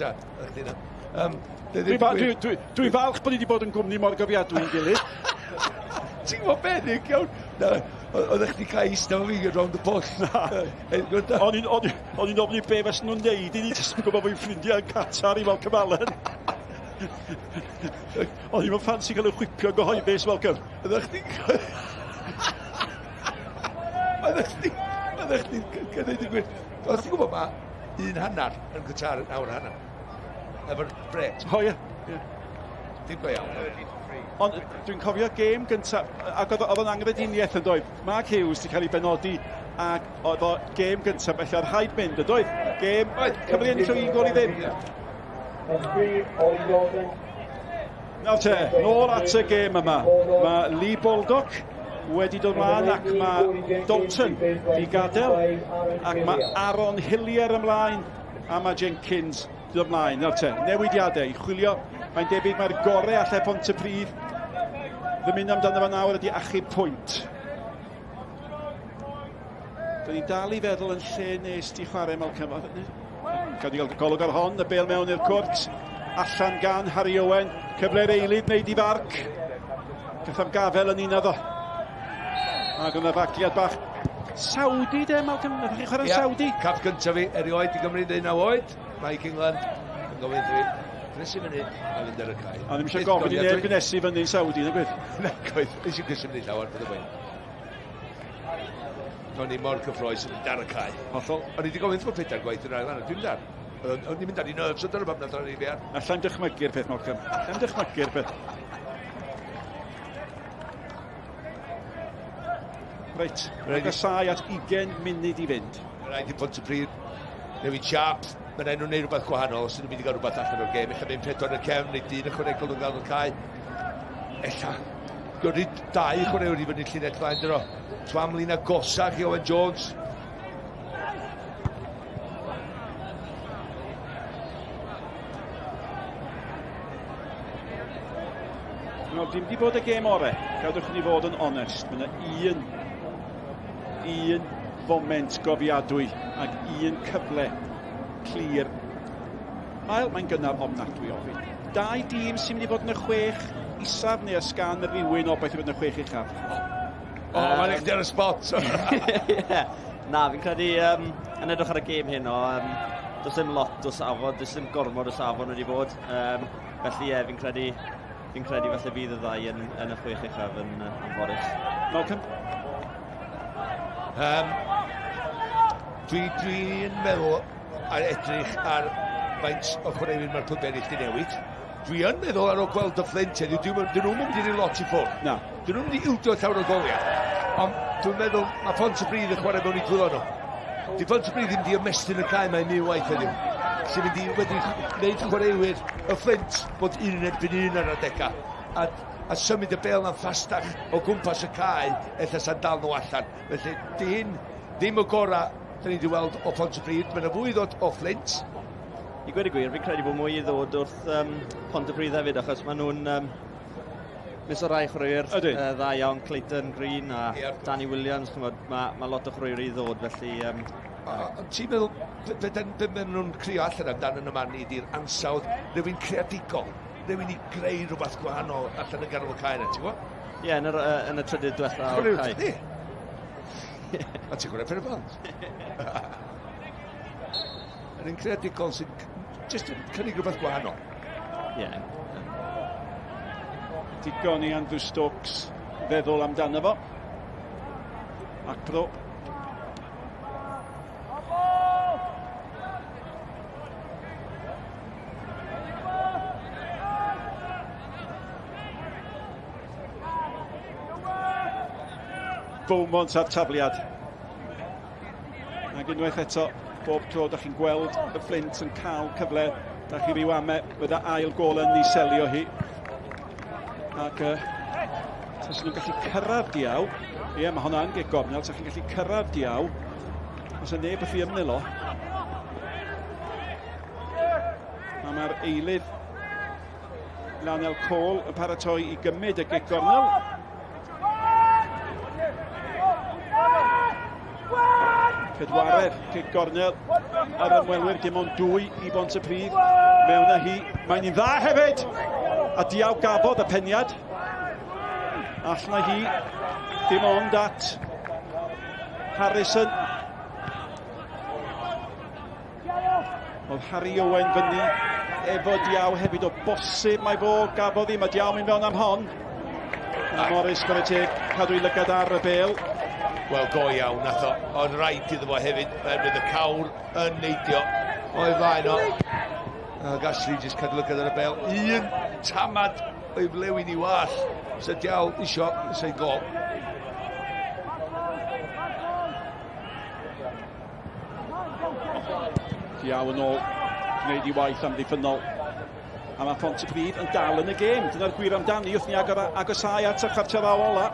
Dwi'n falch bod ni wedi bod yn gwmni mor gofiadwy yn gilydd. Ti'n gwybod beth, Nick, iawn? Oedd eich di cael eista fo fi round y pwll. O'n i'n ofni be fes nhw'n neud i ni, jyst yn gwybod fwy'n ffrindiau yn Qatar i fel Cymalen. O'n i'n ffansi cael ei chwipio gyhoeddus, Malcolm. Oedd eich di... Oedd eich di gwneud i gwir. Oedd ti'n gwybod ma, un hanner yn Qatar yn awr hanner. Efo'r bret. O, ie. Dim go iawn. Ond dwi'n cofio gêm gyntaf, ac oedd o'n angrediniaeth yn doedd. Mark Hughes wedi cael ei benodi, ac oedd o gêm gyntaf, felly ar rhaid mynd, yn doedd? Gêm, Cymru ennill o 1 gol i ddim. Nawr te, nôl at y gêm yma. Mae Lee Baldock wedi dod ymlaen, ac mae Dalton i gadael, ac mae Aaron Hillier ymlaen, a mae Jenkins dod ymlaen. Nawr te, newidiadau, chwilio Mae'n debyg mae'r gorau allai Pontypridd ddim amdano fe nawr ydi achub pwynt. Dyn ni dal i feddwl yn lle nes di chwarae mewn cyfnod. Cael ni gael golwg ar hon, y bêl mewn i'r cwrt. Allan gan Harry Owen, cyfle'r eilid wneud i farc. Gyntaf gafel yn un addo. Ac yna fagliad bach Saudi de, Malcolm, ydych chi'n chwarae'n Saudi? Cap gyntaf fi, erioed i Gymru 19 oed. Mae England yn gofyn fi, grysu fyny a fynd ar y cae. A ddim eisiau gofyn i neb gnesu fyny'n Saudi, na gwyth? Na, gwyth, eisiau grysu fyny llawer, bydd y gwein. O'n i mor cyffroes yn mynd ar y cae. Hollol. O'n i wedi gofyn fod pedair gwaith yn ail anna, dwi'n dar. O'n i'n mynd ar i nerfs o dyna bam na dron i fi ar. Alla'n dychmygu'r peth, Malcolm. Alla'n dychmygu'r peth. Reit, mae'n gasau at 20 munud i fynd. Mae'n rhaid i Pontypridd newid siap. Mae'n rhaid nhw'n neud rhywbeth gwahanol os ydyn nhw'n mynd i gael rhywbeth allan o'r gêm. Ella mynd 4 yn y cefn neu 1 ychwanegol yn gael o'r cae. Ella, gyrru 2 ychwanegol i fyny llinell flaen dyn nhw. Twamlin agosach i Owen Jones. No, dim di bod y gêm orau. Gadwch ni fod yn onest. Mae un foment gofiadwy ac un cyfle clir. Mael, mae'n gynnar ofnadwy o fi. 2 dîm sy'n mynd i fod yn y 6 isaf neu ysgan y rhywun o beth i fod yn y 6 uchaf. Mae'n eich ar y spot. Na, fi'n credu, yn edrych ar y gêm hyn o, does dim lot o safon, does dim gormod o safon wedi bod. Felly, fi'n credu falle fydd y 2 yn y 6 uchaf yn anffodus. Malcolm? Dwi'n meddwl ar edrych ar faint o chwaraewyr mae'r clwb eraill di newid. Dwi yn meddwl ar ôl gweld y Fflint heddiw, dyn nhw'n mynd i ni lot i ffwrdd. Na. Dyn nhw'n mynd i ildio llawer o goliau. Ond dwi'n meddwl mae Pontypridd yn chwarae mewn i gwylio nhw. Di Pontypridd ddim di ymestyn y cae mae'n mi waith heddiw. Felly mynd i wedi gwneud chwaraewyr y Fflint bod 1 yn erbyn 1 ar adega. A symud y bêl na'n ffastach o gwmpas y cae ella sa'n dal nhw allan. Felly ddim o gorau da ni wedi weld o Pontypridd. Mae'n fwy ddod o Fflint. I gweud y gwir, fi'n credu bod mwy i ddod wrth Pontypridd hefyd, achos maen nhw'n mis o rai chwaraewyr dda iawn, Clayton Green a Danny Williams, mae lot o chwaraewyr i ddod, felly... Ti'n meddwl, be maen nhw'n crio allan amdan yn y man ni di'r ansawdd, rhywun creadigol, rhywun i greu rhywbeth gwahanol allan y ganol y cae yna, ti'n gwybod? Ie, yn y trydydd diwetha o'r cae. A ti'n gwneud pen y blant? Yn un creadigol sy'n jyst yn cynnig rhywbeth gwahanol. Ie. Digon i Andrew Stokes feddwl amdano fo. Ac pro. Beaumont ar tafliad. Ac unwaith eto, bob tro da chi'n gweld y Fflint yn cael cyfle, da chi ryw ame fydda ail gol yn ei selio hi. Ac os nhw'n gallu cyrraedd diaw, ie, mae hwnna'n gig gornel, os chi'n gallu cyrraedd diaw, os yna neb y ymnyl o. A mae'r eilydd Lionel Cole yn paratoi i gymryd y gig gornel. Pedwaredd, gig gornel ar ymwelwyr, dim ond 2 i Pontypridd. Mewn â hi, mae'n un dda hefyd. A diaw gafodd y peniad. All na hi, dim ond at Harrison. Oedd Harry Owen fyny efo diaw hefyd o bosib mae fo gafodd hi. Mae diaw mynd fewn am hon. A Morris gyda teg cadw i lygad ar y bêl. Wel, go iawn, nath o. Ond rhaid iddo fo hefyd, bydd y cawr yn neidio o'i flaen o. A gallu jyst cadw lygad ar y bêl. 1 tamad o'i flewyn i wall. So diawl isio, sy'n gol. Diaw yn ôl, gwneud i waith amddiffynol. A mae Pontypridd yn dal yn y gêm. Dyna'r gwir amdani, wrth ni agosau at y chwarter ola.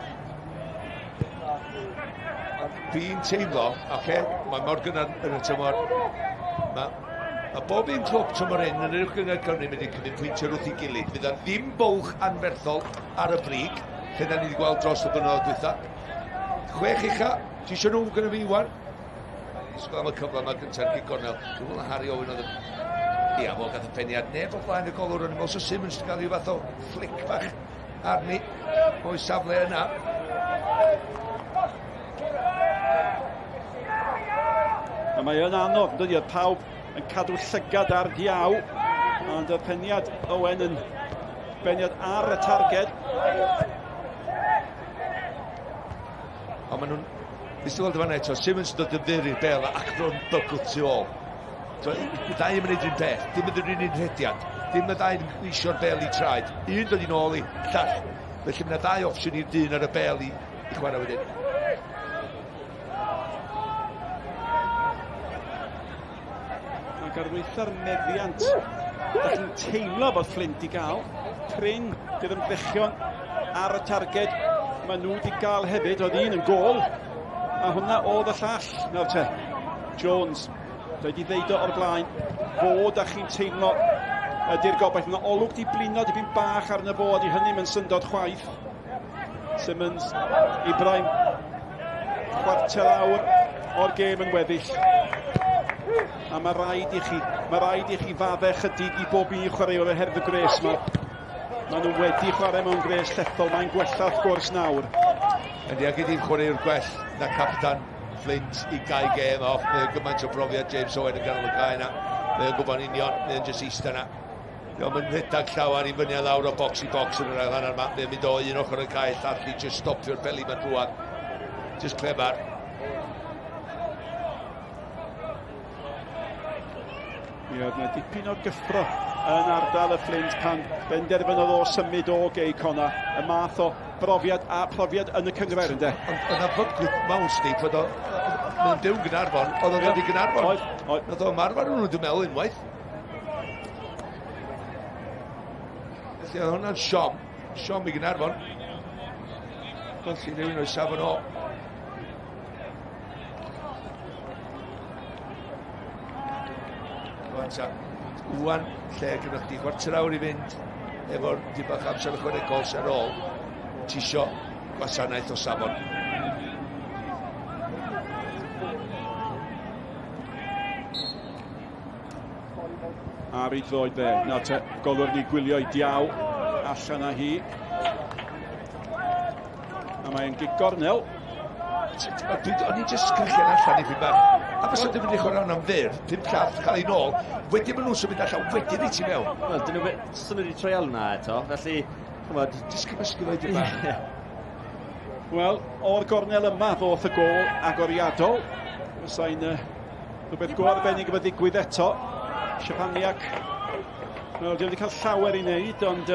Fi'n teimlo, mae mor gynnar yn y tymor, A bob un clwb tymor hyn yn yr Uwch Gynghrair Cymru mynd i cyfynpwyntio wrth ei gilydd. Bydd yna ddim bwlch anferthol ar y brig, lle da ni wedi gweld dros y blynyddoedd dwytha. 6 ucha, ti eisiau nhw gyda fi wan? Sgol am y cyfle yma gyntaf Cig Gornel. Dwi'n meddwl Harry Owen oedd y... Ia, fo gath y peniad neb o flaen y golwr yn ymwneud so Simmons wedi cael rhyw fath o flic bach arni o'i safle yna. A mae yn anodd, dydy, oedd pawb yn cadw llygad ar diaw, ond y peniad Owen yn beniad ar y targed. Ond maen nhw'n... Nes ti weld y fan eto, Simmons yn dod yn fyr i'r bêl ac nhw'n bygwth tu ôl. Y ddau yn mynd i'n peth, dim yn yr un rhediad, dim y ddau yn gwisio'r bêl i traed. Un dod i'n ôl i llall. Felly mae yna 2 opsiwn i'r dyn ar y bêl i chwarae wedyn. Ac ar weitha'r meddiant, da chi'n teimlo bod Fflint i gael. Pryn gyda'r ymdrechion ar y targed. Mae nhw wedi gael hefyd, oedd un yn gol. A hwnna oedd y llall. Nawr te, Jones. Dwi wedi ddeud o'r blaen, fod a chi'n teimlo ydy'r gobaith. Yna olwg di blino dipyn bach arno fo, di hynny mae'n syndod chwaith. Simmons, Ibrahim, chwarter awr o'r gêm yn weddill. A mae rhaid i chi fadde chydig i bob un chwaraewr oherwydd y gres yma. Maen nhw wedi chwarae mewn gres llethol, mae'n gwella wrth gwrs nawr. Ydy, ac ydy'n chwaraewr gwell na captan Fflint i gau gêm off. Mae'n gymaint o brofiad James Owen yn ganol y cae yna. Mae'n gwybod union, mae'n just eista yna. Mae'n rhedag llawer i fyny lawr o box i box yn yr ail hanner yma. Mae'n mynd o un ochr y cae llall i just stopio'r beli mae'n drwad. Just clever. Mi oedd yna dipyn o gyffro yn ardal y Fflint pan benderfynodd o symud o gei cona. Y math o brofiad a profiad yn y Cynghrair, ynde? Ond yna fygwyd mawn Steve, oedd o'n byw Gynarfon, oedd o'n wedi Gynarfon. Oedd o'n marfer nhw, dwi'n meddwl, unwaith. Felly oedd hwnna'n siom i Gynarfon. Felly rhywun o'i safon o. Wan, lle gyda chdi, chwarter awr i fynd efo'r dibach amser ychwanegol sy'n ar ôl. Ti isio gwasanaeth o safon. Ar ei droed fe. Nawr te, golwr ni gwylio i diaw allan â hi. A mae'n Gig Gornel. O'n i jyst cynllun allan i fi bach. A fes oedd yn mynd i chwarae am fyr, 5 llath, cael ei nôl. Wedyn maen nhw'n symud allan, wedyn i ti mewn. Wel, dyn nhw sy'n wedi treial hwnna eto, felly... Jyst cymysgu fe dyma. Wel, o'r gornel yma ddoth y gol agoriadol. Fysa'n rhywbeth go arbennig efo ddigwydd eto. Siapaniac. Wel, di wedi cael llawer i wneud, ond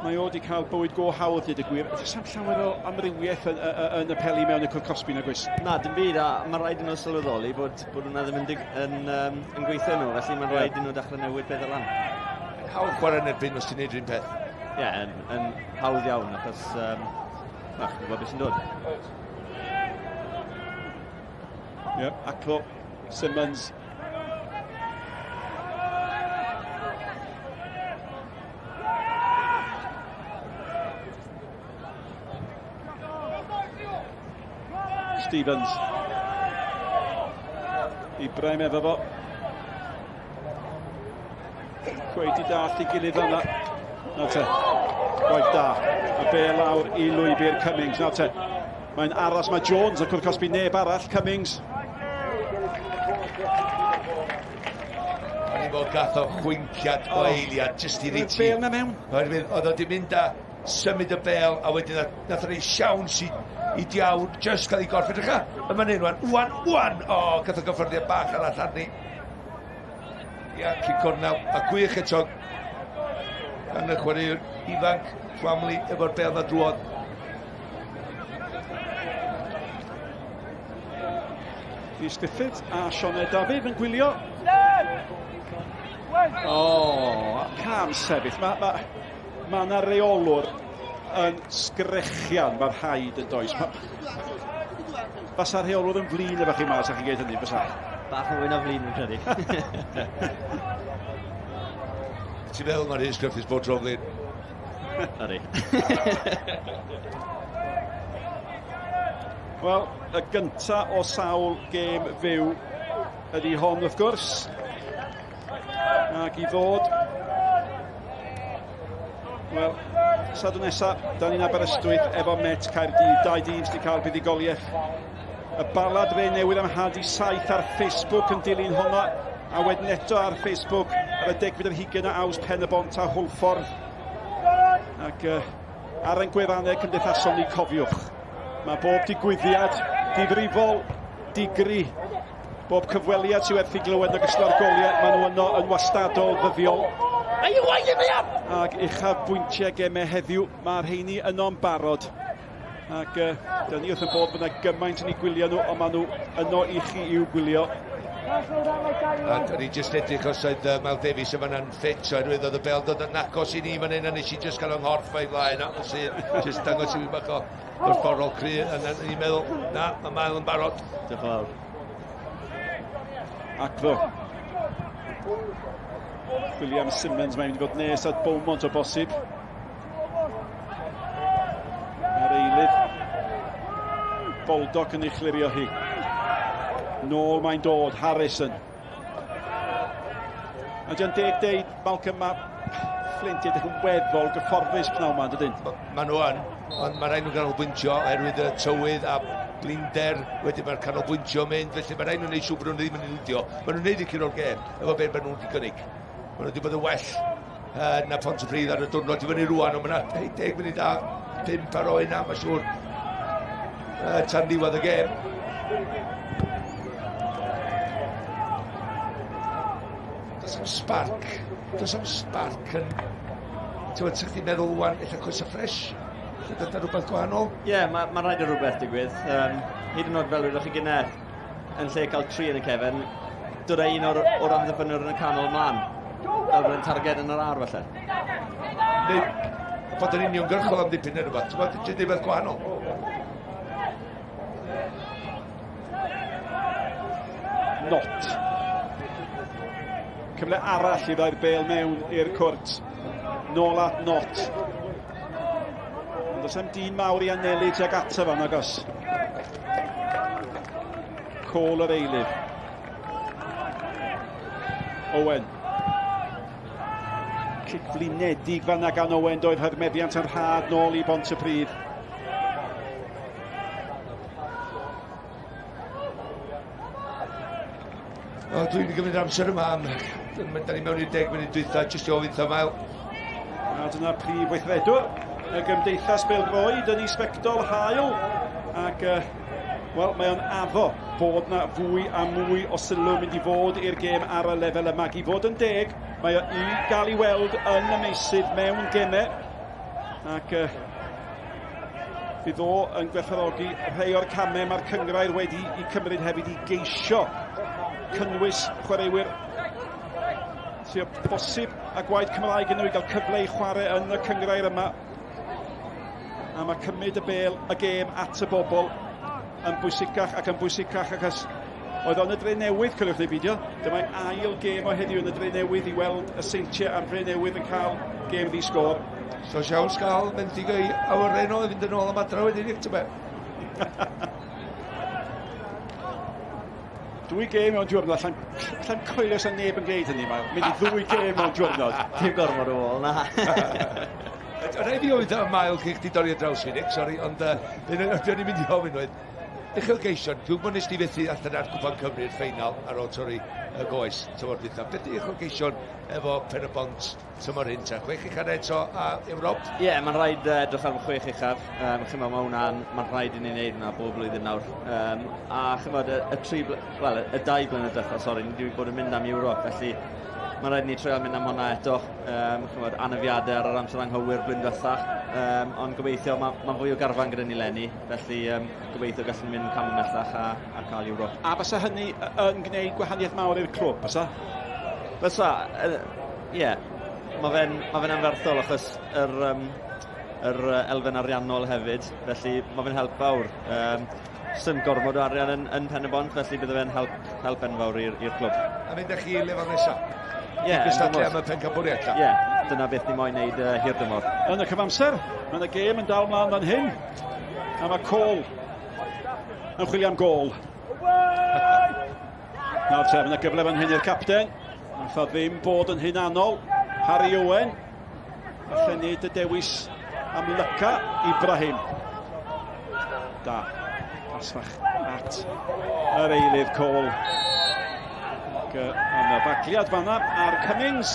mae o wedi cael bywyd go hawdd dyd y gwir. Does am llawer o amrywiaeth yn y peli mewn y Cwr Cosby na gwrs. Na, dim byd, a mae'n rhaid i nhw sylweddoli bod hwnna ddim yn gweithio nhw, felly mae'n rhaid i nhw dechrau newid beth o lan. Hawdd chwarae yn erbyn os ti'n neud rhywun peth. Ie, yn hawdd iawn, achos chi'n gwybod beth sy'n dod. Ie, Aclo, Simmons. Stevens. Ibrahim efo fo. Gweud i dallt i gilydd yna. Nawr te, gwaith da. A be lawr i lwybr Cummings. Nawr te, mae'n aros, mae Jones yn Cwr Cosby, neb arall, Cummings. O'n i fod gath o chwynciad o eiliad, jyst i ddweud ti. Bêl na mewn. Oedd o di mynd a symud y bêl, a wedyn nath o'n ei siawns i diaw, just cael ei gorff. Edrycha, yma nyn wan. O, gath o gyffyrddiad bach arall arni. Ia, Cig Gornel, a gwych eto. Gan y chwaraewr ifanc, Fflamli, efo'r bêl na drwodd. Rhys Griffith a Sioned Dafydd yn gwylio. Cam sefyll. Mae yna reolwr yn sgrechian, mae'r rhaid yn does. Fasa'r reolwr yn flin efo chi mas, a chi'n geid hynny, fysa? Bach yn wyn o flin yn credu. Ti'n meddwl mae'n Rhys Griffiths bod tro flin? Ydy. Wel, y gynta o sawl gêm fyw ydy hon wrth gwrs. Ac I ddod. Wel, Sadwrn nesa, da ni'n Aberystwyth efo Met Caerdydd. 2 dîms wedi cael buddigoliaeth. Y balad fe newydd am hadu 7 ar Facebook yn dilyn honna, a wedyn eto ar Facebook ar y 10 o Awst Pen y Bont a Hwlffordd. Ac ar ein gwefannau cymdeithasol ni cofiwch. Mae bob digwyddiad, difrifol, digri, bob cyfweliad sy'n werthu glywed ogystal â'r goliau, maen nhw yno yn wastadol ddyddiol. Ac uchafbwyntiau gemau heddiw, mae'r heini yno'n barod. Ac dyna ni wrth yn bod fyna gymaint yn ei gwylio nhw, ond maen nhw yno I chi i'w gwylio. A da ni jyst edrych os oedd Mael Davies yn fanna'n ffit, oherwydd oedd y bêl-droed yn agos I ni fan hyn, a nes I jyst cael yng nghorff o'i flaen, a jyst dangos I fi bach o wrthorol cry, a ni'n meddwl, na, mae Mael yn barod. Diolch yn fawr. Ac William Simmons mae'n mynd I fod nes at Beaumont o bosib. Ar eilydd. Boldoc yn ei chlirio hi. Nôl mae'n dod, Harrison. A di'n deud, Malcolm, mae Fflint edrych yn weddol gyfforddus pnawn ma'n dydyn? Mae nhw yn, ond mae rhaid nhw'n canolbwyntio oherwydd y tywydd a blinder, wedyn mae'r canolbwyntio mynd, felly mae rhaid nhw'n neud siŵr bod nhw'n ddim yn ildio. Mae nhw'n neud I cyn o'r gêm, efo beth maen nhw'n wedi gynnig. Mae nhw wedi bod yn well na Pontypridd ar y diwrnod I fyny rwan, ond mae yna 10 munud a 5 ar oen na, mae siŵr tan ddiwedd y gêm. Does am spark yn... Ti'n wedi chdi'n meddwl wan, eitha coesa ffres? Dyna rhywbeth gwahanol? Ie, mae rhaid o rhywbeth digwydd. Hyd yn oed fel rydych chi gynnau yn lle cael 3 yn y cefn, dod un o'r amddiffynwyr yn y canol mlaen. Fel bod yn targed yn yr ar falle. Neu bod yn uniongyrchol am ddipyn neu rhywbeth. Ti'n bod yn rhywbeth gwahanol? Not. Cyfle arall I ddau'r bêl mewn i'r cwrt. Nôl at Not. Ond os am dyn mawr I anelu tuag ato fan agos. Côl yr eilydd. Owen. Cic flinedig fan gan Owen doedd hyrmeddiant yn rhad nôl I Pontypridd. Dwi'n gymryd amser yma am... Da ni mewn i'r 10 munud dwytha, jyst I ofyn tha Mael. A dyna'r prif weithredwr y gymdeithas bêl-droed yn Isbectol Hael. Ac, wel, mae o'n addo bod na fwy a mwy o sylw mynd I fod i'r gêm ar y lefel yma. I fod yn 10, mae o I gael I weld yn y meysydd mewn gemau. Ac bydd o yn gwerthfawrogi rhai o'r camau mae'r cyngrair wedi I cymryd hefyd I geisio cynnwys chwaraewyr sy'n bosib a gwaith Cymraeg yn nhw I gael cyfle I chwarae yn y cyngrair yma. A mae cymryd y bêl y gêm at y bobl yn bwysicach ac yn bwysicach achos oedd o'n y dre newydd, cylwch neu beidio. Dyma'r ail gêm o heddiw yn y dre newydd I weld y seintiau a'r dre newydd yn cael gêm ddi-sgôr. So siaws gael Mendig o'i awyren o fynd yn ôl am adra wedyn i'ch tybe. 2 gêm mewn diwrnod, allan coelio sy'n neb yn gwneud hynny, Mael. Mynd I 2 gêm mewn diwrnod. Dim gormod o ôl, na. Rhaid fi ofyn am Mael chi chdi dorri o draws fi, Nick, sori, ond dwi'n ni'n mynd I ofyn oedd. Uchelgeision, dwi'n gwybod nes ti fethu allan ar Cwpan Cymru'r ffeinal ar ôl torri y goes, tymor dwytha. Beth di uchelgeision efo Pen y Bont tymor hyn ta? 6 uchaf eto a Ewrop? Ie, mae'n rhaid edrych ar 6 uchaf. Chymod, mae'n rhaid I ni wneud yna bob blwyddyn nawr. A chymod, y 2 blynedd dechrau, sori, ni wedi bod yn mynd am Ewrop, felly mae'n rhaid ni treol mynd am hwnna eto. Chymod, anafiadau ar yr amser anghywir blwyddyn diwethaf. Ond gobeithio, mae'n fwy o garfan gyda ni leni, felly gobeithio gallwn ni mynd cam ymellach a cael Ewrop. A fysa hynny yn gwneud gwahaniaeth mawr i'r clwb, fysa? Fysa, ie. Mae fe'n anferthol achos yr elfen ariannol hefyd, felly mae fe'n help fawr. sy'n gormod o arian yn pen y bont, felly bydde fe'n help enfawr i'r clwb. A mynd â chi i lefel nesaf? Ie, gystadlu am y pencabwriaeth. Ie, dyna beth ni moyn neud hir dymor. Yn y cyfamser, mae'n y gêm yn dal mlaen fan hyn. A mae Cole yn chwilio am gol. Nawr te, mae'n y gyfle fan hyn i'r capten. Nath o ddim bod yn hunanol. Harry Owen. Falle neud y dewis am lyca Ibrahim. Da. Pasfach at yr eilydd Cole. Am y bagliad fanna ar Cummings.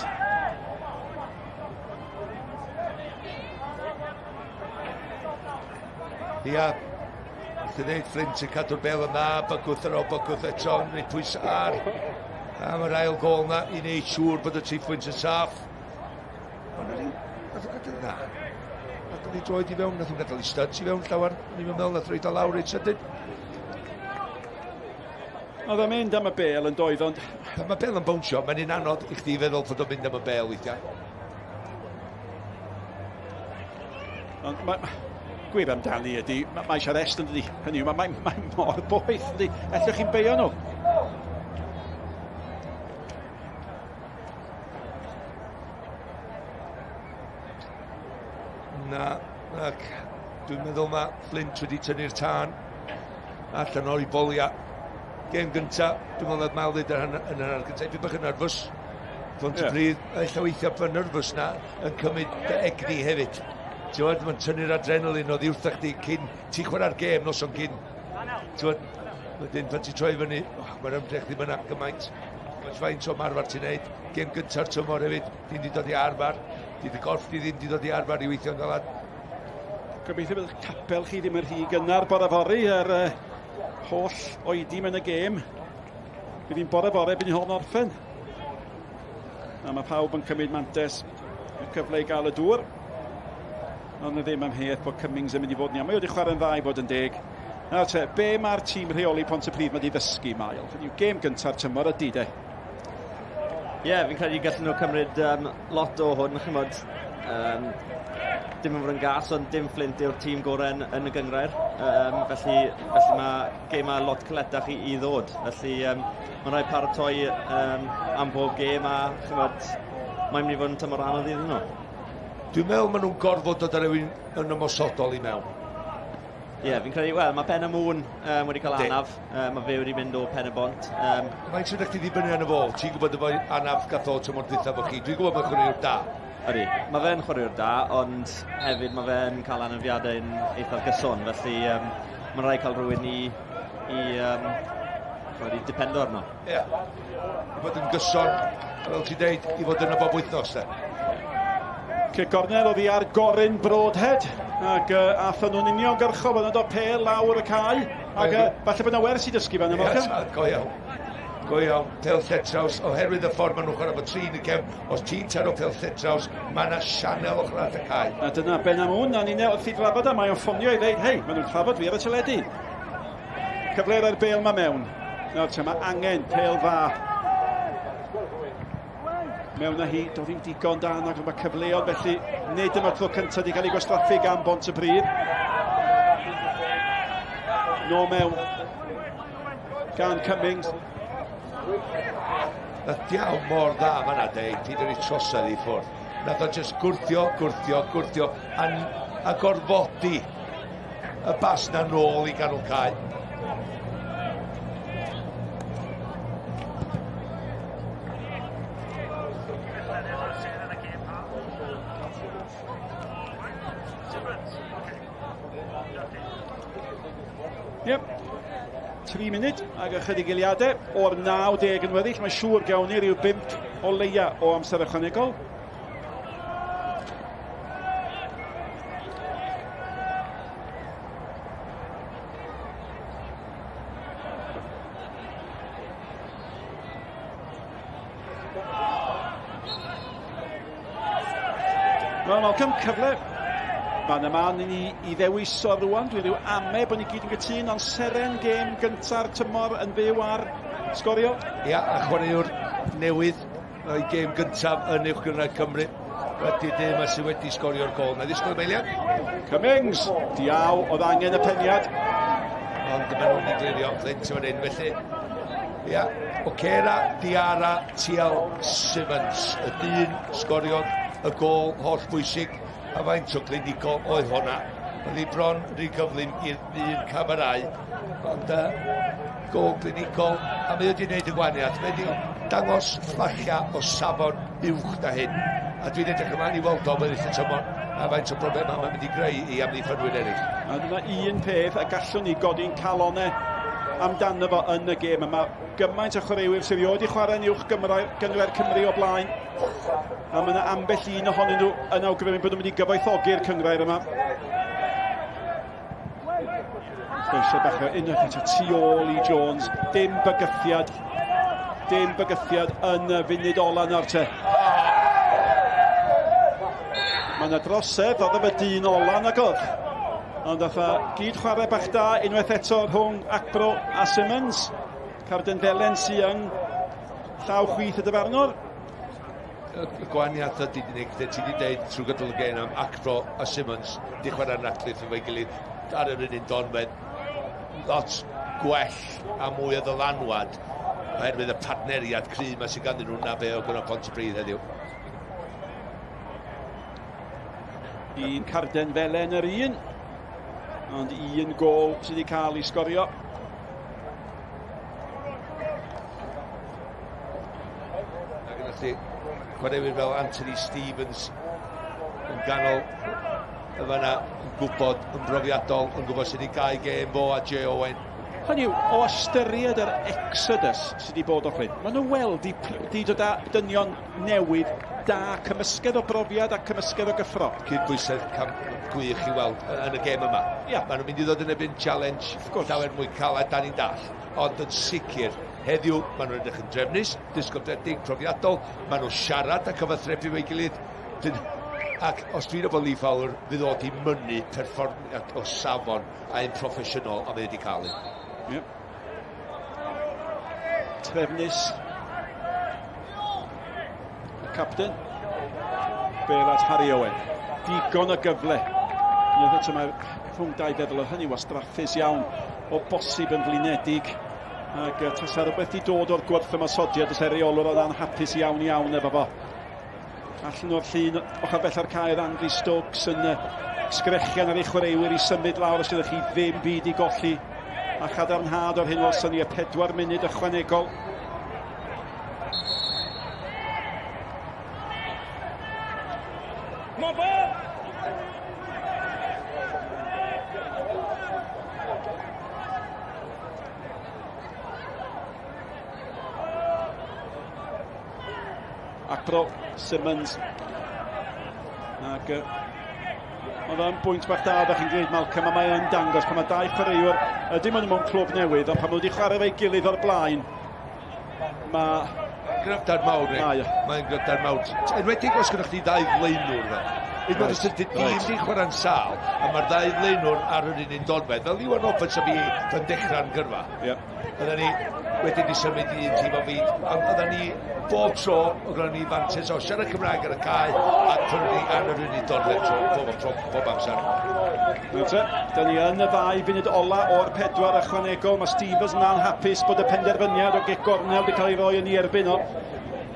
Ia, wrth i wneud Fflint yn cadw'r bêl yna, bygwth ar ôl bygwth eto, wneud pwys ar. Am yr ail gol yna i wneud siŵr bod y tri phwynt yn saff. Ond nath o'n gadael yna. Nath o'n ei droed i fewn, nath o'n gadael i studs i fewn llawer. Ni'n meddwl nath roed o lawr i'n sydyn. Oedd e'n mynd am y bêl yn doedd, ond... Pan mae bêl yn bownsio, mae'n un anodd i chdi feddwl fod o'n mynd am y bêl weithiau. Ond gwir amdani ydy, mae eisiau rest yn dydi. Hynny yw, mae mor boeth ydy. Ellwch chi'n beio nhw? Na, ac dwi'n meddwl mae Fflint wedi tynnu'r tân allan o'i bolia. Gêm gynta, dwi'n meddwl Mael ddweud yn yr gyntaf, dwi'n bach yn nerfus. Pontypridd, eich weithio pan nerfus na, yn cymryd dy egni hefyd. Ti'n mae'n tynnu'r adrenalin o ddiwrth chdi cyn, ti'n chwarae'r gêm nos o'n cyn. Ti'n wedyn, pan ti'n troi fyny, mae'r ymdrech ddim yna gymaint. Mae'n faint o marfar ti'n neud. Gêm gynta'r tymor hefyd, ddim wedi dod i arfer. Dydd y gorff ni ddim wedi dod i arfer i weithio'n galad. Gobeithio bydd capel chi ddim yn rhy gynnar bore fori ar holl oedi mewn y gêm. Bydd hi'n bore fore bydd hi'n hon orffen. A mae pawb yn cymryd mantes y cyfle i gael y dŵr. Ond ddim am heth bod Cummings yn mynd i fod yn iawn. Mae wedi chwarae'n dda i fod yn deg. Nawr te, be mae'r tîm rheoli Pontypridd wedi ddysgu, Mael? Hynny yw gêm gynta'r tymor ydy de? Ie, fi'n credu gallen nhw cymryd lot o hwn, chymod. Dim yn fod yn gas, ond dim Fflint yw'r tîm gorau yn y Gynghrair. Felly mae gêm a lot cyletach i ddod. Felly mae'n rhaid paratoi am bob gêm a chymod, mae'n mynd i fod yn tymor anodd iddyn nhw. Dwi'n meddwl maen nhw'n gorfod dod ar rywun yn ymosodol i mewn. Ie, fi'n credu, wel, mae pen y mŵn wedi cael anaf. Mae fe wedi mynd o pen y bont. Mae'n sy'n eich ti ddibynnu yn y fo? Ti'n gwybod efo anaf gath o tymor dwytha fo chi? Dwi'n gwybod mae'n chwaraewr da. Ydy, mae fe'n chwaraewr da, ond hefyd mae fe'n cael anafiadau'n eitha gyson. Felly mae'n rhaid cael rhywun i dipendo arno. Ie, i fod yn gyson, fel ti'n deud, i fod yn y bob wythnos, de. Cic gornel oedd hi ar goryn Broadhead ac athon nhw'n uniongyrcho fan ydo pêl lawr y cae ac falle bod yna wers i dysgu fan yma. Go iawn. Go iawn. Pêl lletraws, oherwydd y ffordd maen nhw'n chwarae fo trin y cefn, os ti'n taro pêl lletraws, mae yna sianel ochr at y cae. A dyna ben am hwn, a ni wrth i drafod a mae o'n ffonio i ddeud, hei, maen nhw'n trafod fi ar y teledu. Cyfler ar bêl ma mewn. Nawr te, mae angen pêl dda. Mewn â hi, doedd hi'n digon da ac mae cyfleoedd, felly nid yma'r tro cyntaf wedi cael ei gwastraffu gan Pontypridd. No mewn gan Cummings. Nath diaw mor dda fan'na de, Peter i trosedd i ffwrdd. Nath o just gwrthio, a gorfodi y bas na nôl i ganol cae. Yep. 3 munud ac ychydig eiliadau o'r 90 yn weddill. Mae siŵr gawn ni ryw 5 o leia o amser ychwanegol. Wel, Malcolm, cyfle. Mae'n y man i ddewis o rwan. Dwi'n rhyw ame bod ni gyd yn gytun, ond seren gêm gynta'r tymor yn fyw ar Sgorio. Ia, a chwaraewr newydd o'i gêm gyntaf yn Uwch Gynghrair Cymru. Wedi dim a sydd wedi sgorio'r gol. Na ddisgwyl Meilian? Cummings, diaw, oedd angen y peniad. ond dyma nhw'n ei glirio Fflint yn hyn, felly ia, O'Kera, Diarra, Tiel, Simmons, y dyn sgoriodd y gol holl bwysig, a faint o glinigol oedd hwnna. Oedd hi bron rhy gyflym i'r un camerau, ond gol glinigol, a mae wedi gwneud y gwaniad. Mae wedi dangos fflachia o safon uwch na hyn, a dwi'n edrych ymlaen i weld o weddill y tymor, a faint o broblem mae'n mynd i greu i amddiffynwyr eraill. A dyma un peth, a gallwn ni godi'n calonau amdano fo yn y gêm yma. Gymaint o chwaraewyr sydd erioed i chwarae yn Uwch Gynghrair Cymru o blaen. A mae yna ambell un ohonyn nhw yn awgrymu bod nhw'n mynd i gyfoethogi'r cynghrair yma. Eisiau bach o unwaith eto tu ôl i Jones. Dim bygythiad yn y funud ola nawr te. Mae yna drosedd, oedd efo dyn ola nag oedd. Ond fatha gyd chwarae bach da unwaith eto rhwng Acbro a Simmons. Carden Felen sy'n llaw chwith y dyfarnwr. Y gwaniaeth ydy unig, ti wedi dweud trwy gydol y gen am Acbro a Simmons, di chwarae'r naclith efo'i gilydd ar yr un donfed. Lot gwell a mwy o ddylanwad oherwydd y partneriad cry yma sy'n ganddyn nhw na be o gyda Pontypridd heddiw. Un Carden Felen yr un, ond un gol sydd wedi cael ei sgorio. Ac yn allu chwaraewyr fel Anthony Stevens yn ganol y fanna yn gwybod yn brofiadol, yn gwybod sydd wedi cael gêm fo a J. Owen. Hynny yw, o ystyried yr exodus sydd wedi bod o Fflint, maen nhw weld i dod â dynion newydd da, cymysgedd o brofiad a cymysgedd o gyffro. Cydbwysedd gwych i weld yn y gêm yma. Yeah. Maen nhw'n mynd i ddod yn ebyn challenge, llawer mwy caled dan ni'n dall. Ond yn sicr, heddiw, maen nhw'n edrych yn drefnus, disgobledig, profiadol, maen nhw'n siarad a cyfathrebu fe'i gilydd. Ac os dwi'n efo Lee Fowler, fydd o wedi mynnu perfformiad o safon a un proffesiynol a fe wedi cael un. Yep. Trefnus y capten Bêl at Harry Owen, digon o gyfle. Mae rhwng dau feddwl o hynny wastraffus iawn o bosib yn flinedig, ac tasa rhywbeth i dod o'r gwerth ymosodiad os rheolwr oedd anhapus iawn efo fo. Allan o'r llun ochr bella'r cael Andrew Stokes yn sgrechian ar ei chwaraewyr i symud lawr os ydych chi ddim byd i golli, a chadarnhad o'r hyn welson ni y 4 munud ychwanegol. Acbro, Simmons, ac oedd yn bwynt bach da, ddech chi'n dweud Malcolm, a mae yn dangos pan mae dau chwaraewyr, ydym ond mewn clwb newydd, ond pan mae wedi chwarae fe'i gilydd o'r blaen, mae... Gryfdar mawr, mae'n gryfdar mawr. Enwedig os gyda chdi ddau flaenwr fe. Unwaith os ydy dim di chwarae'n sal, a mae'r ddau flaenwr ar yr un donfed, fel Iwan Roberts a fi yn dechrau'n gyrfa. Oedden ni wedyn ni symud i un tîm o fyd, ond oedden ni bob tro o gyda ni fantes o siarad Cymraeg ar y cae a prynu ni ar yr un donfed bob amser. Da ni yn y 2 funud ola o'r 4 ychwanegol. Mae Stevens yn anhapus bod y penderfyniad o gornel wedi cael ei roi yn ei erbyn o.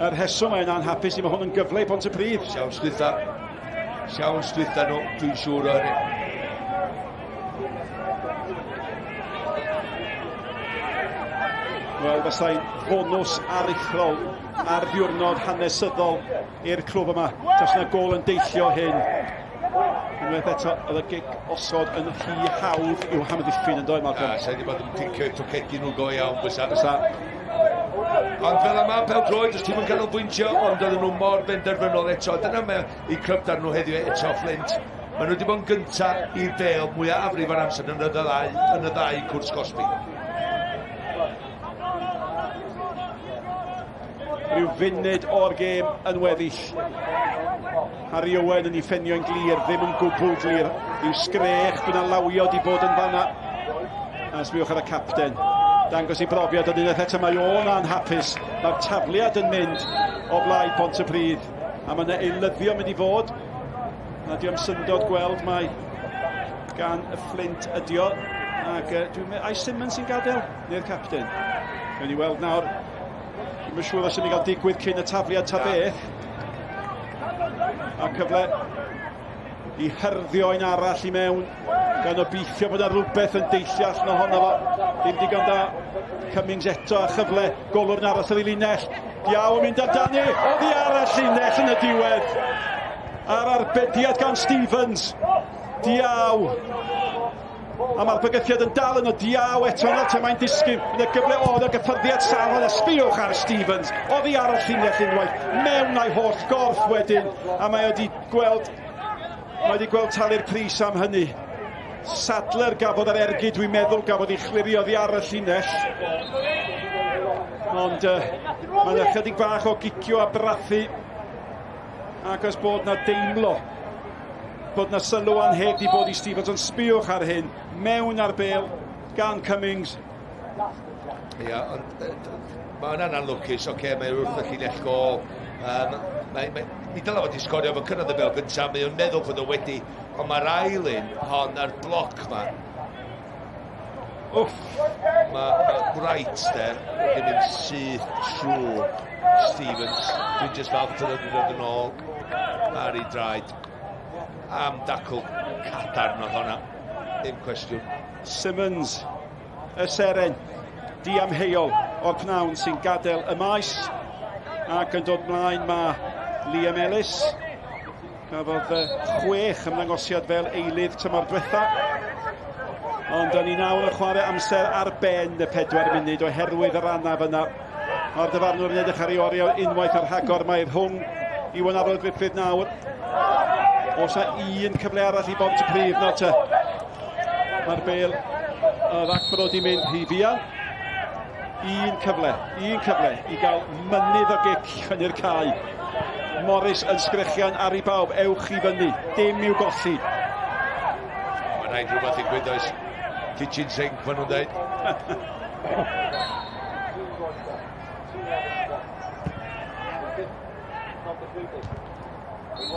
Yr heswm mae'n anhapus i mae hwn yn gyfle i Pontypridd. Siawn stwytha nhw, dwi'n siŵr o hynny. Wel, fasai'n bonws aruthrol ar ddiwrnod hanesyddol i'r clwb yma. Tas yna gol yn deillio hyn. Unwaith eto, oedd y gig osod yn rhy hawdd i'w hamddiffyn yn dod, Malcolm. Sa'n di bod yn picio tocedi nhw go iawn, bysa. Ond fel yma, pêl-droed, os ti'n mynd canolbwyntio, ond oedden nhw mor benderfynol eto. Dyna mae i cryfdar nhw heddiw eto Fflint. Maen nhw wedi bod yn gyntaf i'r bêl mwyaf afrif ar amser yn y ddau cwrs Cosby. Rhyw funud o'r gêm yn weddill. Harry Owen yn ei ffenio'n glir, ddim yn gwbl glir. Rhyw sgrech bydd yna lawio di bod yn fanna. A sbiwch ar y capten. Dangos i brofiad yn unwaith eto mae o'n anhapus. Mae'r tafliad yn mynd o blaid Pontypridd. A mae yna eilyddio mynd i fod. Na di am syndod gweld mae gan y Fflint ydio. Ac ai Simon sy'n gadael? Neu'r captain? Gawn ni weld nawr. Dwi'n yn siŵr os ydyn ni gael digwydd cyn y tafliad ta beth. A cyfle i hyrddio un arall i mewn. Gan obeithio bod yna rhywbeth yn deilliall na honna fo. Ddim digon da. Cummings eto a chyfle. Golwr yn aros ar ei linell. Diaw yn mynd ar Dani. Oddi arall linell yn y diwedd. Ar arbediad gan Stevens. Diaw. A mae'r bygythiad yn dal yn o Diaw eto yna te mae'n disgyn. Yn y gyfle oedd o gyffyrddiad sal yna. Sbiwch ar Stevens. Oddi arall linell unwaith. Mewn a'i holl gorff wedyn. A mae wedi gweld talu'r pris am hynny. Sadler gafodd yr ergyd, dwi'n meddwl, gafodd ei chlirio ddi ar y llinell. Ond mae'n ychydig bach o gicio a brathu. Ac os bod na deimlo bod na sylw anheg i bod i Stevens, ond sbiwch ar hyn. Mewn ar bêl gan Cummings. Ia, ond mae hwnna'n anlwcus, mae wrth y llinell gol. Mi dylai fod i sgorio fo cyrraedd y bêl gyntaf, mae o'n meddwl bod o wedi, ond mae'r ail un hon ar bloc ma. Mae Wright ddim yn syth trwy Stevens. Dwi'n just fel dod yn ôl ar ei draed. Am dacl cadarn oedd honna, ddim cwestiwn. Simmons, y seren, diamheuol o'r pnawn sy'n gadael y maes. Ac yn dod mlaen mae Liam Ellis. Gafodd 6 ymddangosiad fel eilydd tymor diwetha. Ond yn 9 yn chwarae amser ar ben y 4 munud oherwydd yr anaf yna. Mae'r dyfarnwr yn edrych ar ei oriau unwaith ar rhagor. Mae'r rhwng i wynafod Pontypridd nawr. Os yna un cyfle arall i Pontypridd nawr te. Mae'r bêl ddacbrod i mynd rhy fuan. Un cyfle i gael mynydd o gic yn i'r cae. Morris yn sgrechian ar ei bawb, ewch i fyny, dim i'w golli. Mae'n rhaid rhywbeth i gwydoes kitchen sink, maen nhw'n dweud.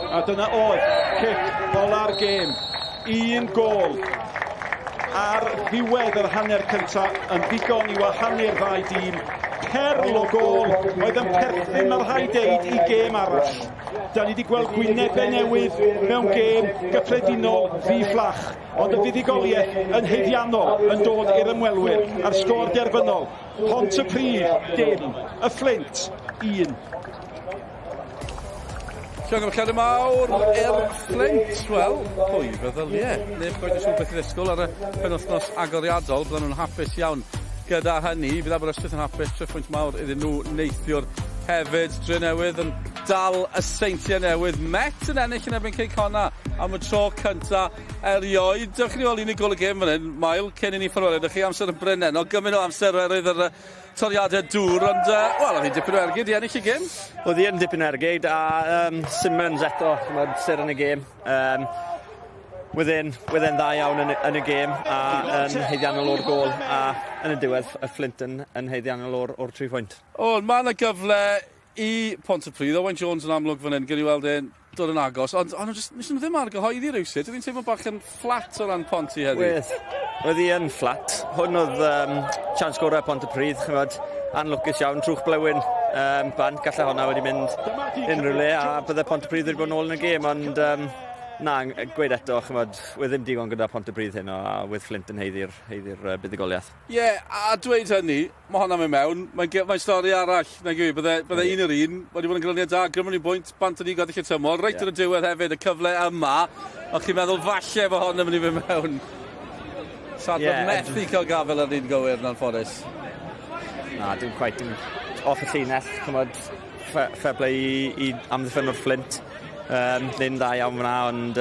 A dyna oedd cic ola'r gêm. Un gol ar ddiwedd yr hanner cyntaf yn ddigon i wahanu'r ddau dîm. Perl o gol oedd yn perthyn mae'r rhai deud i gêm arall. Da ni wedi gweld gwynebau newydd mewn gêm gyffredinol ddi-fflach. Ond y fuddigoliaeth yn heiddiannol yn dod i'r ymwelwyr ar sgôr derfynol. Pontypridd, dim. Y Fflint, 1. Sio'n gymryd mawr Fflint. Wel, pwy feddylie. Neb gwaith yn siŵr beth i ddisgwyl ar y penwythnos agoriadol. Bydden nhw'n hapus iawn gyda hynny. Bydd Aberystwyth yn hapus, 3 pwynt mawr iddyn nhw neithiwr hefyd. Dre newydd yn dal y seintiau newydd. Met yn ennill yn erbyn Ceicona am y tro cynta erioed. Dewch chi weld un i gol y gêm fan hyn, Mael, cyn i ni fforwelio. Dych chi amser yn brynen, o gymaint o amser oherwydd yr toriadau dŵr, ond wel, oedd hi'n dipyn o ergyd i ennill y gêm. Oedd hi'n dipyn o ergyd, a Simmons eto, mae'r syr yn y gêm. Wydde'n dda iawn yn y gêm, a yn heiddiannol o'r gol, a yn y diwedd, y Fflint yn heiddiannol o'r 3 pwynt. O, mae yna gyfle i Pontypridd. Owen Jones yn amlwg fan hyn, gen i weld e'n dod yn agos, ond nes nhw ddim ar gyhoeddi rywsyd. Oedd hi'n teimlo bach yn fflat o ran Ponty heddi. Oedd hi yn fflat. Hwn oedd sians gorau Pontypridd, chymod, anlwcus iawn, trwch blewyn bant, gallai honna wedi mynd unrhyw le, a bydde Pontypridd wedi bod yn ôl yn y gêm, ond na, gweud eto, chymod, wedd ddim digon gyda Pontypridd hyn, a wedd Fflint yn heiddi'r buddigoliaeth. Ie, a dweud hynny, mae hwnna'n mynd mewn, mae'n stori arall, na gwy, bydde un yr un, wedi bod yn gryniad da, grymwn i bwynt, bant yn i goddill y tymor, reit ar y diwedd hefyd, y cyfle yma, o'ch chi'n meddwl falle bod hwn yn mynd i fynd mewn. Sadwrn methu cael gafel ar un gywir na'n ffodus. Na, dim quite, off y llinell, chymod, fair play i amddiffyn o'r Fflint. Ddim da iawn fyna, ond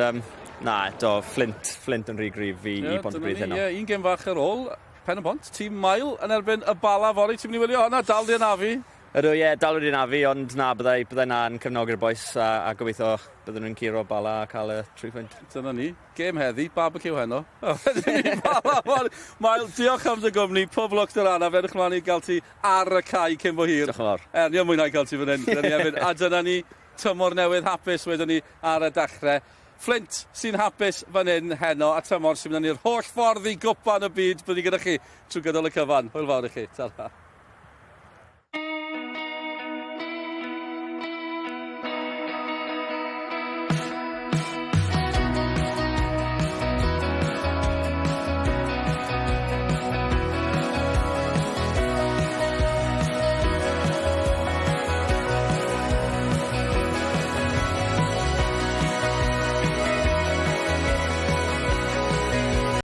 na, eto, Fflint yn rhy gryf i Pontypridd heno. Ie, un gêm fach ar ôl, pen y bont, tîm Mael yn erbyn y bala fori, ti'n mynd i wylio hwnna, dal di anafu? Ydw, ie, dal wedi anafu, ond na, byddai na yn cefnogi'r boes, a gobeithio bydden nhw'n curo bala a cael y 3 pwynt. Dyna ni, gêm heddi, barbecue heno. Mael, diolch am dy gwmni, pob lwc dy'r anaf, edrych mlaen i gael ti ar y cae cyn bo hir. Diolch yn fawr. Erni o mwynhau gael ti fan hyn, a dyna ni, tymor newydd hapus wedyn ni ar y dechrau. Fflint sy'n hapus fan hyn heno, a tymor sy'n mynd i'r holl ffordd i gwpan y byd. Byddai gyda chi trwy gydol y cyfan. Hwyl fawr i chi. Ta-ra.